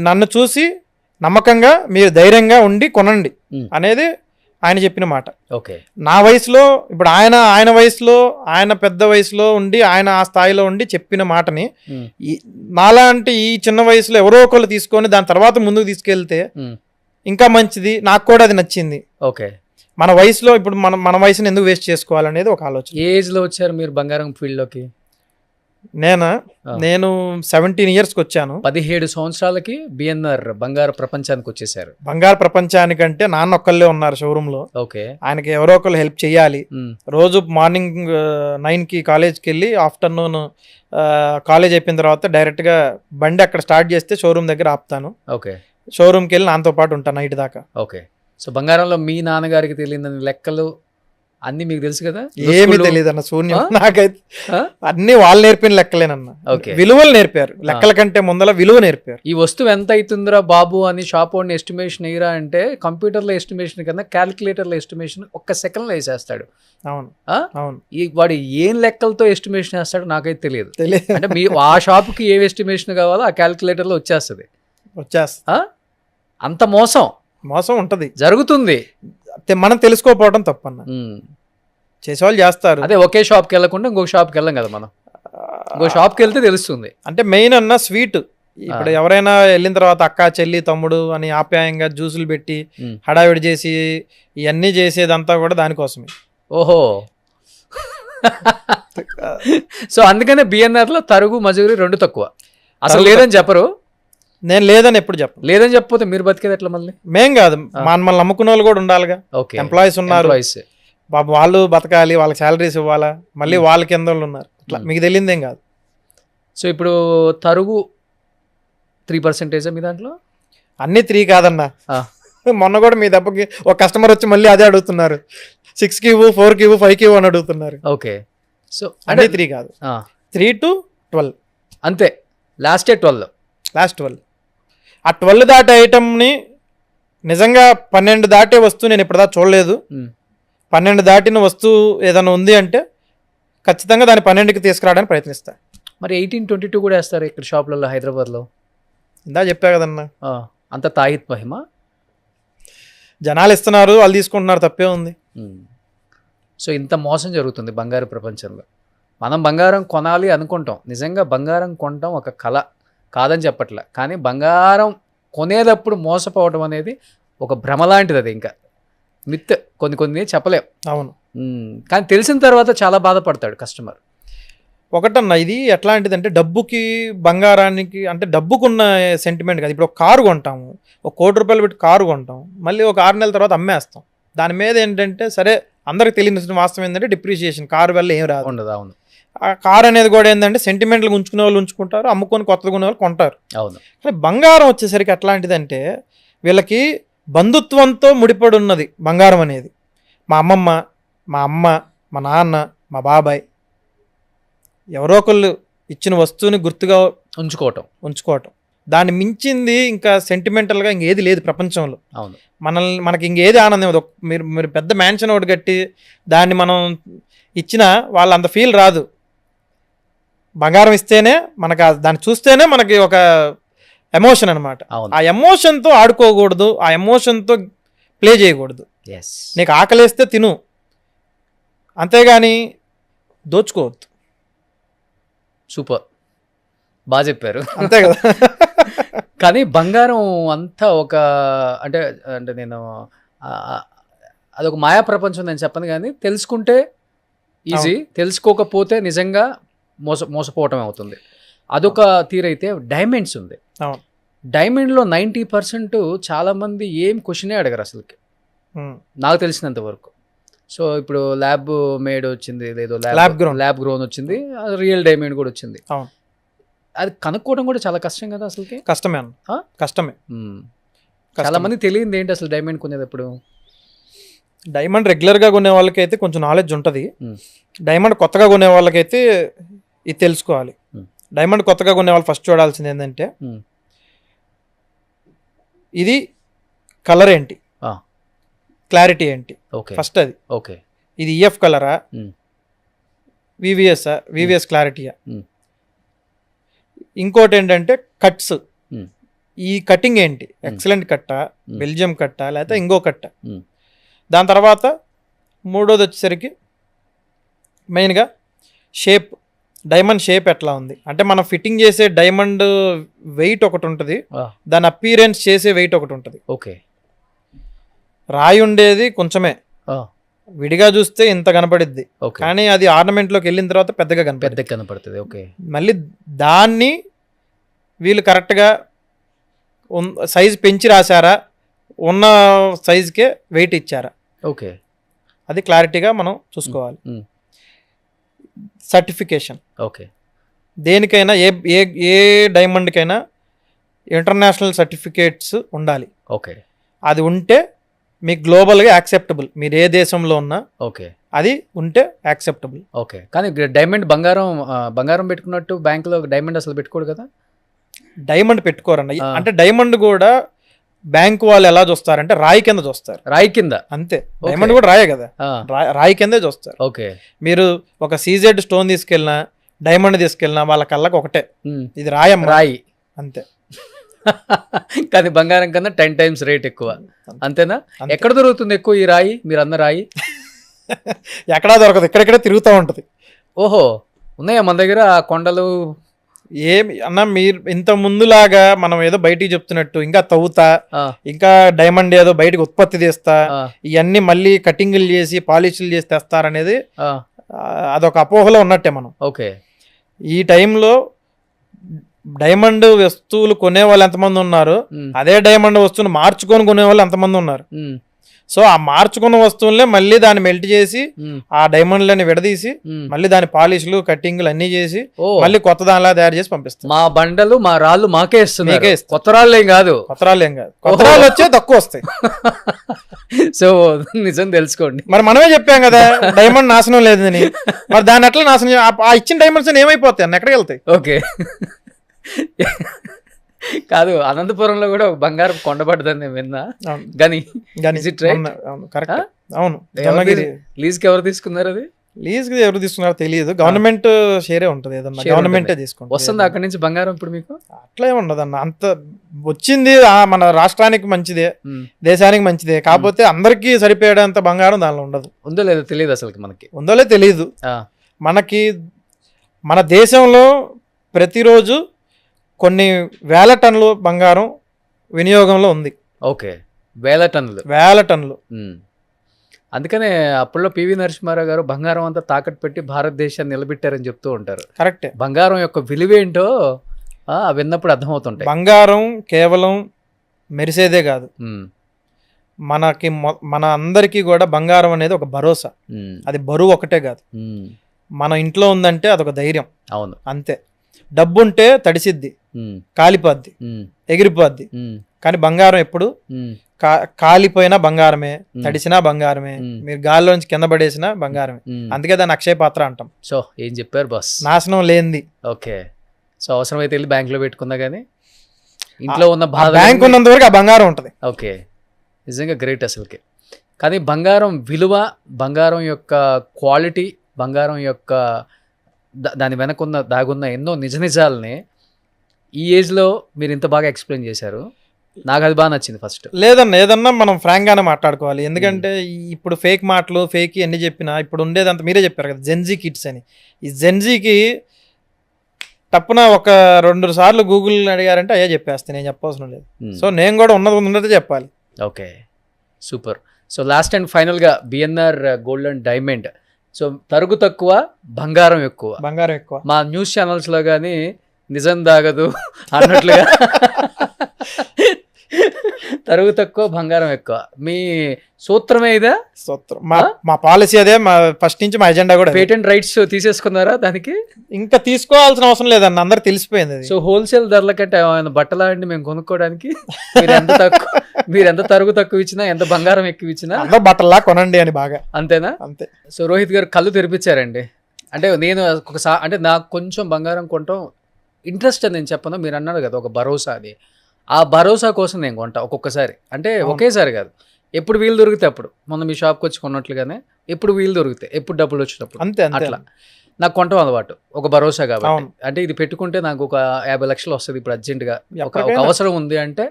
C: నన్ను చూసి నమ్మకంగా మీరు ధైర్యంగా ఉండి కొనండి అనేది ఆయన చెప్పిన మాట.
B: ఓకే.
C: నా వయసులో ఇప్పుడు ఆయన వయసులో ఆయన పెద్ద వయసులో ఉండి ఆయన ఆ స్థాయిలో ఉండి చెప్పిన మాటని నాలాంటి ఈ చిన్న వయసులో ఎవరో ఒకళ్ళు తీసుకొని దాని తర్వాత ముందుకు తీసుకెళ్తే ఇంకా మంచిది. నాకు కూడా అది నచ్చింది.
B: ఓకే.
C: మన వయసులో ఇప్పుడు మన వయసుని ఎందుకు వేస్ట్ చేసుకోవాలనేది ఒక ఆలోచన.
B: ఏ ఏజ్ లో వచ్చారు మీరు బంగారం ఫీల్డ్ లోకి?
C: నేను 17 years వచ్చాను.
B: 17 సంవత్సరాలకి బిఎన్ఆర్ బంగారు ప్రపంచానికి వచ్చేసారు.
C: బంగారు ప్రపంచానికంటే నాన్న ఒక్కళ్ళే ఉన్నారు షోరూమ్ లో.
B: ఓకే.
C: ఆయనకి ఎవరో ఒకళ్ళు హెల్ప్ చేయాలి. రోజు మార్నింగ్ 9కి కాలేజ్కి వెళ్ళి ఆఫ్టర్నూన్ కాలేజ్ అయిపోయిన తర్వాత డైరెక్ట్ గా బండి అక్కడ స్టార్ట్ చేస్తే షోరూమ్ దగ్గర ఆపుతాను.
B: ఓకే.
C: షోరూమ్కి వెళ్ళి నాన్నతో పాటు ఉంటాను నైట్ దాకా.
B: ఓకే. సో బంగారంలో మీ నాన్నగారికి తెలియని లెక్కలు అన్ని మీకు తెలుసు కదా?
C: ఏమీ తెలియదు అన్న, శూన్యం. నాకైతే అన్ని వాళ్ళు నేర్పిన లెక్కలేనన్న. విలువలు నేర్పారు, లెక్కల కంటే ముందర విలువ నేర్పారు.
B: ఈ వస్తువు ఎంత అవుతుందిరా బాబు అని షాప్ ఓన్ ఎస్టిమేషన్ అయ్యిరా అంటే కంప్యూటర్లో ఎస్టిమేషన్ కన్నా క్యాలిక్యులేటర్లో ఎస్టిమేషన్ ఒక్క సెకండ్లో వేసేస్తాడు.
C: అవును అవును.
B: వాడు ఏం లెక్కలతో ఎస్టిమేషన్ వేస్తాడు నాకైతే తెలియదు. అంటే మీ ఆ షాప్కి ఏ ఎస్టిమేషన్ కావాలో ఆ క్యాలిక్యులేటర్లో వచ్చేస్తుంది. అంత మోసం ఉంటది, జరుగుతుంది.
C: మనం తెలుసుకోపోవడం తప్పన్న. చేసేవాళ్ళు చేస్తారు.
B: అదే ఒకే షాప్కి వెళ్ళకుండా ఇంకొక షాప్కి వెళ్ళం కదా మనం. ఇంకో షాప్కి వెళ్తే తెలుస్తుంది.
C: అంటే మెయిన్ అన్న స్వీట్. ఇప్పుడు ఎవరైనా వెళ్ళిన తర్వాత అక్క చెల్లి తమ్ముడు అని ఆప్యాయంగా జ్యూసులు పెట్టి హడావిడి చేసి ఇవన్నీ చేసేదంతా కూడా దానికోసమే.
B: ఓహో. సో అందుకనే బిఎన్ఆర్ లో తరుగు మజూరి 2 తక్కువ. అసలు లేదని చెప్పరు.
C: నేను లేదని ఎప్పుడు చెప్పను.
B: లేదని చెప్పకపోతే మీరు బతికేది ఎట్లా? మళ్ళీ మేం
C: కాదు, మనల్ని నమ్ముకున్న వాళ్ళు కూడా ఉండాలిగా. ఎంప్లాయీస్ ఉన్నారు, బాబు వాళ్ళు బతకాలి, వాళ్ళకి శాలరీస్ ఇవ్వాలా, మళ్ళీ వాళ్ళ కింద వాళ్ళు ఉన్నారు. అట్లా మీకు తెలియదేం కాదు.
B: సో ఇప్పుడు తరుగు 3% మీ దాంట్లో?
C: అన్ని 3 కాదన్నా. మొన్న కూడా మీ దెబ్బకి ఒక కస్టమర్ వచ్చి మళ్ళీ అదే అడుగుతున్నారు. 6కి ఇవ్వు, 4కి ఇవ్వు, 5కి ఇవ్వు అని అడుగుతున్నారు.
B: ఓకే. సో
C: అంటే 3 కాదు, 3 to 12
B: అంతే. లాస్ట్ 12.
C: ఆ 12 దాటే ఐటమ్ని నిజంగా 12 దాటే వస్తువు నేను ఇప్పటిదా చూడలేదు. 12 దాటిన వస్తువు ఏదైనా ఉంది అంటే ఖచ్చితంగా దాన్ని 12కి తీసుకురావడానికి ప్రయత్నిస్తా.
B: మరి 18-22 కూడా వేస్తారు ఇక్కడ షాప్లలో హైదరాబాద్లో.
C: ఇందా చెప్పా కదన్నా,
B: అంత తాయిత్ మహిమ.
C: జనాలు ఇస్తున్నారు, వాళ్ళు తీసుకుంటున్నారు, తప్పే ఉంది.
B: సో ఇంత మోసం జరుగుతుంది బంగారు ప్రపంచంలో. మనం బంగారం కొనాలి అనుకుంటాం, నిజంగా బంగారం కొనటం ఒక కళ కాదని చెప్పట్లే. కానీ బంగారం కొనేటప్పుడు మోసపోవడం అనేది ఒక భ్రమ లాంటిది. అది ఇంకా మిత్, కొన్ని చెప్పలేం.
C: అవును.
B: కానీ తెలిసిన తర్వాత చాలా బాధపడతాడు కస్టమర్.
C: ఒకటన్నా ఇది ఎట్లాంటిది అంటే డబ్బుకి బంగారానికి అంటే డబ్బుకున్న సెంటిమెంట్ కాదు. ఇప్పుడు ఒక కారు కొంటాము, ఒక ₹1,00,00,000 పెట్టి కారు కొంటాం, మళ్ళీ ఒక 6 నెలల తర్వాత అమ్మేస్తాం. దాని మీద ఏంటంటే సరే అందరికి తెలియని వాస్తవం ఏంటంటే డిప్రిషియేషన్, కారు వల్ల ఏం రాదు.
B: ఉండదు. అవును.
C: ఆ కార్ అనేది కూడా ఏంటంటే సెంటిమెంట్లు ఉంచుకునే వాళ్ళు ఉంచుకుంటారు, అమ్ముకొని కొత్తగా కొనే వాళ్ళు కొంటారు.
B: అవును.
C: కానీ బంగారం వచ్చేసరికి ఎట్లాంటిదంటే వీళ్ళకి బంధుత్వంతో ముడిపడి ఉన్నది బంగారం అనేది. మా అమ్మమ్మ, మా అమ్మ, మా నాన్న, మా బాబాయ్ ఎవరో ఒకళ్ళు ఇచ్చిన వస్తువుని గుర్తుగా ఉంచుకోవటం. దాన్ని మించింది ఇంకా సెంటిమెంటల్గా ఇంకేది లేదు ప్రపంచంలో.
B: అవును.
C: మనకి ఇంకేది ఆనందం లేదు. మీరు పెద్ద మ్యాన్షన్ ఒకటి కట్టి దాన్ని మనం ఇచ్చినా వాళ్ళు అంత ఫీల్ రాదు. బంగారం ఇస్తేనే మనకు దాన్ని చూస్తేనే మనకి ఒక ఎమోషన్ అనమాట. ఆ ఎమోషన్తో ఆడుకోకూడదు, ఆ ఎమోషన్తో ప్లే చేయకూడదు. నీకు ఆకలేస్తే తిను, అంతేగాని దోచుకోవద్దు.
B: సూపర్, బాగా చెప్పారు.
C: అంతే కదా.
B: కానీ బంగారం అంతా ఒక అంటే అంటే నేను అదొక మాయా ప్రపంచం నేను చెప్పను, కానీ తెలుసుకుంటే ఈజీ, తెలుసుకోకపోతే నిజంగా మోసపోవటం అవుతుంది. అదొక తీరైతే డైమండ్స్ ఉంది. డైమండ్లో 90% చాలామంది ఏం క్వశ్చనే అడగరు అసలుకి, నాకు తెలిసినంత వరకు. సో ఇప్పుడు ల్యాబ్ మేడ్ వచ్చింది, లేదో ల్యాబ్ గ్రోన్ వచ్చింది, రియల్ డైమండ్ కూడా వచ్చింది. అది కనుక్కోవడం కూడా చాలా కష్టం కదా అసలుకి.
C: కష్టమే.
B: చాలా మంది తెలియదు ఏంటి అసలు డైమండ్ కొనేటప్పుడు.
C: డైమండ్ రెగ్యులర్గా కొనే వాళ్ళకైతే కొంచెం నాలెడ్జ్ ఉంటుంది. డైమండ్ కొత్తగా కొనే వాళ్ళకైతే ఇది తెలుసుకోవాలి. డైమండ్ కొత్తగా కొనే వాళ్ళు ఫస్ట్ చూడాల్సింది ఏంటంటే ఇది కలర్ ఏంటి, క్లారిటీ ఏంటి ఫస్ట్. అది
B: ఓకే,
C: ఇది ఈఎఫ్ కలరా, వివిఎస్ క్లారిటీయా. ఇంకోటి ఏంటంటే కట్స్, ఈ కటింగ్ ఏంటి, ఎక్సలెంట్ కట్టా, బెల్జియం కట్టా, లేకపోతే ఇంకో కట్ట. దాని తర్వాత మూడోది వచ్చేసరికి మెయిన్గా షేప్, డైమండ్ షేప్ ఎట్లా ఉంది అంటే మనం ఫిట్టింగ్ చేసే డైమండ్ వెయిట్ ఒకటి ఉంటుంది, దాని అపీరెన్స్ చేసే వెయిట్ ఒకటి ఉంటుంది.
B: ఓకే,
C: రాయి ఉండేది కొంచెమే, విడిగా చూస్తే ఇంత కనపడిద్ది, కానీ అది ఆర్నమెంట్లోకి వెళ్ళిన తర్వాత పెద్దగా
B: కనపడుతుంది. ఓకే, మళ్ళీ
C: దాన్ని వీళ్ళు కరెక్ట్గా సైజ్ పెంచి రాశారా, ఉన్న సైజ్కే వెయిట్ ఇచ్చారా,
B: ఓకే,
C: అది క్లారిటీగా మనం చూసుకోవాలి. సర్టిఫికేషన్,
B: ఓకే, దేనికైనా
C: ఏ డైమండ్కైనా ఇంటర్నేషనల్ సర్టిఫికేట్స్ ఉండాలి.
B: ఓకే, అది
C: ఉంటే మీకు గ్లోబల్గా యాక్సెప్టబుల్, మీరు ఏ దేశంలో ఉన్నా
B: ఓకే
C: అది ఉంటే యాక్సెప్టబుల్.
B: ఓకే, కానీ డైమండ్ బంగారం పెట్టుకున్నట్టు బ్యాంకులో డైమండ్ అసలు పెట్టుకోడు కదా.
C: డైమండ్ పెట్టుకోరన్న, అంటే డైమండ్ కూడా బ్యాంకు వాళ్ళు ఎలా చూస్తారంటే రాయి కింద చూస్తారు,
B: రాయి కింద అంతే.
C: డైమండ్ కూడా రాయే కదా, రాయి కిందే చూస్తారు.
B: ఓకే,
C: మీరు ఒక సీజెడ్ స్టోన్ తీసుకెళ్ళినా డైమండ్ తీసుకెళ్ళినా వాళ్ళ కళ్ళకి ఒకటే, ఇది రాయమ్మ, రాయి అంతే.
B: కానీ బంగారం కన్నా 10 times రేట్ ఎక్కువ, అంతేనా? ఎక్కడ దొరుకుతుంది ఎక్కువ ఈ రాయి? మీరు అన్న రాయి
C: ఎక్కడా దొరకదు, ఇక్కడెక్కడ తిరుగుతూ ఉంటుంది.
B: ఓహో, ఉన్నాయా మన దగ్గర ఆ కొండలు?
C: ఏమి అన్న, మీరు ఇంత ముందులాగా మనం ఏదో బయటికి చెప్తున్నట్టు ఇంకా తవ్వుతా, ఇంకా డైమండ్ ఏదో బయటకు ఉత్పత్తి చేస్తా, ఇవన్నీ మళ్ళీ కటింగ్లు చేసి పాలిష్లు చేసి తెస్తారనేది అదొక అపోహలో ఉన్నట్టే మనం.
B: ఓకే,
C: ఈ టైంలో డైమండ్ వస్తువులు కొనే వాళ్ళు ఎంతమంది ఉన్నారు, అదే డైమండ్ వస్తువులు మార్చుకొని కొనే వాళ్ళు ఎంతమంది ఉన్నారు. సో ఆ మార్చుకున్న వస్తువులనే మళ్ళీ దాన్ని మెల్ట్ చేసి ఆ డైమండ్లని విడదీసి మళ్ళీ దాని పాలిష్లు కట్టింగ్లు అన్ని చేసి మళ్ళీ కొత్త దానిలా తయారు చేసి పంపిస్తాం.
B: మా బండలు మా రాళ్ళు మాకే ఇస్తున్నాయి, కొత్త రాళ్ళు ఏం కాదు.
C: కొత్త రాళ్ళు వచ్చే తక్కువ వస్తాయి.
B: సో నిజం తెలుసుకోండి.
C: మరి మనమే చెప్పాం కదా డైమండ్ నాశనం లేదని, మరి దాన్ని ఎట్లా నాశనం, ఆ ఇచ్చిన డైమండ్స్ ఏమైపోతాయి అన్న, ఎక్కడికి వెళ్తాయి?
B: ఓకే, కాదు, అనంతపురంలో కూడా ఒక బంగారం కొండబడ్డదని నేను విన్నా.
C: అవును,
B: లీజ్కి ఎవరు తీసుకున్నారు? అది
C: లీజ్కి ఎవరు తీసుకున్నారో తెలియదు, గవర్నమెంట్ షేరే ఉంటుంది, ఏదన్నా గవర్నమెంటే తీసుకుంటుంది.
B: వస్తుంది అక్కడి నుంచి బంగారం ఇప్పుడు మీకు?
C: అట్లే ఉండదు అన్న, అంత వచ్చింది మన రాష్ట్రానికి మంచిదే, దేశానికి మంచిదే, కాకపోతే అందరికీ సరిపోయేంత బంగారం దానిలో ఉండదు.
B: ఉందో లేదో తెలియదు, అసలు మనకి
C: ఉందో లేదో తెలియదు. మనకి మన దేశంలో ప్రతిరోజు కొన్ని వేల టన్నులు బంగారం వినియోగంలో ఉంది.
B: ఓకే, వేల టన్నులు. అందుకనే అప్పుల్లో పివి నరసింహారావు గారు బంగారం అంతా తాకట్టు పెట్టి భారతదేశాన్ని నిలబెట్టారని చెప్తూ ఉంటారు.
C: కరెక్టే,
B: బంగారం యొక్క విలువేంటో విన్నప్పుడు అర్థమవుతుంటాయి.
C: బంగారం కేవలం మెరిసేదే కాదు, మన అందరికీ కూడా బంగారం అనేది ఒక భరోసా. అది బరువు ఒకటే కాదు, మన ఇంట్లో ఉందంటే అదొక ధైర్యం.
B: అవును,
C: అంతే. డబ్బు ఉంటే తడిసిద్ది, కాలిపోద్ది, ఎగిరిపోద్ది, కానీ బంగారం ఎప్పుడు కాలిపోయినా బంగారమే, తడిసినా బంగారమే, మీరు గాల్లోంచి కింద పడేసినా బంగారమే. అందుకే దాన్ని అక్షయ పాత్ర అంటాం.
B: సో ఏం చెప్పారు బాస్,
C: నాశనం లేనిది.
B: ఓకే, సో అవసరమైతే వెళ్ళి బ్యాంకులో పెట్టుకున్నా కానీ ఇంట్లో ఉన్న బాధ,
C: బ్యాంక్ ఉన్నంత వరకు ఆ బంగారం ఉంటుంది.
B: ఓకే, నిజంగా గ్రేట్ అసలుకి. కానీ బంగారం విలువ, బంగారం యొక్క క్వాలిటీ, బంగారం యొక్క దాని వెనకున్న దాగున్న ఎన్నో నిజాలని ఈ ఏజ్లో మీరు ఇంత బాగా ఎక్స్ప్లెయిన్ చేశారు. నాకు అది బాగా నచ్చింది. ఫస్ట్
C: ఏదన్నా మనం ఫ్రాంక్గానే మాట్లాడుకోవాలి, ఎందుకంటే ఇప్పుడు ఫేక్ మాటలు ఫేక్ అన్ని చెప్పినా ఇప్పుడు ఉండేదంతా మీరే చెప్పారు కదా, జెన్జీ కిడ్స్ అని. ఈ జెన్జీకి తప్పున ఒక 2 సార్లు గూగుల్ అడిగారంటే అయ్యే చెప్పేస్తే, నేను చెప్పవసరం లేదు. సో నేను కూడా ఉన్నదే చెప్పాలి.
B: Okay, super. So last and ఫైనల్గా BNR gold and diamond, so తరుగు తక్కువ బంగారం ఎక్కువ. మా న్యూస్ ఛానల్స్లో కానీ నిజం దాగదు అన్నట్లుగా తరుగు తక్కువ బంగారం ఎక్కువ, మీ సూత్రమే ఇదా?
C: సూత్రం, మా పాలసీ అదే, మా ఫస్ట్ నుంచి మా ఎజెండా కూడా.
B: పేటెంట్ రైట్స్ తీసేసుకున్నారా దానికి?
C: ఇంకా తీసుకోవాల్సిన అవసరం లేదన్న, అందరు తెలిసిపోయింది.
B: సో హోల్సేల్ ధరల కంటే బట్టలాంటి మేము కొనుక్కోవడానికి మీరు ఎంత తరుగు తక్కువ ఇచ్చినా, ఎంత బంగారం ఎక్కువ ఇచ్చినా
C: బట్టలా కొనండి అని బాగా,
B: అంతేనా?
C: అంతే.
B: సో రోహిత్ గారు కళ్ళు తెరిపించారండి. అంటే నేను ఒకసారి, అంటే నాకు కొంచెం బంగారం కొనటం ఇంట్రెస్ట్ అని నేను చెప్పను, మీరు అన్నారు కదా ఒక భరోసా, అది ఆ భరోసా కోసం నేను కొంటా ఒక్కొక్కసారి. అంటే ఒకేసారి కాదు, ఎప్పుడు వీలు దొరికితే అప్పుడు. మొన్న మీ షాప్కి వచ్చి కొన్నట్లుగానే ఎప్పుడు వీలు దొరికితే, ఎప్పుడు డబ్బులు వచ్చినప్పుడు,
C: అంతే.
B: అట్లా నాకు కొంటాం అలవాటు, ఒక భరోసా కాబట్టి. అంటే ఇది పెట్టుకుంటే నాకు ఒక 50 లక్షలు వస్తుంది ఇప్పుడు అర్జెంటుగా, ఒక అవసరం ఉంది అంటే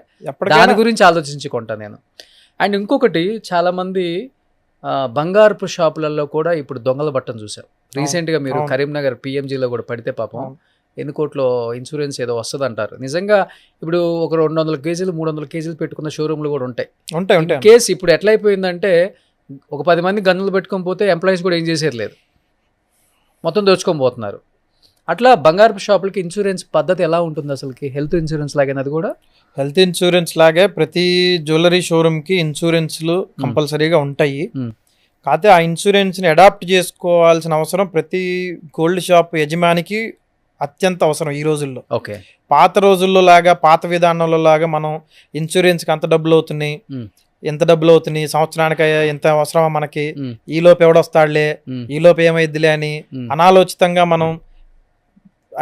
B: దాని గురించి ఆలోచించి కొంటా నేను. అండ్ ఇంకొకటి, చాలామంది బంగారపు షాపులలో కూడా ఇప్పుడు దొంగల బట్టను చూసాం. రీసెంట్గా మీరు
C: అవును.
B: కరీంనగర్ పిఎంజీలో కూడా పడితే పాపం
C: అవును.
B: ఎన్ని కోట్లో ఇన్సూరెన్స్ ఏదో వస్తుంది అంటారు. నిజంగా ఇప్పుడు ఒక 200 కేజీలు 300 కేజీలు పెట్టుకున్న షోరూమ్లు కూడా ఉంటాయి.
C: ఉంటాయి
B: కేసు ఇప్పుడు ఎట్లా అయిపోయిందంటే ఒక 10 మంది గన్నులు పెట్టుకొని పోతే ఎంప్లాయీస్ కూడా ఏం చేసేది లేదు, మొత్తం దోచుకొని పోతున్నారు. అట్లా బంగారపు షాపులకి ఇన్సూరెన్స్ పద్ధతి ఎలా ఉంటుంది అసలుకి? హెల్త్ ఇన్సూరెన్స్ లాగేనది కూడా
C: హెల్త్ ఇన్సూరెన్స్ లాగే ప్రతి జ్యువెలరీ షోరూమ్కి ఇన్సూరెన్స్లు కంపల్సరీగా ఉంటాయి.
B: మ్మ్.
C: కాకపోతే ఆ ఇన్సూరెన్స్ని అడాప్ట్ చేసుకోవాల్సిన అవసరం ప్రతి గోల్డ్ షాప్ యజమానికి అత్యంత అవసరం ఈ రోజుల్లో.
B: ఓకే.
C: పాత రోజుల్లో లాగా పాత విధానంలో లాగా మనం ఇన్సూరెన్స్కి అంత డబ్బులు అవుతున్నాయి,
B: మ్మ్.
C: ఎంత డబ్బులు అవుతున్నాయి, సంవత్సరానికి ఎంత అవసరమా మనకి,
B: మ్మ్.
C: ఈ లోపు ఎవడొస్తాడులే,
B: మ్మ్.
C: ఈ లోపు ఏమైద్దిలే అని
B: మ్మ్.
C: అనాలోచితంగా మనం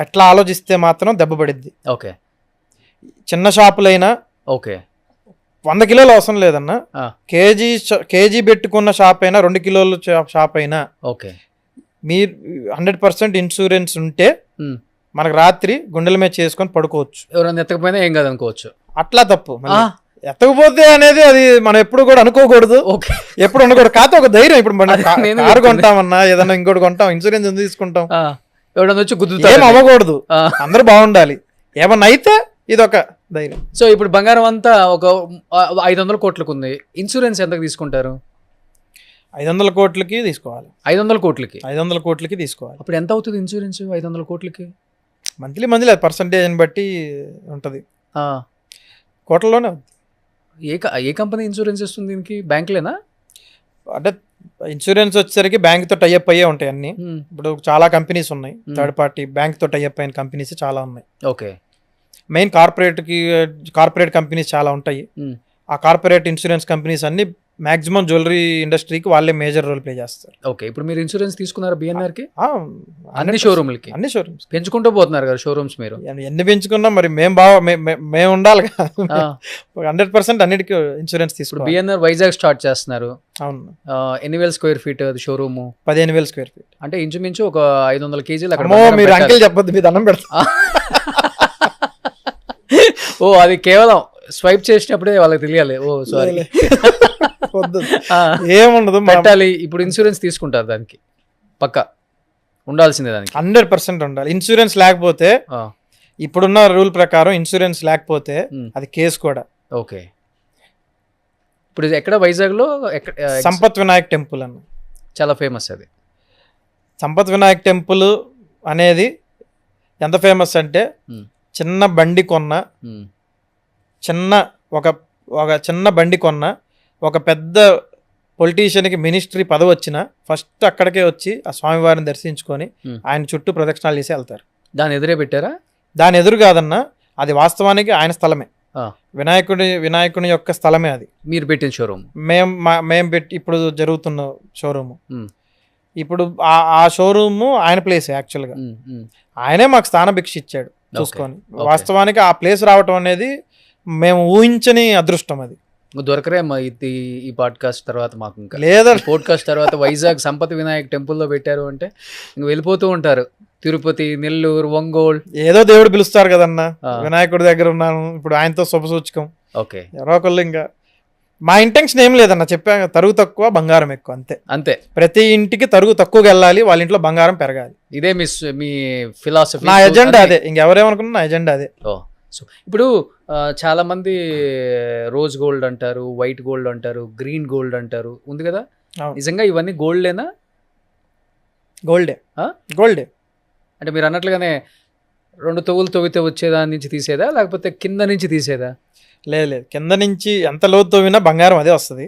C: అట్లా ఆలోచిస్తే మాత్రం దెబ్బపడిద్ది.
B: ఓకే.
C: చిన్న షాపులైనా
B: ఓకే.
C: 100 కిలోలు అవసరం లేదన్న,
B: ఆ.
C: కేజీ పెట్టుకున్న షాప్ అయినా 2 కిలోలు షాప్ అయినా
B: ఓకే.
C: మీరు 100% ఇన్సూరెన్స్ ఉంటే
B: మ్మ్.
C: మనకు రాత్రి గుండెల మీద చేసుకొని పడుకోవచ్చు.
B: ఎవరైనా ఎత్తకపోయినా ఏం కాదనుకోవచ్చు.
C: అట్లా తప్పు మళ్ళీ. ఎత్తకపోతే అనేది అది మనం ఎప్పుడు కూడా అనుకోకూడదు,
B: ఓకే.
C: ఎప్పుడు ఉండకూడదు. కాకపోతే ఒక ధైర్యం, ఇప్పుడు మనం
B: అదే నేను
C: కారు
B: చెప్తున్నా.
C: కొంటామన్నా ఏదన్నా ఇంకోటి కొంటాం, ఇన్సూరెన్స్ ఎందుకు తీసుకుంటాం?
B: ఎవడన్నా వచ్చి
C: ఏం
B: గుద్దుతారు.
C: అవ్వకూడదు, అందరూ బాగుండాలి, ఏమన్నా అయితే ఇదొక ధైర్యం.
B: సో ఇప్పుడు బంగారం అంతా ఒక 500 కోట్లకు ఉంది, ఇన్సూరెన్స్ ఎంతకు తీసుకుంటారు?
C: 500 కోట్లకి తీసుకోవాలి.
B: 500 కోట్లకి
C: 500 కోట్లకి తీసుకోవాలి.
B: అప్పుడు ఎంత అవుతుంది ఇన్సూరెన్స్ 500 కోట్లకి?
C: మంత్లీ పర్సంటేజ్ని బట్టి ఉంటుంది, కోట్లలోనే ఉంది.
B: ఏ కంపెనీ ఇన్సూరెన్స్ ఇస్తుంది దీనికి? బ్యాంకులేనా?
C: అంటే ఇన్సూరెన్స్ వచ్చేసరికి బ్యాంక్తో టైఅప్ అయ్యే ఉంటాయి అన్ని. ఇప్పుడు చాలా కంపెనీస్ ఉన్నాయి, థర్డ్ పార్టీ బ్యాంక్తో టైఅప్ అయిన కంపెనీస్ చాలా ఉన్నాయి.
B: ఓకే.
C: మెయిన్ కార్పొరేట్ కంపెనీస్ చాలా ఉంటాయి. ఆ కార్పొరేట్ ఇన్సూరెన్స్ కంపెనీస్ అన్ని మాక్సిమం జ్యువెలరీ ఇండస్ట్రీకి వాళ్ళే మేజర్ రోల్ ప్లే చేస్తారు.
B: ఓకే. ఇప్పుడు మీరు ఇన్సూరెన్స్ తీసుకున్నారు బిఎన్ఆర్కి? అన్ని
C: 100%
B: షోరూమ్లకి?
C: అన్ని షోరూమ్స్
B: పెంచుకుంటూ పోతున్నారు కదా షోరూమ్స్ మీరు.
C: ఎన్ని పెంచుకున్నా మరి మేము ఉండాలి కదా. 100% అన్నిటికీ ఇన్సూరెన్స్
B: ఇప్పుడు
C: తీసుకోవాలి.
B: బిఎన్ఆర్ వైజాగ్ స్టార్ట్ చేస్తున్నారు.
C: అవును,
B: ఎన్ని వేల స్క్వేర్ ఫీట్ అది షోరూము?
C: 15,000 square feet.
B: అంటే ఇంచుమించు ఒక 500 కేజీలు అక్కడ
C: అమ్మో,
B: బంగారం
C: మీరు
B: పెట్టాలి.
C: అంకెల్ చెప్పొద్దు, మీ దండం పెడతా.
B: ఓ అది కేవలం స్వైప్ చేసినప్పుడే వాళ్ళకి తెలియాలి. ఓ సారీ,
C: వద్దు. ఏముండదు,
B: పెట్టాలి. ఇప్పుడు ఇన్సూరెన్స్ తీసుకుంటారు దానికి, పక్కా ఉండాల్సిందే దానికి.
C: 100% ఉండాలి. ఇన్సూరెన్స్ లేకపోతే ఇప్పుడున్న రూల్ ప్రకారం ఇన్సూరెన్స్ లేకపోతే అది కేసు కూడా.
B: ఓకే. ఇప్పుడు ఇది ఎక్కడ? వైజాగ్లో
C: సంపత్ వినాయక్ టెంపుల్ అన్న,
B: చాలా ఫేమస్ అది.
C: సంపత్ వినాయక్ టెంపుల్ అనేది ఎంత ఫేమస్ అంటే, చిన్న బండి కొన్న ఒక చిన్న బండి కొన్న ఒక పెద్ద పొలిటీషియన్కి మినిస్ట్రీ పదవి వచ్చిన ఫస్ట్ అక్కడికే వచ్చి ఆ స్వామివారిని దర్శించుకొని ఆయన చుట్టూ ప్రదక్షిణాలు చేసి వెళ్తారు.
B: దాని ఎదురే పెట్టారా?
C: దాని ఎదురు కాదన్నా, అది వాస్తవానికి ఆయన స్థలమే, వినాయకుని యొక్క స్థలమే అది.
B: మీరు పెట్టిన షోరూమ్?
C: మేము పెట్టి ఇప్పుడు జరుగుతున్న షోరూము. ఇప్పుడు ఆ షోరూము ఆయన ప్లేస్. యాక్చువల్గా ఆయనే మాకు స్థానభిక్ష ఇచ్చాడు చూసుకొని. వాస్తవానికి ఆ ప్లేస్ రావటం అనేది మేము ఊహించని అదృష్టం. అది
B: దొరకరే ఈ పాడ్కాస్ట్ తర్వాత మాకు. ఇంకా
C: లేదా
B: పోడ్కాస్ట్ తర్వాత వైజాగ్ సంపత్ వినాయక్ టెంపుల్లో పెట్టారు అంటే ఇంక వెళ్ళిపోతూ ఉంటారు. తిరుపతి, నెల్లూరు, ఒంగోలు,
C: ఏదో దేవుడు పిలుస్తారు కదన్నా. వినాయకుడి దగ్గర ఉన్నాను ఇప్పుడు, ఆయనతో శుభసూచకం.
B: ఓకే.
C: ఎవరో ఒకళ్ళు. ఇంకా మా ఇంటెన్షన్ ఏం లేదన్న, చెప్పాను, తరుగు తక్కువ బంగారం ఎక్కువ, అంతే. ప్రతి ఇంటికి తరుగు తక్కువగా వెళ్ళాలి, వాళ్ళ ఇంట్లో బంగారం పెరగాలి.
B: ఇదే మీ ఫిలాసఫీ,
C: నా ఎజెండా అదే. ఇంకెవరేమనుకున్నా నా ఎజెండా అదే. సో ఇప్పుడు చాలా మంది రోజ్ గోల్డ్ అంటారు, వైట్ గోల్డ్ అంటారు, గ్రీన్ గోల్డ్ అంటారు, ఉంది కదా. నిజంగా ఇవన్నీ గోల్డేనా? గోల్డే.
B: అంటే మీరు అన్నట్లుగానే 2 తవ్వులు తవ్వితే వచ్చేదాని నుంచి తీసేదా, లేకపోతే కింద నుంచి తీసేదా?
C: లేదు, కింద నుంచి ఎంత లోతు తవ్వినా బంగారం అదే వస్తుంది.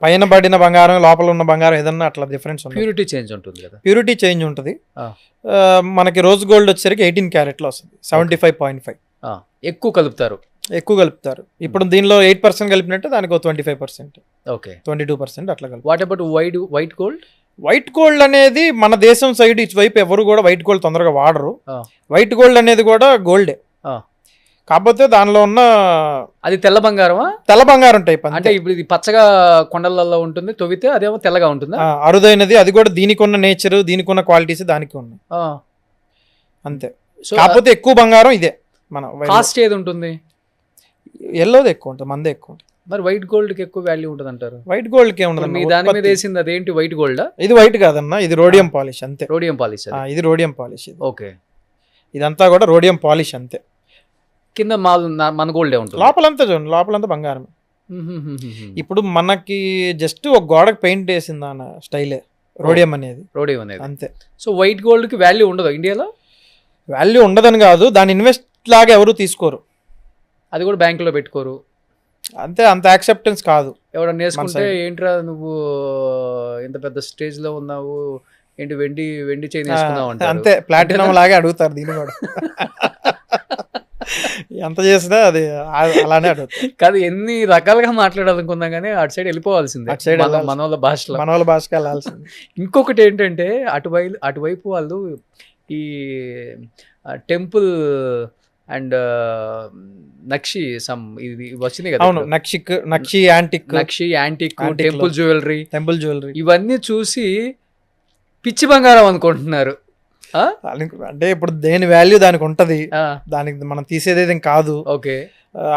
C: పైన పడిన బంగారం, లోపల ఉన్న బంగారం ఏదన్నా అట్లా డిఫరెన్స్ ఉంటుంది.
B: ప్యూరిటీ చేంజ్ ఉంటుంది కదా.
C: ప్యూరిటీ చేంజ్ ఉంటుంది. మనకి రోజ్ గోల్డ్ వచ్చేసరికి 18 క్యారెట్లో వస్తుంది, 75.5.
B: ఎక్కువ కలుపుతారు.
C: ఇప్పుడు దీనిలో 8% కలిపినట్టు దానికి 25%,
B: ఓకే,
C: 22% అట్లా కలిపి.
B: What about white gold?
C: White gold అనేది మన దేశం సైడ్ ఇటువైపు ఎవరు కూడా వైట్ గోల్డ్ తొందరగా వాడరు. వైట్ గోల్డ్ అనేది కూడా గోల్డే, కాకపోతే దానిలో ఉన్న
B: అది తెల్ల బంగారమా?
C: తెల్ల బంగారం టైప్.
B: అంటే ఇప్పుడు ఇది పచ్చగా కొండలలో ఉంటుంది, తవ్వితే అదేమో తెల్లగా ఉంటుంది.
C: అరుదైనది, అది కూడా దీనికి ఉన్న నేచర్, దీనికి ఉన్న క్వాలిటీస్ దానికి ఉన్నాయి, అంతే. కాకపోతే ఎక్కువ బంగారం ఇదే. మన
B: కాస్ట్ ఏది ఉంటుంది?
C: ఎల్లోది ఎక్కువ ఉంటుంది, మందే ఎక్కువ ఉంటుంది.
B: మరి వైట్ గోల్డ్ కి ఎక్కువ వాల్యూ ఉంటుంది అంటారు.
C: వైట్ గోల్డ్ కి
B: మీ దాని మీద వేసింది అదేంటి వైట్ గోల్డా?
C: ఇది వైట్ కాదన్న, ఇది రోడియం పాలిష్ అంతే.
B: Rhodium polish.
C: ఇది రోడియం పాలిష్.
B: ఓకే,
C: ఇదంతా కూడా రోడియం పాలిష్ అంతే.
B: కింద మన గోల్డే ఉంటుంది,
C: లోపలంతా చూడండి, లోపలంతా బంగారం. ఇప్పుడు మనకి జస్ట్ ఒక గోడకు పెయింట్ వేసింది అన్న స్టైలే రోడియం అనేది.
B: రోడియం అనేది
C: అంతే.
B: సో వైట్ గోల్డ్ కి వాల్యూ ఉండదు ఇండియాలో?
C: వాల్యూ ఉండదని కాదు, దాని ఇన్వెస్ట్ లాగా ఎవరు తీసుకోరు,
B: అది కూడా బ్యాంకులో పెట్టుకోరు
C: అంతే. అంత యాక్సెప్టెన్స్ కాదు.
B: ఎవడన్నా నేర్చుకుంటే ఏంట్రా నువ్వు ఇంత పెద్ద స్టేజ్ లో ఉన్నావు, ఏంటి వెండి చైన్ వేసుకున్నావు అంటే
C: అంతే, ప్లాటినం లాగే అడుగుతారు దీన్ని కూడా. ఎంత చేసినా అది అలానే అడుగుతారు.
B: కాదు, ఎన్ని రకాలుగా మాట్లాడాలనుకున్నా కానీ అటు సైడ్ వెళ్ళిపోవాల్సిందే,
C: అటు సైడ్
B: మన వాళ్ళ భాషలో,
C: మన వాళ్ళ భాషకి వెళ్ళాల్సింది.
B: ఇంకొకటి ఏంటంటే అటువైపు వాళ్ళు ఈ టెంపుల్ అండ్ నక్షి ఇది వచ్చింది కదా.
C: అవును, నక్షి యాంటిక్
B: టెంపుల్ జ్యువెలరీ ఇవన్నీ చూసి పిచ్చి బంగారం అనుకుంటున్నారు.
C: అంటే ఇప్పుడు దేని వాల్యూ దానికి ఉంటది, దానికి మనం తీసేది కాదు.
B: ఓకే,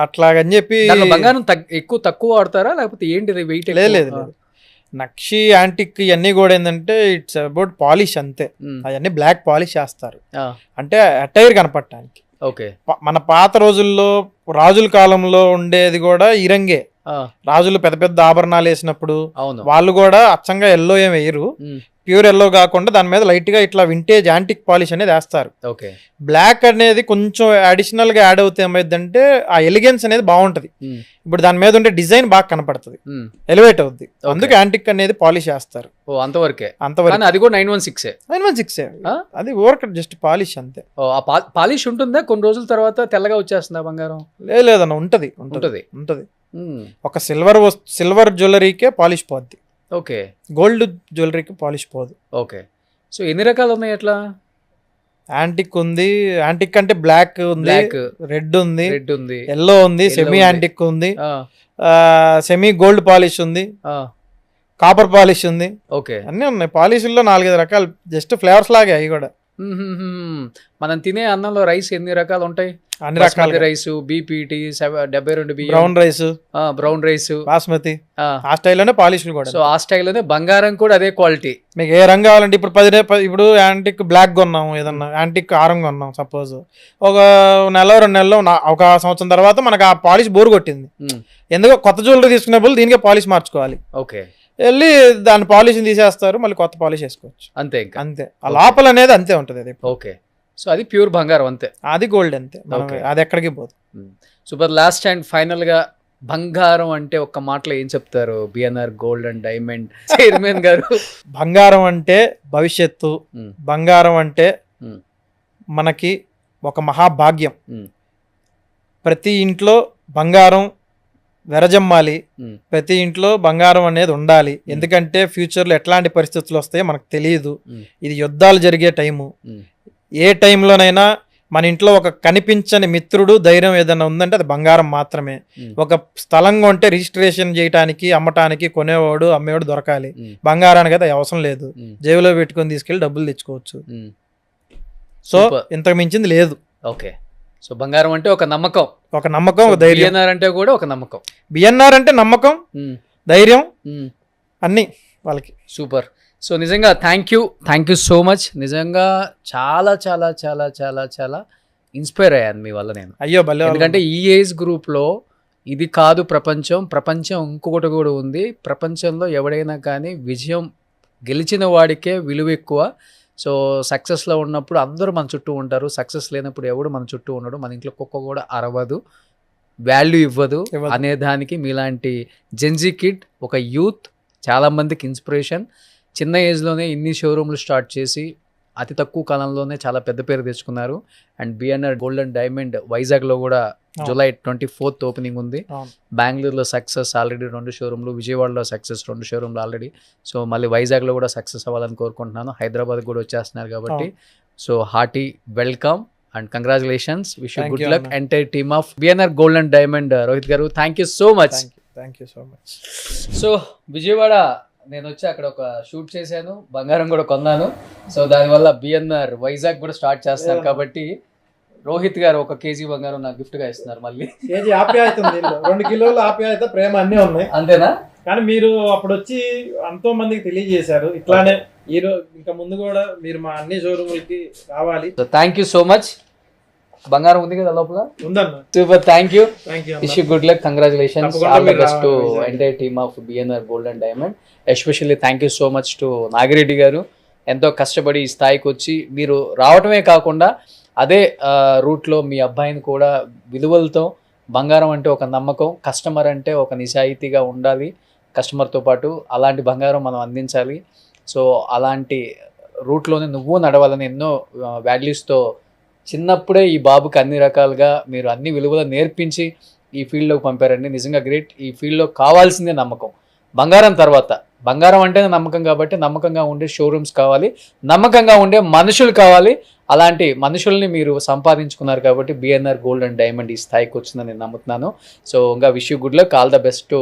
C: అట్లాగని చెప్పి
B: బంగారం ఎక్కువ తక్కువ వాడతారా లేకపోతే ఏంటి వెయిట్?
C: లేదు, నక్షి యాంటిక్ ఇవన్నీ కూడా ఏంటంటే ఇట్స్ అబౌట్ పాలిష్ అంతే. అవన్నీ బ్లాక్ పాలిష్ చేస్తారు అంటే అటైర్ కనపడటానికి.
B: ఓకే,
C: మన పాత రోజుల్లో రాజుల కాలంలో ఉండేది కూడా ఈ రంగే. రాజులు పెద్ద పెద్ద ఆభరణాలు వేసినప్పుడు వాళ్ళు కూడా అచ్చంగా ఎల్లో ఏం వేయరు, ప్యూర్ ఎల్లో కాకుండా దాని మీద లైట్ గా ఇట్లా వింటేజ్ యాంటిక్ పాలిష్ అనేది వేస్తారు.
B: ఓకే,
C: బ్లాక్ అనేది కొంచెం అడిషనల్ గా యాడ్ అవుతే ఏమైందంటే ఆ ఎలిగెన్స్ అనేది బాగుంటది. ఇప్పుడు దాని మీద ఉండే డిజైన్ బాగా కనపడుతుంది, ఎలివేట్ అవుద్ది, అందుకే యాంటిక్ అనేది పాలిష్ చేస్తారు.
B: అంతవరకే. అది కూడా 916
C: అది వర్క్ జస్ట్ పాలిష్ అంతే.
B: పాలిష్ ఉంటుందా కొన్ని రోజుల తర్వాత తెల్లగా వచ్చేస్తుందా బంగారం?
C: లేదన్న, ఉంటది. ఒక సిల్వర్ జ్యువెలరీకే పాలిష్ పోద్ది.
B: ఓకే,
C: గోల్డ్ జ్యువెలరీకి పాలిష్ పోదు.
B: ఓకే, సో ఎన్ని రకాలు ఉన్నాయి అట్లా?
C: యాంటిక్ ఉంది, యాంటిక్ అంటే బ్లాక్ ఉంది, రెడ్ ఉంది, ఎల్లో ఉంది, సెమీ యాంటిక్ ఉంది, సెమీ గోల్డ్ పాలిష్ ఉంది, కాపర్ పాలిష్ ఉంది.
B: ఓకే,
C: అన్నీ ఉన్నాయి. పాలిష్లో 4-5 రకాలు, జస్ట్ ఫ్లేవర్స్ లాగే అవి కూడా.
B: మనం తినే అన్నంలో రైస్ ఎన్ని రకాలు ఉంటాయి?
C: అన్ని రకాల
B: rice, BPT 72 brown rice,
C: basmati, ఆ స్టైల్లోనే పాలిష్లు కూడా.
B: సో ఆ స్టైల్లోనే బంగారం కూడా అదే క్వాలిటీ.
C: మీకు ఏ రంగు కావాలంటే ఇప్పుడు ఇప్పుడు యాంటిక్ బ్లాక్ కొన్నాం, ఏదన్నా యాంటిక్ ఆరం కొన్నాం సపోజ్, ఒక 1-2 నెలలు ఒక సంవత్సరం తర్వాత మనకు ఆ పాలిష్ బోర్ కొట్టింది, ఎందుకో కొత్త జ్యువెలరీ తీసుకునే బదులు దీనికే పాలిష్ మార్చుకోవాలి.
B: ఓకే,
C: వెళ్ళి దాని పాలిష్ తీసేస్తారు, మళ్ళీ కొత్త పాలిష్ వేసుకోవచ్చు. అంతే. ఆ లోపల అనేది అంతే ఉంటుంది అది.
B: ఓకే, సో అది ప్యూర్ బంగారం అంతే,
C: అది గోల్డ్ అంతే, అది ఎక్కడికి పోదు.
B: సూపర్. లాస్ట్ అండ్ ఫైనల్ గా బంగారం అంటే ఒక్క మాటలో ఏం చెప్తారు BNR gold and diamond chairman గారు?
C: బంగారం అంటే భవిష్యత్తు, బంగారం అంటే మనకి ఒక మహాభాగ్యం. ప్రతి ఇంట్లో బంగారం వెరజమ్మాలి, ప్రతి ఇంట్లో బంగారం అనేది ఉండాలి. ఎందుకంటే ఫ్యూచర్లో ఎట్లాంటి పరిస్థితులు వస్తాయో మనకు తెలియదు. ఇది యుద్ధాలు జరిగే టైము. ఏ టైంలోనైనా మన ఇంట్లో ఒక కనిపించని మిత్రుడు, ధైర్యం ఏదైనా ఉందంటే అది బంగారం మాత్రమే. ఒక స్థలం కొంటే రిజిస్ట్రేషన్ చేయడానికి, అమ్మటానికి కొనేవాడు అమ్మేవాడు దొరకాలి. బంగారానికి అయితే అవసరం లేదు, జేబులో పెట్టుకొని తీసుకెళ్లి డబ్బులు తెచ్చుకోవచ్చు. సో ఇంతకు మించింది లేదు.
B: ఓకే, సో బంగారం అంటే ఒక నమ్మకం,
C: ఒక ధైర్యం.
B: బిఎన్ఆర్ అంటే కూడా ఒక నమ్మకం.
C: బిఎన్ఆర్ అంటే నమ్మకం, ధైర్యం అన్ని వాళ్ళకి.
B: సూపర్. సో నిజంగా థ్యాంక్ యూ సో మచ్. నిజంగా చాలా చాలా చాలా చాలా చాలా ఇన్స్పైర్ అయ్యాను మీ వల్ల నేను.
C: అయ్యో భలే.
B: ఎందుకంటే ఈ ఏజ్ గ్రూప్లో ఇది కాదు ప్రపంచం ఇంకొకటి కూడా ఉంది. ప్రపంచంలో ఎవడైనా కానీ విజయం గెలిచిన వాడికే విలువ ఎక్కువ. సో సక్సెస్లో ఉన్నప్పుడు అందరూ మన చుట్టూ ఉంటారు, సక్సెస్ లేనప్పుడు ఎవడు మన చుట్టూ ఉండడు. మన ఇంట్లో కుక్క కూడా అరవదు, వాల్యూ ఇవ్వదు అనే దానికి మీలాంటి జెన్జీ కిడ్, ఒక యూత్, చాలామందికి ఇన్స్పిరేషన్. చిన్న ఏజ్లోనే ఇన్ని షోరూమ్లు స్టార్ట్ చేసి అతి తక్కువ కాలంలోనే చాలా పెద్ద పేరు తెచ్చుకున్నారు. And BNR gold and diamond వైజాగ్లో కూడా జూలై 24th ఓపెనింగ్ ఉంది. బెంగళూరులో సక్సెస్ ఆల్రెడీ 2 షోరూమ్లు, విజయవాడలో సక్సెస్ 2 షోరూమ్లు ఆల్రెడీ. సో మళ్ళీ వైజాగ్లో కూడా సక్సెస్ అవ్వాలని కోరుకుంటున్నాను. హైదరాబాద్ కూడా వచ్చేస్తున్నారు కాబట్టి so hearty welcome and congratulations. Wish you good luck entire team of BNR gold and diamond. Rohit గారు thank you so much. So Vijayawada నేను వచ్చి అక్కడ ఒక షూట్ చేశాను, బంగారం కూడా కొన్నాను. సో దానివల్ల బిఎన్ఆర్ వైజాగ్ కూడా స్టార్ట్ చేస్తాను కాబట్టి రోహిత్ గారు 1 కేజీ బంగారం నాకు గిఫ్ట్ గా ఇస్తున్నారు మళ్ళీ.
C: కేజీ ఆప్యాయత ఉంది దీనిలో. 2 కిలోల ఆప్యాయత, ప్రేమ అన్నీ ఉన్నాయి.
B: అంతేనా?
C: కానీ మీరు అప్పుడు వచ్చి ఎంతో మందికి తెలియజేశారు. ఇట్లానే ఇంకా ముందు కూడా మీరు మా అన్ని షోరూములకి రావాలి.
B: So thank you so much. బంగారం ఉంది కదా లోపల?
C: ఉందన్న.
B: Super, thank you.
C: Thank you.
B: Wish you good luck, congratulations,
C: తప్పకుండా
B: ఆల్ ద
C: మీరు
B: బెస్ట్ టు
C: రావాలి.
B: Entire team of BNR gold and diamond. Especially thank you so much to Nagireddy గారు. ఎంతో కష్టపడి ఈ స్థాయికి వచ్చి మీరు రావటమే కాకుండా అదే రూట్లో మీ అబ్బాయిని కూడా విలువలతో, బంగారం అంటే ఒక నమ్మకం, కస్టమర్ అంటే ఒక నిజాయితీగా ఉండాలి కస్టమర్తో పాటు, అలాంటి బంగారం మనం అందించాలి. సో అలాంటి రూట్లోనే నువ్వు నడవాలని ఎన్నో వాల్యూస్తో చిన్నప్పుడే ఈ బాబుకి అన్ని రకాలుగా మీరు అన్ని విలువలు నేర్పించి ఈ ఫీల్డ్లోకి పంపారండి. నిజంగా గ్రేట్. ఈ ఫీల్డ్లో కావాల్సిందే నమ్మకం. బంగారం తర్వాత, బంగారం అంటేనే నమ్మకం కాబట్టి నమ్మకంగా ఉండే షోరూమ్స్ కావాలి, నమ్మకంగా ఉండే మనుషులు కావాలి. అలాంటి మనుషుల్ని మీరు సంపాదించుకున్నారు కాబట్టి బిఎన్ఆర్ గోల్డ్ అండ్ డైమండ్ ఈ స్థాయికి వచ్చిందని నేను నమ్ముతున్నాను. సో ఇంకా wish you good luck, all the best to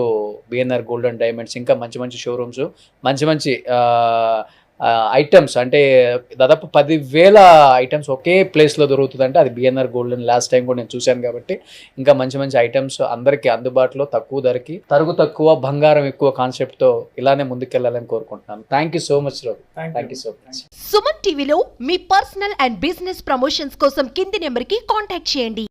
B: BNR gold and diamonds. ఇంకా మంచి మంచి షోరూమ్స్, మంచి మంచి ఐటమ్స్, అంటే దాదాపు 10,000 ఐటమ్స్ ఒకే ప్లేస్లో దొరుకుతుందంటే అది BNR gold and last time కూడా నేను చూశాను కాబట్టి ఇంకా మంచి మంచి ఐటమ్స్ అందరికీ అందుబాటులో, తక్కువ ధరకి, తరుగు తక్కువ బంగారం ఎక్కువ కాన్సెప్ట్తో ఇలానే ముందుకెళ్ళాలని కోరుకుంటున్నాను. Thank you so much Ravi. Thank you so much.
D: Suman టీవీలో మీ పర్సనల్ అండ్ బిజినెస్ ప్రమోషన్స్ కోసం కింది నెంబర్కి కాంటాక్ట్ చేయండి.